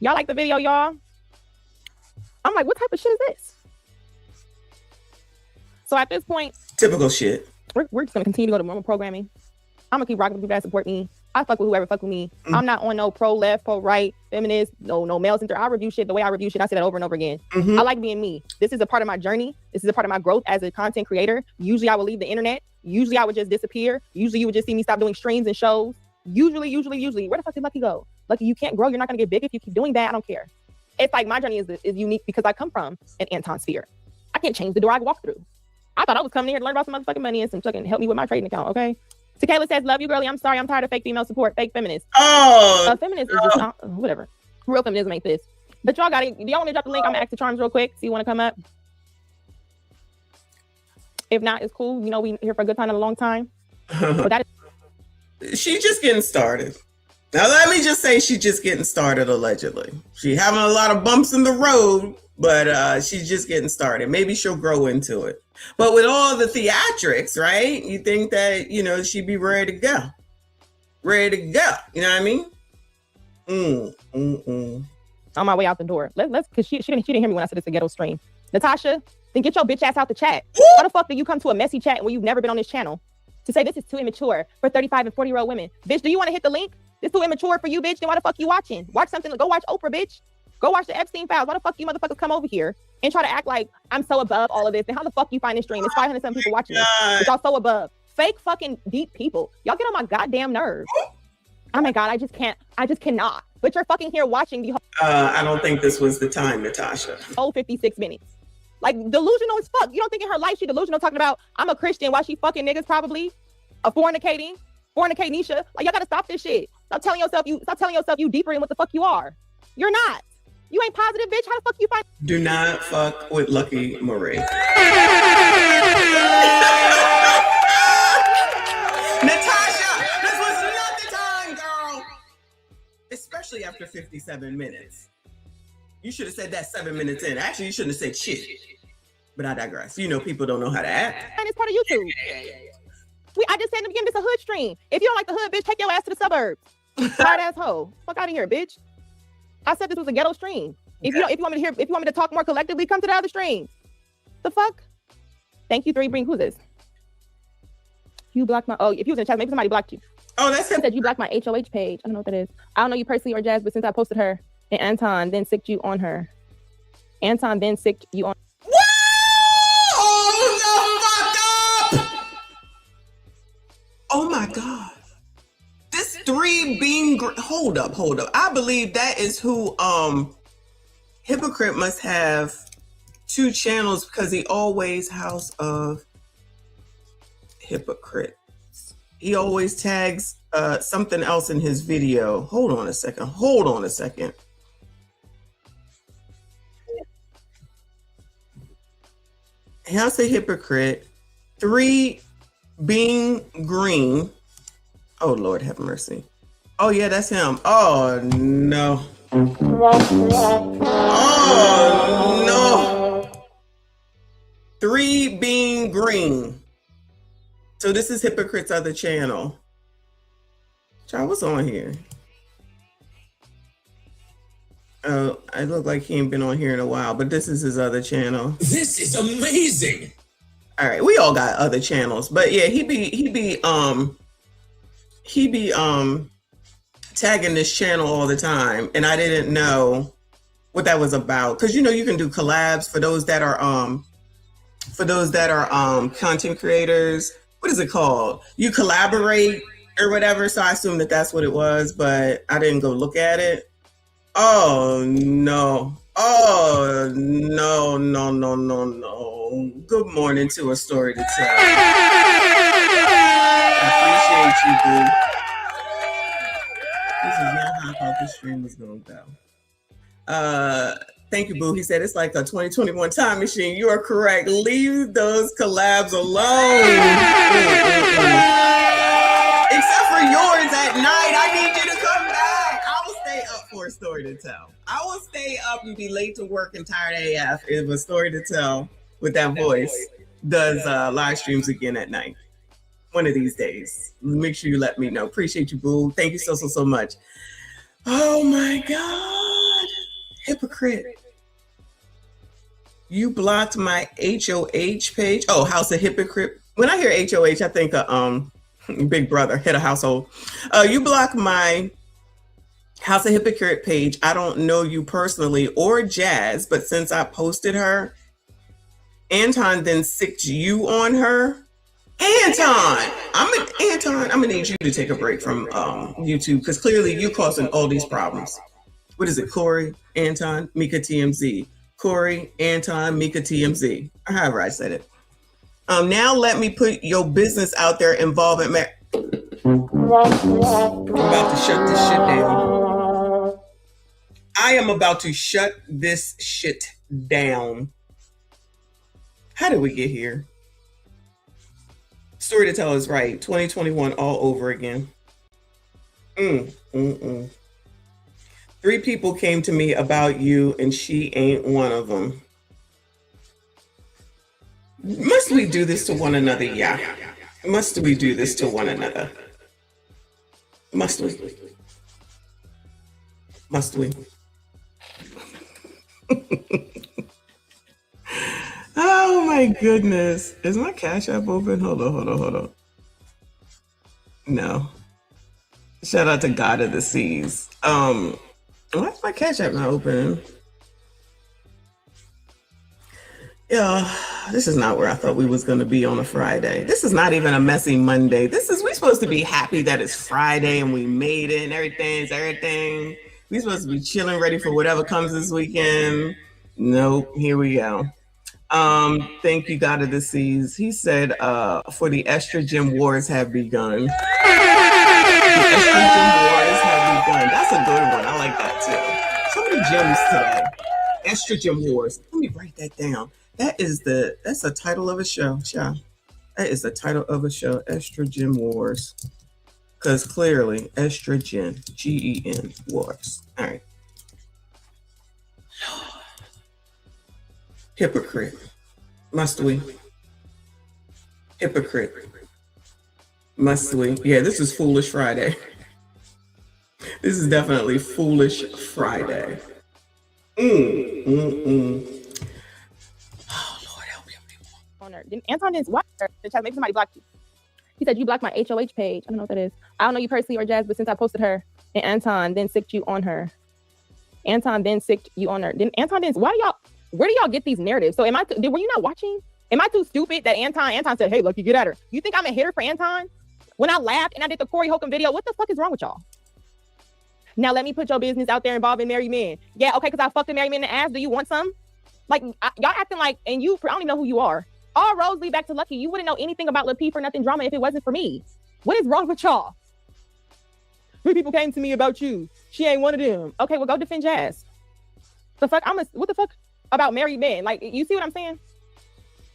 Y'all like the video, y'all? I'm like, what type of shit is this? So at this point, typical shit. We're just going to continue to go to normal programming. I'm going to keep rocking with people that support me. I fuck with whoever fuck with me. I'm not on no pro left, pro right, feminist, no male center. I review shit the way I review shit. I say that over and over again. I like being me. This is a part of my journey. This is a part of my growth as a content creator. Usually I would leave the internet. Usually I would just disappear. Usually you would just see me stop doing streams and shows. Usually. Where the fuck did Lucky go? Lucky, you can't grow. You're not going to get big if you keep doing that. I don't care. It's like my journey is unique because I come from an Anton sphere. I can't change the door I walk through. I thought I was coming here to learn about some motherfucking money and some fucking help me with my trading account, okay? Tequila says, love you, girlie. I'm sorry. I'm tired of fake female support. Fake feminists. Feminist is just, whatever. Real feminism ain't this. But y'all got it. Do y'all want me to drop the link? I'm going to ask the charms real quick. See you want to come up? If not, it's cool. You know, we here for a good time and a long time. But that is... She's just getting started. Now, let me just say she's just getting started, allegedly. She's having a lot of bumps in the road, but she's just getting started. Maybe she'll grow into it. But with all the theatrics, right? You think that, she'd be ready to go. Ready to go. You know what I mean? On my way out the door. Let's because she didn't hear me when I said it's a ghetto stream. Natasha, then get your bitch ass out the chat. Why the fuck do you come to a messy chat when you've never been on this channel to say this is too immature for 35 and 40-year-old women? Bitch, do you want to hit the link? This too immature for you, bitch. Then why the fuck you watching? Watch something. Go watch Oprah, bitch. Go watch the Epstein files. Why the fuck you motherfuckers come over here and try to act like I'm so above all of this? And how the fuck you find this stream? It's 500 people watching this. But y'all so above. Fake fucking deep people. Y'all get on my goddamn nerves. Oh my God, I just cannot. But you're fucking here watching the whole... I don't think this was the time, Natasha. Oh, 56 minutes. Like, delusional as fuck. You don't think in her life she delusional talking about I'm a Christian while she fucking niggas probably? Fornicating Nisha. Like, y'all gotta stop this shit. Stop telling yourself you deeper in what the fuck you are. You're not. You ain't positive, bitch. How the fuck you find... Do not fuck with Lucky Marie. Natasha, this was not the time, girl. Especially after 57 minutes. You should have said that 7 minutes in. Actually, you shouldn't have said shit. But I digress. People don't know how to act. And it's part of YouTube. I just said in the beginning, this is a hood stream. If you don't like the hood, bitch, take your ass to the suburbs. Hard asshole. Fuck out of here, bitch. I said this was a ghetto stream. Okay. If you want me to talk more collectively, come to the other stream. The fuck? Thank you, 3 Bring. Who's this? You blocked my... Oh, if you was in the chat, maybe somebody blocked you. Oh, that's it. Said you blocked my HOH page. I don't know what that is. I don't know you personally or Jazz, but since I posted her, and Anton then sicked you on her. Anton then sicked you on... What? Oh, no, fuck up! Oh, my God. 3 being hold up. I believe that is who Hypocrite must have 2 channels because he always House of Hypocrites. He always tags something else in his video. Hold on a second. House of Hypocrite, 3 being green. Oh, Lord have mercy. Oh, yeah, that's him. Oh, no. Oh, no. 3 being green. So this is Hypocrite's other channel. Child, what's on here? Oh, I look like he ain't been on here in a while, but this is his other channel. This is amazing. All right, we all got other channels, but yeah, he be tagging this channel all the time, and I didn't know what that was about because you know you can do collabs for those that are content creators. What is it called? You collaborate or whatever. So I assumed that that's what it was, but I didn't go look at it. Oh no. Oh no. Good morning to A Story to Tell. I appreciate you, boo. This is not how I thought this stream was gonna go. Thank you, boo. He said it's like a 2021 time machine. You are correct. Leave those collabs alone. Except for yours at night. I need you to come back. I will stay up for A Story to Tell. I will stay up and be late to work and tired AF if A Story to Tell with that voice does live streams again at night. One of these days. Make sure you let me know. Appreciate you, boo. Thank you so much. Oh my God. Hypocrite. You blocked my HOH page. Oh, House of Hypocrite. When I hear HOH, I think Big Brother, head of household. You blocked my House of Hypocrite page. I don't know you personally or Jazz, but since I posted her, Anton then sicked you on her. Anton, I'm gonna need you to take a break from YouTube because clearly you causing all these problems. What is it? Corey, Anton, Mika TMZ. Corey, Anton, Mika TMZ. Or however I said it. Now let me put your business out there involving I'm about to shut this shit down. I am about to shut this shit down. How did we get here? Story to Tell is right. 2021 all over again. 3 people came to me about you and she ain't one of them. Must we do this to one another? Yeah. Must we do this to one another? Must we? Must we? Oh my goodness. Is my Cash App open? Hold on. No. Shout out to God of the Seas. Why is my Cash App not open? Yeah, this is not where I thought we was going to be on a Friday. This is not even a messy Monday. We supposed to be happy that it's Friday and we made it and everything's everything. We supposed to be chilling, ready for whatever comes this weekend. Nope, here we go. Thank you, God of the Seas. He said, for the estrogen wars have begun. The estrogen wars have begun. That's a good one. I like that too. So many gems today. Estrogen wars. Let me write that down. That's the title of a show. Yeah. That is the title of a show. Estrogen wars. Because clearly, estrogen, GEN wars. All right. Hypocrite. Must we? Hypocrite. Must we? Yeah, this is Foolish Friday. This is definitely Foolish Friday. Oh, Lord, help me. Anton didn't watch her. Maybe somebody blocked you. He said you blocked my HOH page. I don't know what that is. I don't know you personally or Jazz, but since I posted her, and Anton then sicked you on her. Why do y'all get these narratives? So were you not watching? Am I too stupid that Anton said, hey, look, you get at her. You think I'm a hitter for Anton? When I laughed and I did the Corey Holcomb video, what the fuck is wrong with y'all? Now let me put your business out there involving married men. Yeah, okay, because I fucked a married man in the ass. Do you want some? Like, y'all acting like, and you, I don't even know who you are. All roads lead back to Lucky. You wouldn't know anything about Lil P for nothing drama if it wasn't for me. What is wrong with y'all? 3 people came to me about you. She ain't one of them. Okay, well, go defend Jazz. The fuck? What the fuck about married men? Like, you see what I'm saying?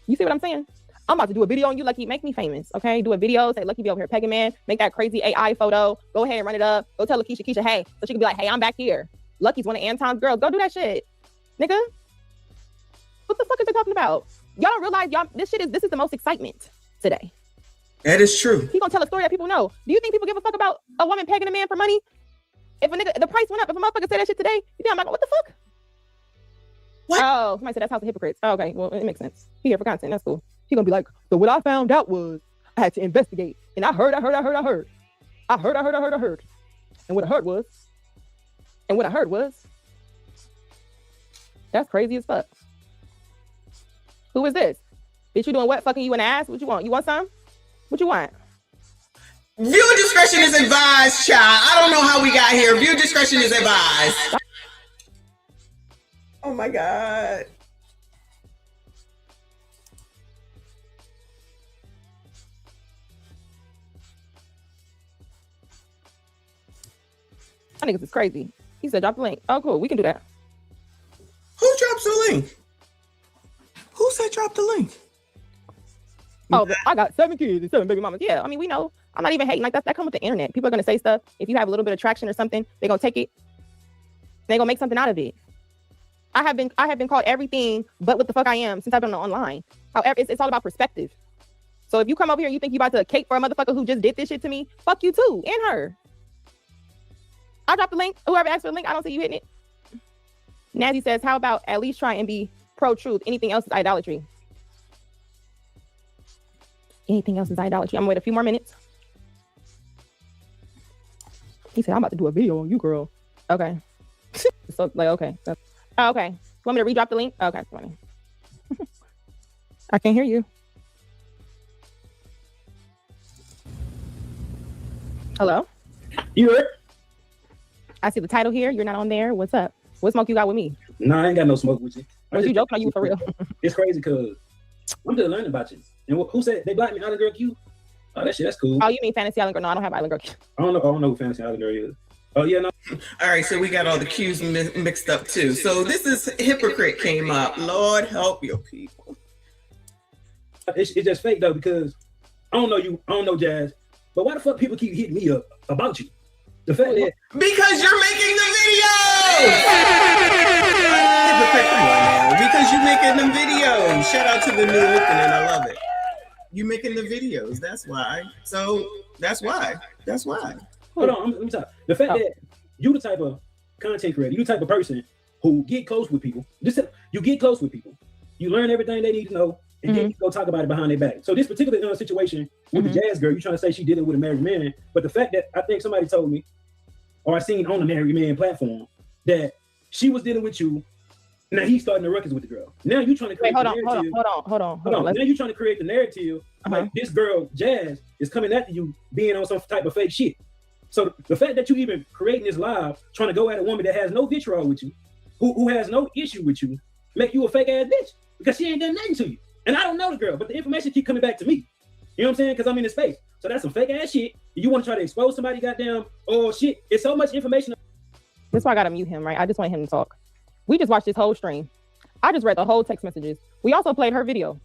You see what I'm saying? I'm about to do a video on you, Lucky. Make me famous, okay? Do a video, say Lucky be over here pegging man. Make that crazy AI photo. Go ahead and run it up. Go tell Lakeisha, hey, so she can be like, hey, I'm back here. Lucky's one of Anton's girls. Go do that shit, nigga. What the fuck is they talking about? Y'all don't realize this is the most excitement today. That is true. He gonna tell a story that people know. Do you think people give a fuck about a woman pegging a man for money? If a nigga, the price went up, if a motherfucker say that shit today, you think I'm like, what the fuck? What? Oh, somebody said that's House of Hypocrites. Oh, okay, well, it makes sense. He here for content, that's cool. He gonna be like, so what I found out was I had to investigate. And I heard. And what I heard was, that's crazy as fuck. Who is this? Bitch, you doing what? Fucking you in the ass? What you want? You want some? What you want? Viewer discretion is advised, child. I don't know how we got here. Viewer discretion is advised. Oh my God. I think this is crazy. He said, drop the link. Oh, cool. We can do that. Who drops the link? Who said drop the link? Oh, I got 7 kids and 7 baby mamas. Yeah, I mean, we know. I'm not even hating. Like, that comes with the internet. People are going to say stuff. If you have a little bit of traction or something, they're going to take it. They're going to make something out of it. I have been called everything but what the fuck I am since I've been online. However, it's all about perspective. So if you come over here and you think you about to cape for a motherfucker who just did this shit to me, fuck you too, and her. I dropped the link. Whoever asked for the link, I don't see you hitting it. Nazi says, how about at least try and be pro-truth? Anything else is idolatry. Anything else is idolatry. I'm gonna wait a few more minutes. He said, I'm about to do a video on you, girl. Okay. So, like, okay. Oh, okay. You want me to re-drop the link? Okay, funny. I can't hear you. Hello? You heard? I see the title here. You're not on there. What's up? What smoke you got with me? No, I ain't got no smoke with you. Was you joking? Are you for real? It's crazy because I'm just learning about you. And who said they blocked me Island Girl Q? Oh, that shit, that's cool. Oh, you mean Fantasy Island Girl? No, I don't have Island Girl Q. I don't know who Fantasy Island Girl is. Oh, yeah, no. All right, so we got all the Q's mixed up too. So this is Hypocrite came up. Lord help your people. It's just fake though, because I don't know you, I don't know Jazz, but why the fuck people keep hitting me up about you? The fact that because you're making the videos. Hypocrite, come on now. Because you're making the videos. Shout out to the new opening. I love it. You making the videos. That's why. So that's why. That's why. Hold on, let me talk. The fact that you the type of content creator, you the type of person who get close with people. You get close with people. You learn everything they need to know, and then you go talk about it behind their back. So this particular situation with the Jazz girl, you're trying to say she did it with a married man, but the fact that I think somebody told me, or I seen on the married man platform, that she was dealing with you. Now he's starting the ruckus with the girl. Now you trying to create hold on. Now you trying to create the narrative like this girl Jazz is coming after you being on some type of fake shit. So the fact that you even creating this live, trying to go at a woman that has no vitriol with you, who has no issue with you, make you a fake ass bitch because she ain't done nothing to you. And I don't know the girl, but the information keep coming back to me. You know what I'm saying? Because I'm in the space. So that's some fake ass shit. You want to try to expose somebody, goddamn, oh shit. It's so much information. That's why I gotta mute him, right? I just want him to talk. We just watched this whole stream. I just read the whole text messages. We also played her video.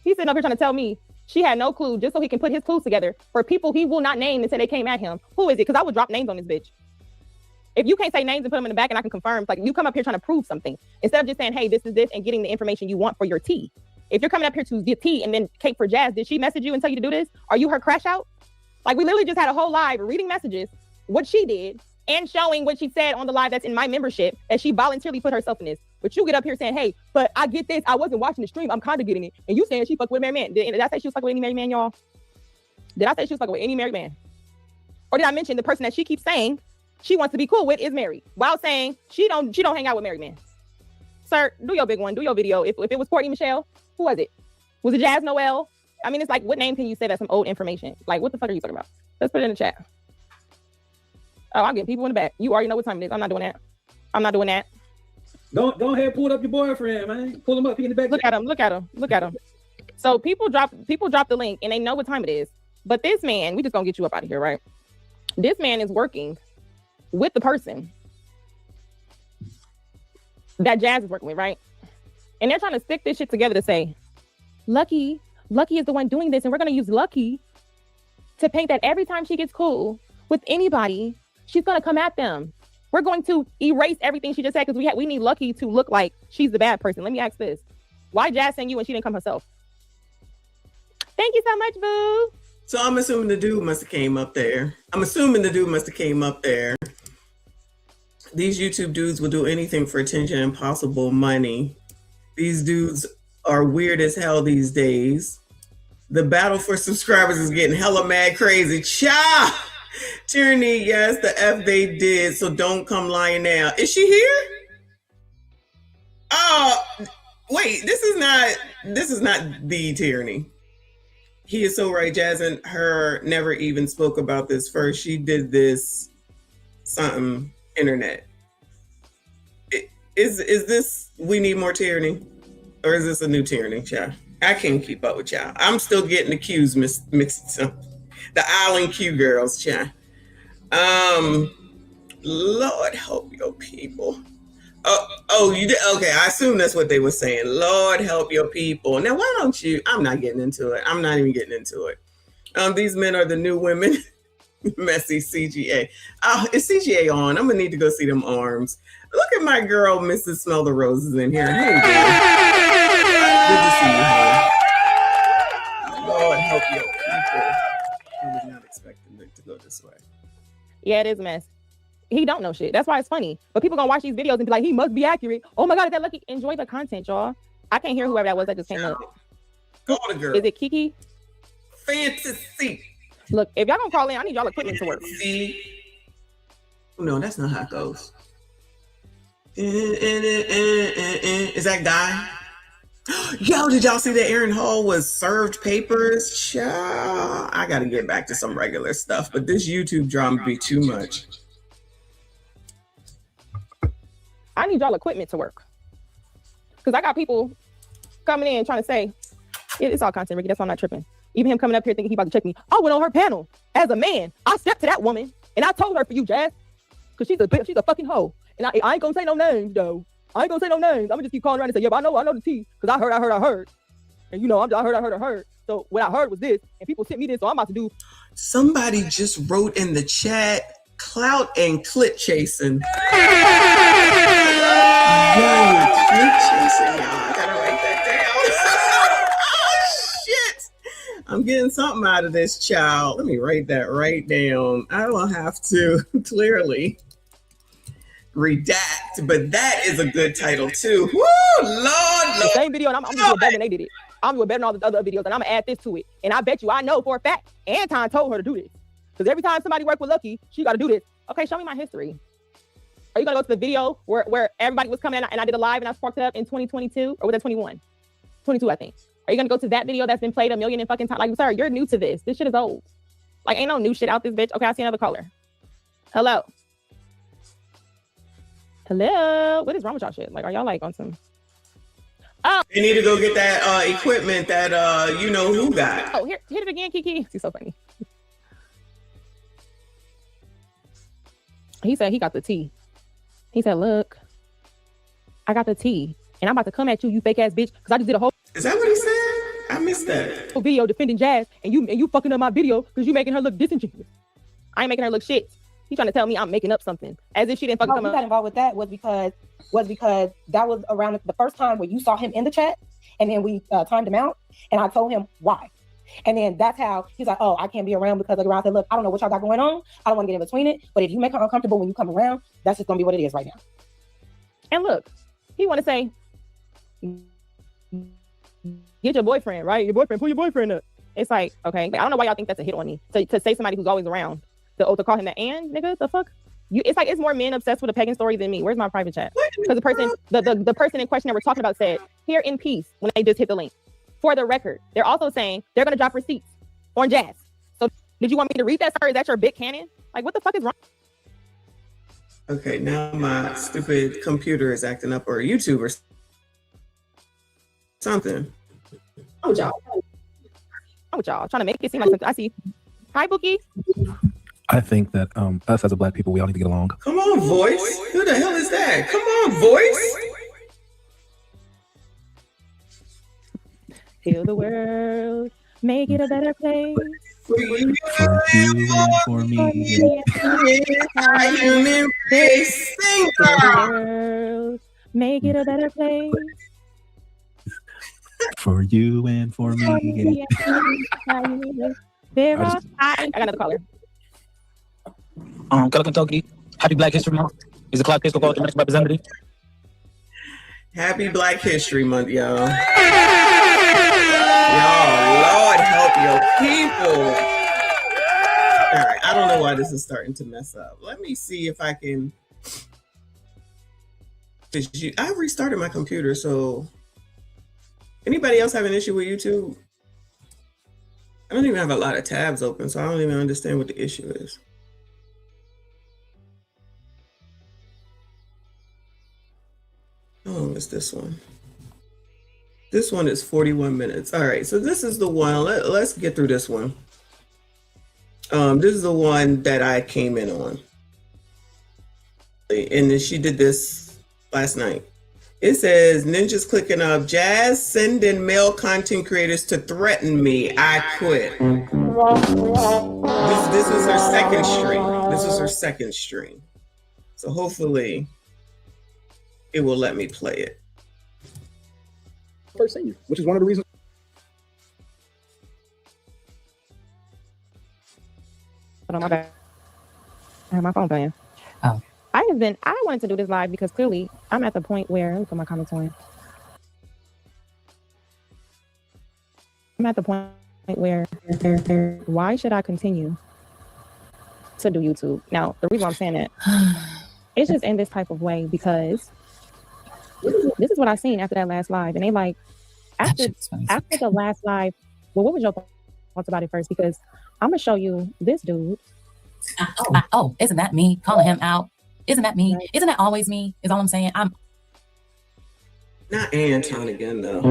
He's sitting up here trying to tell me she had no clue just so he can put his clues together for people he will not name and say they came at him. Who is it? Because I would drop names on this bitch. If you can't say names and put them in the back and I can confirm, it's like you come up here trying to prove something instead of just saying, hey, this is this and getting the information you want for your tea. If you're coming up here to get tea and then cake for Jazz, did she message you and tell you to do this? Are you her crash out? Like we literally just had a whole live reading messages, what she did, and showing what she said on the live that's in my membership, that she voluntarily put herself in this. But you get up here saying, hey, but I get this. I wasn't watching the stream. I'm kind of getting it. And you saying she fucked with a married man. Did I say she was fucking with any married man, y'all? Did I say she was fucking with any married man? Or did I mention the person that she keeps saying she wants to be cool with is married while saying she don't hang out with married men? Sir, do your big one. Do your video. If it was Courtney Michelle, who was it? Was it Jazz Noel? I mean, it's like, what name can you say that's some old information? Like, what the fuck are you talking about? Let's put it in the chat. Oh, I'm getting people in the back. You already know what time it is. I'm not doing that. I'm not doing that. Go ahead, pull up your boyfriend, man. Pull him up. He in the back. Look at him. Look at him. Look at him. So people drop the link and they know what time it is. But this man, we just gonna get you up out of here, right? This man is working with the person that Jazz is working with, right? And they're trying to stick this shit together to say, Lucky is the one doing this, and we're gonna use Lucky to paint that every time she gets cool with anybody, she's gonna come at them. We're going to erase everything she just said because we need Lucky to look like she's the bad person. Let me ask this: why Jazz sent you when she didn't come herself? Thank you so much, boo. So I'm assuming the dude must have came up there. These YouTube dudes will do anything for attention and possible money. These dudes are weird as hell these days. The battle for subscribers is getting hella mad crazy. Cha! Tyranny, yes, the F they did, so don't come lying now. Is she here? Oh, wait, this is not the Tyranny. He is so right. Jazz and her never even spoke about this first. She did this something internet. Is this we need more tyranny? Or is this a new tyranny, child? I can't keep up with y'all. I'm still getting the Q's mixed up. The island Q girls, child. Lord help your people. Oh, you did? Okay, I assume that's what they were saying. Lord help your people. Now, why don't you? I'm not getting into it. I'm not even getting into it. These men are the new women. Messy CGA. Oh, is CGA on? I'm gonna need to go see them arms. Look at my girl, Mrs. Smell the Roses in here. Hey, girl. Good to see you here. Lord help your people. I was not expecting it to go this way. Yeah, it is a mess. He don't know shit. That's why it's funny. But people gonna watch these videos and be like, he must be accurate. Oh my God, is that Lucky? Enjoy the content, y'all. I can't hear whoever that was that just came up. Go on, girl. Is it Kiki? Fantasy. Look, if y'all gonna call in, I need y'all equipment to work. No, that's not how it goes. Is that guy? Yo, did y'all see that Aaron Hall was served papers? Child, I gotta get back to some regular stuff, but this YouTube drama be too much. I need y'all equipment to work. Because I got people coming in trying to say, it's all content, Ricky. That's why I'm not tripping. Even him coming up here thinking he about to check me. I went on her panel as a man. I stepped to that woman and I told her for you, Jazz, because she's a fucking hoe. And I ain't gonna say no names though. I ain't gonna say no names. I'm gonna just keep calling around and say, yeah, but I know the tea because I heard. And you know, I heard. So what I heard was this, and people sent me this, so I'm about to do. Somebody just wrote in the chat, clout and clit chasing. Yo, clit chasing, y'all. I gotta write that down. Oh, shit. I'm getting something out of this, child. Let me write that right down. I don't have to clearly redact, but that is a good title too. Woo, Lord. The same video, and I'm doing better than they did it. I'm doing better than all the other videos, and I'm gonna add this to it. And I bet you, I know for a fact, Anton told her to do this. Because every time somebody worked with Lucky, she gotta do this. Okay, show me my history. Are you gonna go to the video where everybody was coming and I did a live and I sparked it up in 2022? Or was that 21? 22, I think. Are you gonna go to that video that's been played a million and fucking times? Like, sorry, you're new to this. This shit is old. Like, ain't no new shit out this bitch. Okay, I see another caller. Hello. Hello. What is wrong with y'all shit? Like, are y'all like on some? Oh, you need to go get that equipment that you know who got. Oh, hit it again, Kiki. She's so funny. He said he got the tea. He said, look, I got the tea, and I'm about to come at you, you fake ass bitch, because I just did a whole. Is that what he said? I missed that. Video defending Jazz, and you fucking up my video because you making her look disingenuous. I ain't making her look shit. He's trying to tell me I'm making up something as if she didn't fucking come up. Got involved with that was because that was around the first time where you saw him in the chat, and then we timed him out, and I told him why. And then that's how he's like, oh, I can't be around because of around. I said, look, I don't know what y'all got going on. I don't want to get in between it. But if you make her uncomfortable when you come around, that's just gonna be what it is right now. And look, he want to say, get your boyfriend, right? Your boyfriend, pull your boyfriend up. It's like, okay, I don't know why y'all think that's a hit on me. To say somebody who's always around, to call him that and nigga, the fuck? It's like it's more men obsessed with a pagan story than me. Where's my private chat? Because the person in question that we're talking about said, here in peace when they just hit the link. For the record, they're also saying they're gonna drop receipts on Jazz. So Did you want me to read that, sir? Is that your big cannon? Like, what the fuck is wrong? Okay, now my stupid computer is acting up, or YouTube or something. Oh, y'all. Oh, y'all trying to make it seem like something. I see. Hi, Bookie. I think that us as a black people, we all need to get along. Come on, voice. Who the hell is that? Come on, voice. Heal the world, make it a better place. For you and for me. I am embracing Heal the world, make it a better place. For you and for me. There are I got another caller. Color Kentucky. Happy Black History Month. Is the Clark Fiscal called the next representative? Happy Black History Month, y'all. Y'all, Lord help your people. All right, I don't know why this is starting to mess up. Let me see if I can. I restarted my computer, so anybody else have an issue with YouTube? I don't even have a lot of tabs open, so I don't even understand what the issue is. How long is this one? This one is 41 minutes. All right, so this is the one. Let's get through this one. This is the one that I came in on. And then she did this last night. It says, ninjas clicking up, Jazz sending male content creators to threaten me. I quit. This was her second stream. This was her second stream. So hopefully it will let me play it. First senior, which is one of the reasons. Hold on, my bad. I have my phone playing. Oh. I wanted to do this live because clearly I'm at the point where, let me put my comments on. I'm at the point where, why should I continue to do YouTube? Now, the reason why I'm saying that, it's just in this type of way because this is what I seen after that last live. And they like, after the last live, well, what was your thoughts about it first? Because I'm going to show you this dude. Oh, isn't that me calling him out? Isn't that me? Right. Isn't that always me? Is all I'm saying. I'm not Anton again, though.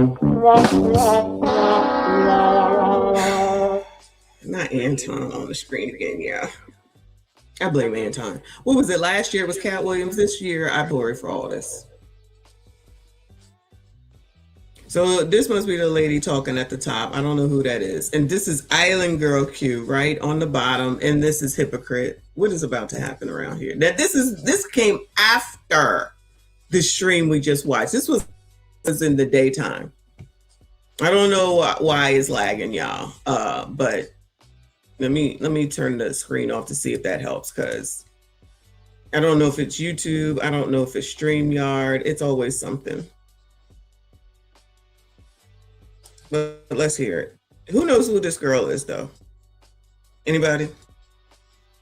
Not Anton on the screen again, yeah. I blame Anton. What was it? Last year it was Cat Williams. This year I blurry for all this. So this must be the lady talking at the top. I don't know who that is. And this is Island Girl Q, right on the bottom. And this is Hypocrite. What is about to happen around here? That this came after the stream we just watched. This was in the daytime. I don't know why it's lagging, y'all. But let me turn the screen off to see if that helps, because I don't know if it's YouTube. I don't know if it's StreamYard. It's always something. But let's hear it. Who knows who this girl is, though? Anybody?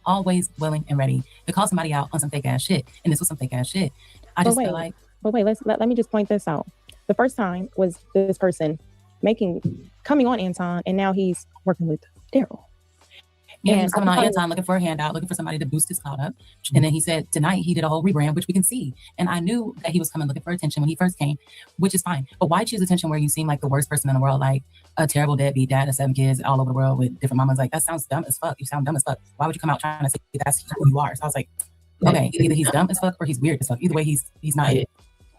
Always willing and ready to call somebody out on some fake ass shit. And this was some fake ass shit. I just feel like. But wait, let me just point this out. The first time was this person coming on Anton, and now he's working with Daryl. Yeah, he was coming on Anton looking for a handout, looking for somebody to boost his clout up. And then he said tonight he did a whole rebrand, which we can see. And I knew that he was coming looking for attention when he first came, which is fine. But why choose attention where you seem like the worst person in the world, like a terrible deadbeat dad of 7 kids all over the world with different mamas? Like, that sounds dumb as fuck. You sound dumb as fuck. Why would you come out trying to say that's who you are? So I was like, okay, either he's dumb as fuck or he's weird as fuck. Either way, he's not it.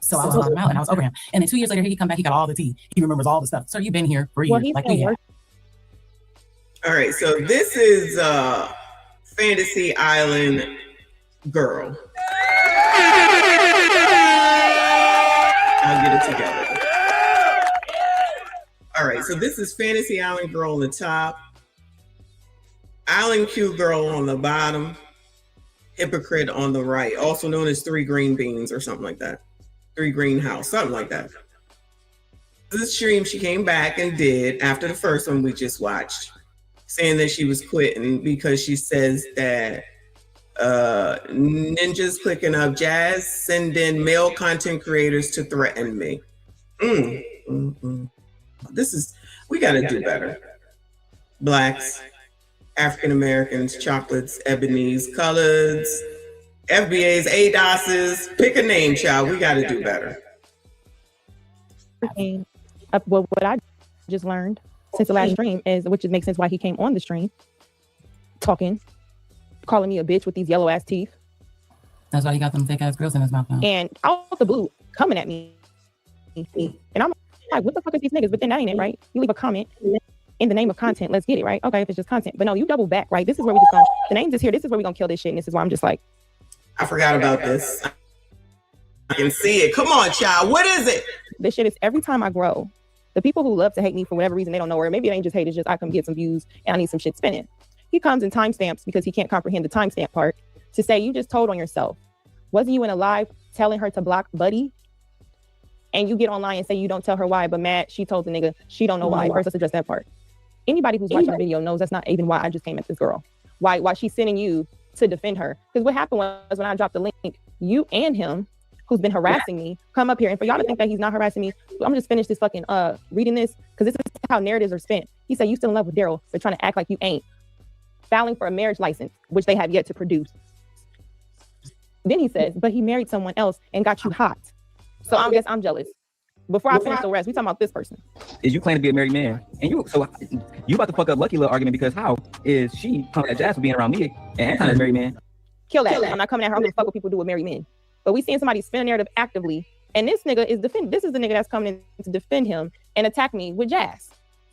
So I was calling him out and I was over him. And then 2 years later, he come back, he got all the tea. He remembers all the stuff. So you've been here for years, like we have. All right, so this is Fantasy Island Girl. I'll get it together. All right, so this is Fantasy Island Girl on the top, Island Q Girl on the bottom, Hypocrite on the right, also known as 3 Green Beans or something like that. 3 Green House, something like that. This stream she came back and did after the first one we just watched, saying that she was quitting because she says that ninjas clicking up, Jazz sending male content creators to threaten me. This is, we got to do better. Blacks, African Americans, chocolates, ebonies, coloreds, FBAs, ADOSs. Pick a name, child. We got to do better. Well, what I just learned since the last stream is, which makes sense why he came on the stream, talking, calling me a bitch with these yellow ass teeth. That's why he got them thick ass grills in his mouth now. And out the blue, coming at me. And I'm like, what the fuck is these niggas? But then that ain't it, right? You leave a comment in the name of content. Let's get it, right? Okay, if it's just content. But no, you double back, right? This is where we just go. The name's is here. This is where we gonna kill this shit. And this is why I'm just like, I forgot about this. I can see it. Come on, child. What is it? This shit is every time I grow. The people who love to hate me for whatever reason, they don't know where. Maybe it ain't just hate. It's just I come get some views and I need some shit spinning. He comes in timestamps because he can't comprehend the timestamp part to say you just told on yourself. Wasn't you in a live telling her to block Buddy? And you get online and say you don't tell her why, but Matt, she told the nigga she don't know why. First, let's address that part. Anybody who's watching the video knows that's not even why I just came at this girl. Why she's sending you to defend her. Because what happened was when I dropped the link, you and him, who's been harassing me, come up here. And for y'all to think that he's not harassing me, I'm just finish this fucking reading this, because this is how narratives are spent. He said, you still in love with Daryl, but trying to act like you ain't. Filing for a marriage license, which they have yet to produce. Then he says, but he married someone else and got you hot. So I guess I'm jealous. Before I finish the rest, we talking about this person. Is you claim to be a married man, and you about to fuck up Lucky little argument, because how is she coming at Jazz for being around me and Anton as a married man? Kill that. I'm not coming at her. I'm gonna fuck what people do with married men. But we seeing somebody spin a narrative actively, and this nigga is this is the nigga that's coming in to defend him and attack me with Jazz.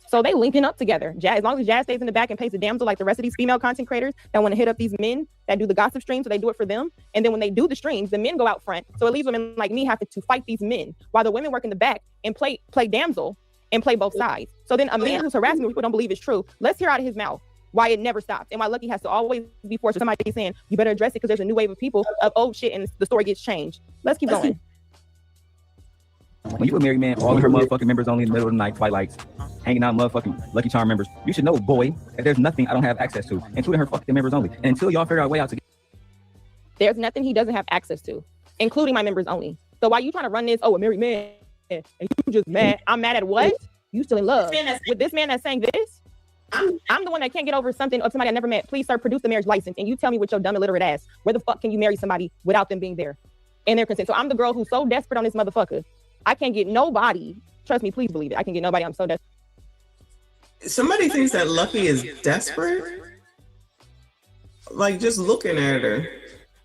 So they linking up together. Jazz, as long as Jazz stays in the back and pays the damsel like the rest of these female content creators that want to hit up these men that do the gossip streams, so they do it for them. And then when they do the streams, the men go out front. So it leaves women like me having to fight these men while the women work in the back and play damsel and play both sides. So then a man who's harassing me, people don't believe is true. Let's hear out of his mouth why it never stops and why Lucky has to always be forced to somebody saying, you better address it because there's a new wave of people of old shit and the story gets changed. Let's keep going. When you a married man, all of her motherfucking members only in the middle of the night, twilights, hanging out motherfucking Lucky Charm members, you should know, boy, that there's nothing I don't have access to, including her fucking members only. And until y'all figure out a way out to get... There's nothing he doesn't have access to, including my members only. So why you trying to run this, a married man, and you just mad? I'm mad at what? You still in love with this man that's saying this? I'm the one that can't get over something of somebody I never met. Please, sir, produce the marriage license. And you tell me with your dumb illiterate ass, where the fuck can you marry somebody without them being there and their consent? So I'm the girl who's so desperate on this motherfucker. I can't get nobody. Trust me, please believe it. I can get nobody. I'm so desperate. Somebody thinks that Lucky is desperate. Like, just looking at her.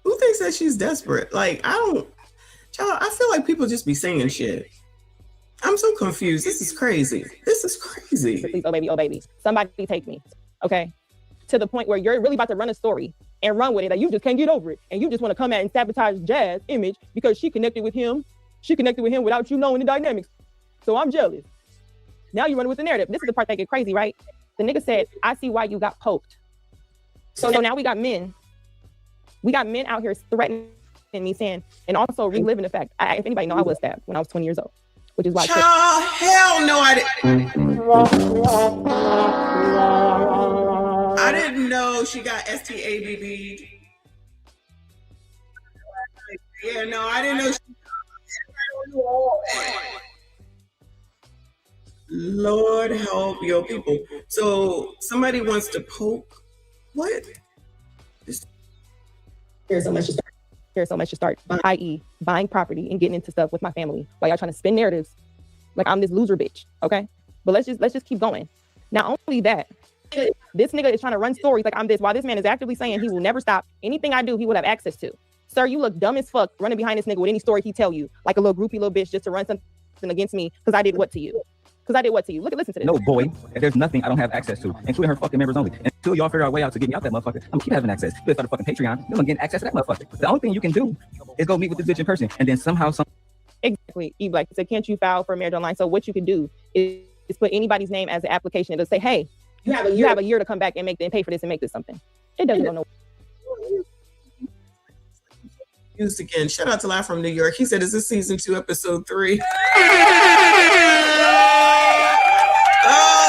Who thinks that she's desperate? Like, child, I feel like people just be saying shit. I'm so confused. This is crazy. This is crazy. Please, oh baby. Somebody take me. Okay. To the point where you're really about to run a story and run with it. Like, you just can't get over it. And you just want to come out and sabotage Jazz image because she connected with him. She connected with him without you knowing the dynamics. So I'm jealous. Now you running with the narrative. This is the part that get crazy, right? The nigga said, I see why you got poked. So now we got men. We got men out here threatening me, saying, and also reliving the fact, if anybody know, I was stabbed when I was 20 years old, which is why. Hell no, I didn't. I didn't know she got STABB'd. Yeah, no, I didn't know. Lord help your people. So somebody wants to poke. What? There's so much to start. I.e., buying property and getting into stuff with my family while y'all trying to spin narratives like I'm this loser bitch. Okay, but let's just keep going. Not only that, this nigga is trying to run stories like I'm this, while this man is actively saying he will never stop anything I do. He will have access to. Sir, you look dumb as fuck running behind this nigga with any story he tell you, like a little groupie little bitch, just to run something against me because I did what to you? Listen to this. No, boy, there's nothing I don't have access to, including her fucking members only. Until y'all figure out a way out to get me out that motherfucker, I'm gonna keep having access. You start a fucking Patreon, you're gonna get access to that motherfucker. The only thing you can do is go meet with this bitch in person, and then somehow Exactly. E-Black said, can't you file for marriage online? So what you can do is put anybody's name as an application. It'll say, hey, you have a year to come back and pay for this and make this something. It doesn't go nowhere. Used again. Shout out to Live from New York. He said, is this season 2, episode 3? Oh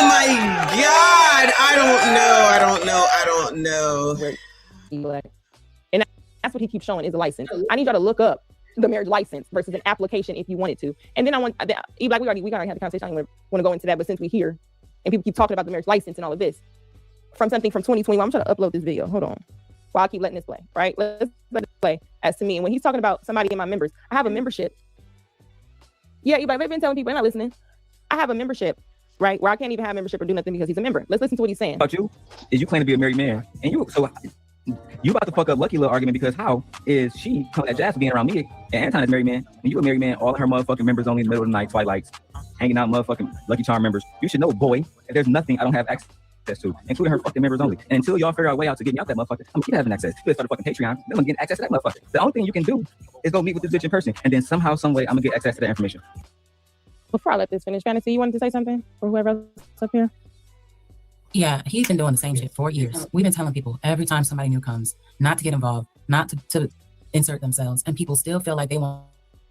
my God. I don't know. And that's what he keeps showing is a license. I need y'all to look up the marriage license versus an application if you wanted to. And then I want, E-Black, we already had the conversation. I don't want to go into that, but since we're here and people keep talking about the marriage license and all of this, from something from 2021. I'm trying to upload this video. Hold on. While I keep letting this play, right? Let's let it play as to me. And when he's talking about somebody in my members, I have a membership. Yeah, you've been telling people, they're not listening. I have a membership, right? Where I can't even have membership or do nothing because he's a member. Let's listen to what he's saying. About you is you claim to be a married man, and you about to fuck up Lucky little argument because how is she at Jazz being around me and Anton is a married man, and you a married man, all of her motherfucking members only in the middle of the night, twilights, hanging out motherfucking Lucky Charm members. You should know, boy, if there's nothing I don't have access to, including her fucking members only. And until y'all figure out a way out to get me out that motherfucker, I'm gonna keep having access. You start a fucking Patreon, then I'm getting access to that motherfucker. The only thing you can do is go meet with this bitch in person, and then somehow, some way, I'm gonna get access to that information. Before I let this finish, Fantasy, you wanted to say something or whoever else up here? Yeah, he's been doing the same shit for years. We've been telling people every time somebody new comes not to get involved, not to insert themselves, and people still feel like they want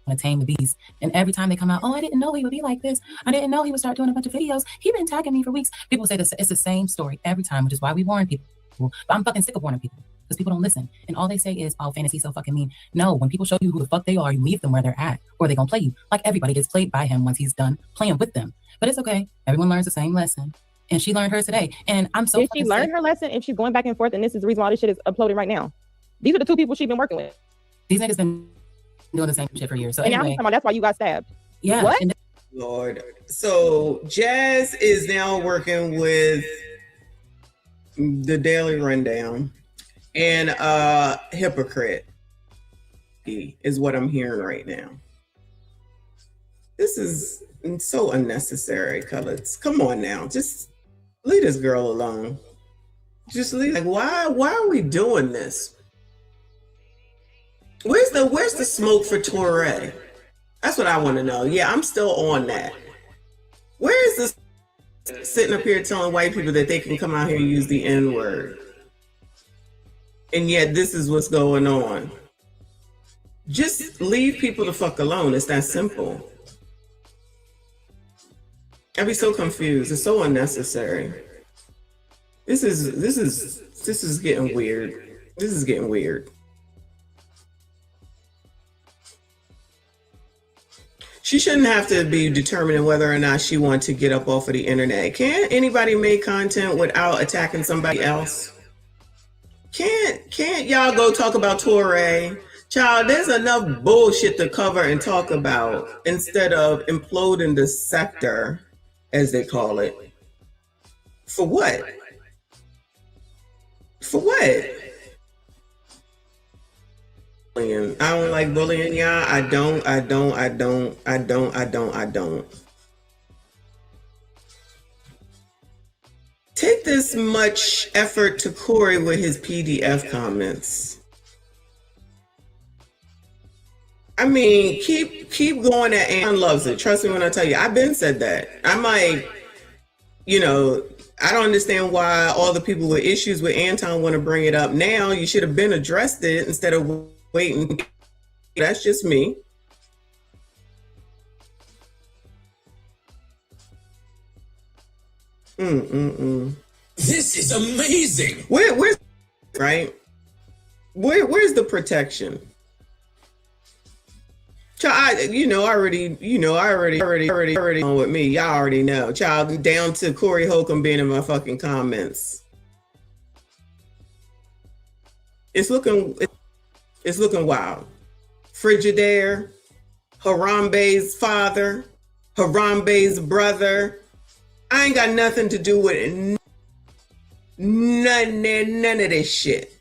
to tame the beast. And every time they come out, oh, I didn't know he would be like this. I didn't know he would start doing a bunch of videos. He's been tagging me for weeks. People say this, it's the same story every time, which is why we warn people. But I'm fucking sick of warning people because people don't listen. And all they say is, oh, Fantasy's so fucking mean. No, when people show you who the fuck they are, you leave them where they're at, or they're gonna play you. Like everybody gets played by him once he's done playing with them. But it's okay. Everyone learns the same lesson. And she learned hers today. And I'm so Did she learn her lesson if she's going back and forth? And this is the reason why this shit is uploading right now. These are the two people she's been working with. These niggas been doing the same shit for years. So and anyway, now he's talking about that's why you got stabbed. Yeah. What? Lord. So Jazz is now working with the Daily Rundown and Hypocrite is what I'm hearing right now. This is so unnecessary, Colors. Come on now. Just leave this girl alone. Just leave. Like, why are we doing this? Where's the smoke for Torre? That's what I want to know. Yeah, I'm still on that. Where is this sitting up here telling white people that they can come out here and use the N-word? And yet this is what's going on. Just leave people the fuck alone. It's that simple. I'd be so confused. It's so unnecessary. This is getting weird. This is getting weird. She shouldn't have to be determining whether or not she wants to get up off of the internet. Can't anybody make content without attacking somebody else? Can't y'all go talk about Torre? Child, there's enough bullshit to cover and talk about instead of imploding the sector, as they call it. For what? For what? I don't like bullying y'all. I don't. Take this much effort to Corey with his PDF comments. I mean, keep going at Ann loves it. Trust me when I tell you, I've been said that. I'm like, you know, I don't understand why all the people with issues with Anton want to bring it up now. You should have been addressed it instead of waiting. That's just me. This is amazing. Where's right? Where's the protection? Child, I already on with me. Y'all already know. Child, down to Corey Holcomb being in my fucking comments. It's looking wild. Frigidaire, Harambe's father, Harambe's brother. I ain't got nothing to do with it. None of this shit.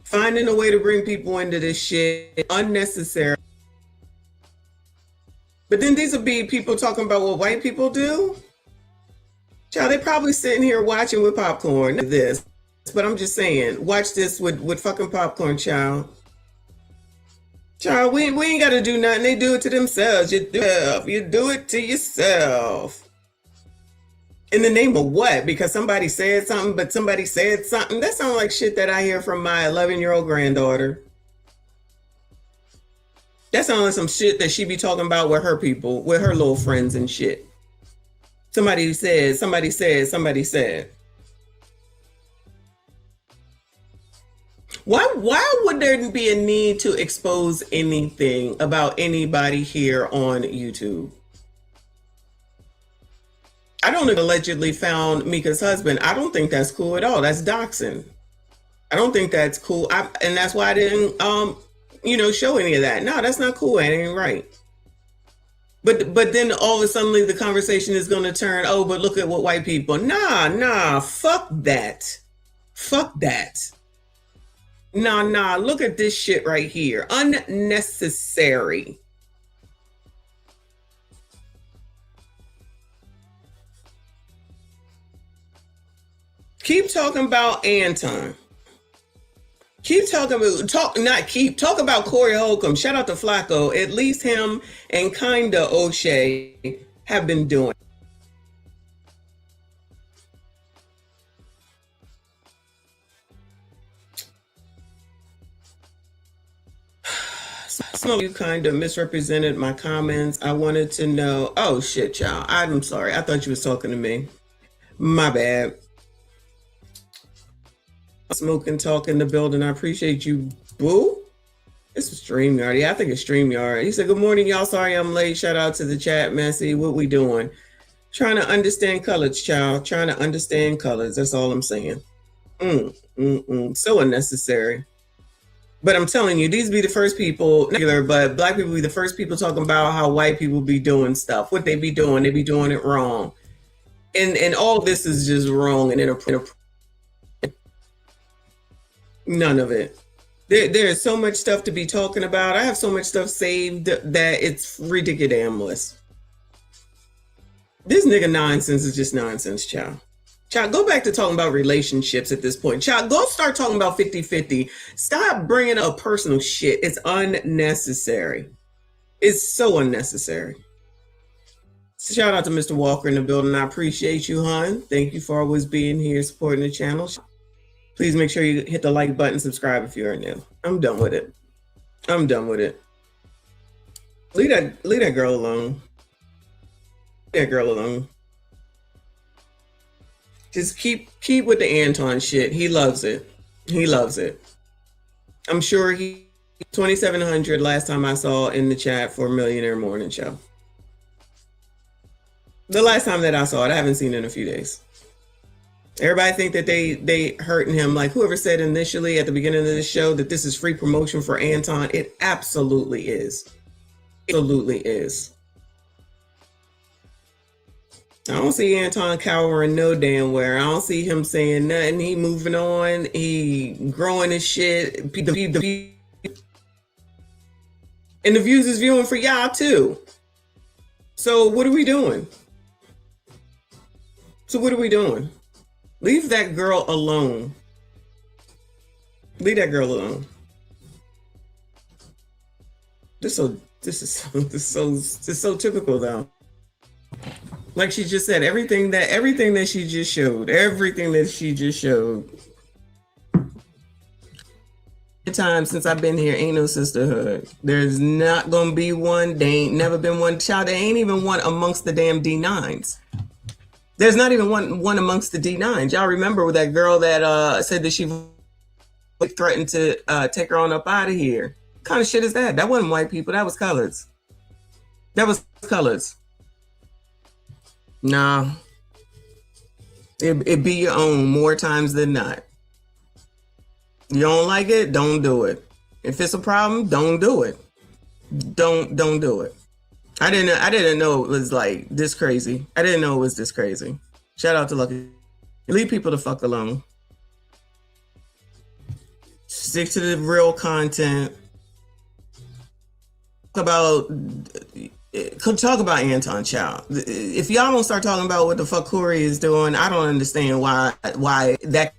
Finding a way to bring people into this shit, unnecessary. But then these will be people talking about what white people do. Child, they probably sitting here watching with popcorn. This, but I'm just saying, watch this with fucking popcorn, child. Child, we ain't got to do nothing. They do it to themselves. You do it to yourself. In the name of what? Because somebody said something, but somebody said something. That sounds like shit that I hear from my 11-year-old granddaughter. That sounds like some shit that she be talking about with her people, with her little friends and shit. Somebody said. Why would there be a need to expose anything about anybody here on YouTube? I don't allegedly found Mika's husband. I don't think that's cool at all. That's doxing. I don't think that's cool. And that's why I didn't, show any of that. No, that's not cool. It ain't right. But then all of a sudden the conversation is going to turn, oh, but look at what white people. Nah, fuck that. Fuck that. Nah, look at this shit right here. Unnecessary. Keep talking about Anton. Talk about Corey Holcomb. Shout out to Flacco. At least him and kinda O'Shea have been doing. Some of you kind of misrepresented my comments. I wanted to know. Oh shit, y'all. I'm sorry. I thought you was talking to me. My bad. Smoke and talk in the building. I appreciate you, boo. This is StreamYard. Yeah, I think it's StreamYard. He said, good morning, y'all. Sorry I'm late. Shout out to the chat, Messy. What we doing? Trying to understand colors, child. Trying to understand colors. That's all I'm saying. So unnecessary. But I'm telling you, these be the first people, but black people be the first people talking about how white people be doing stuff. What they be doing. They be doing it wrong. And all of this is just wrong and inappropriate. None of it. There's so much stuff to be talking about. I have so much stuff saved that it's ridiculous. This nigga nonsense is just nonsense, child. Child, go back to talking about relationships at this point. Child, go start talking about 50-50. Stop bringing up personal shit. It's unnecessary. It's so unnecessary. Shout out to Mr. Walker in the building. I appreciate you, hon. Thank you for always being here, supporting the channel. Please make sure you hit the like button, subscribe if you are new. I'm done with it. I'm done with it. Leave that girl alone. Leave that girl alone. Just keep with the Anton shit. He loves it. He loves it. I'm sure he 2,700 last time I saw in the chat for Millionaire Morning Show. The last time that I saw it, I haven't seen it in a few days. Everybody think that they hurting him. Like whoever said initially at the beginning of the show that this is free promotion for Anton. It absolutely is. Absolutely is. I don't see Anton cowering no damn where. I don't see him saying nothing. He moving on. He growing his shit. And the views is viewing for y'all too. So what are we doing? Leave that girl alone. Leave that girl alone. This is so typical though. Like she just said, everything that she just showed. The time since I've been here, ain't no sisterhood. There's not gonna be one. They ain't never been one. Child, there ain't even one amongst the damn D9s. There's not even one amongst the D9s. Y'all remember that girl that said that she threatened to take her on up out of here? What kind of shit is that? That wasn't white people. That was colors. Nah. It be your own more times than not. You don't like it? Don't do it. If it's a problem, don't do it. Don't do it. I didn't know it was like this crazy. I didn't know it was this crazy. Shout out to Lucky. Leave people the fuck alone. Stick to the real content. Talk about Anton Child. If y'all don't start talking about what the fuck Corey is doing, I don't understand why that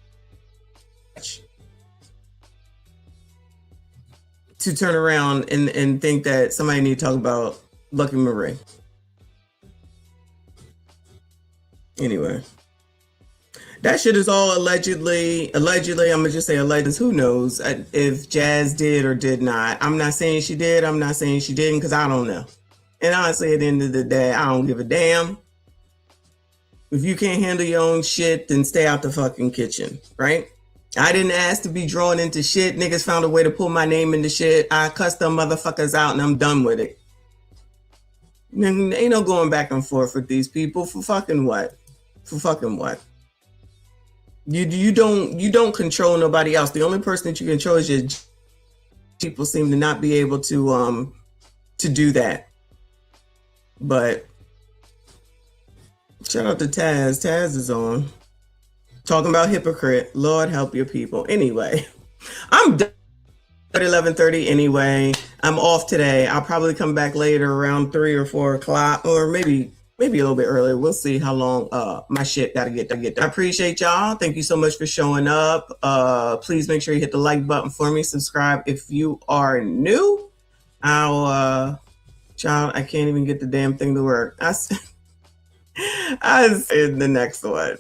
to turn around and think that somebody need to talk about Lucky Marie. Anyway, that shit is all allegedly. I'm gonna just say alleged. Who knows if Jazz did or did not? I'm not saying she did. I'm not saying she didn't because I don't know. And honestly, at the end of the day, I don't give a damn. If you can't handle your own shit, then stay out the fucking kitchen, right? I didn't ask to be drawn into shit. Niggas found a way to pull my name into shit. I cussed them motherfuckers out and I'm done with it. Ain't no going back and forth with these people for fucking what? For fucking what? You don't control nobody else. The only person that you control is your people. Seem to not be able to do that. But shout out to Taz. Taz is on talking about hypocrite. Lord help your people. Anyway, I'm done at 11:30 anyway. I'm off today. I'll probably come back later around 3 or 4 o'clock, or maybe a little bit earlier. We'll see how long my shit gotta get there. I appreciate y'all. Thank you so much for showing up. Please make sure you hit the like button for me. Subscribe if you are new. I'll child, I can't even get the damn thing to work. I see in the next one.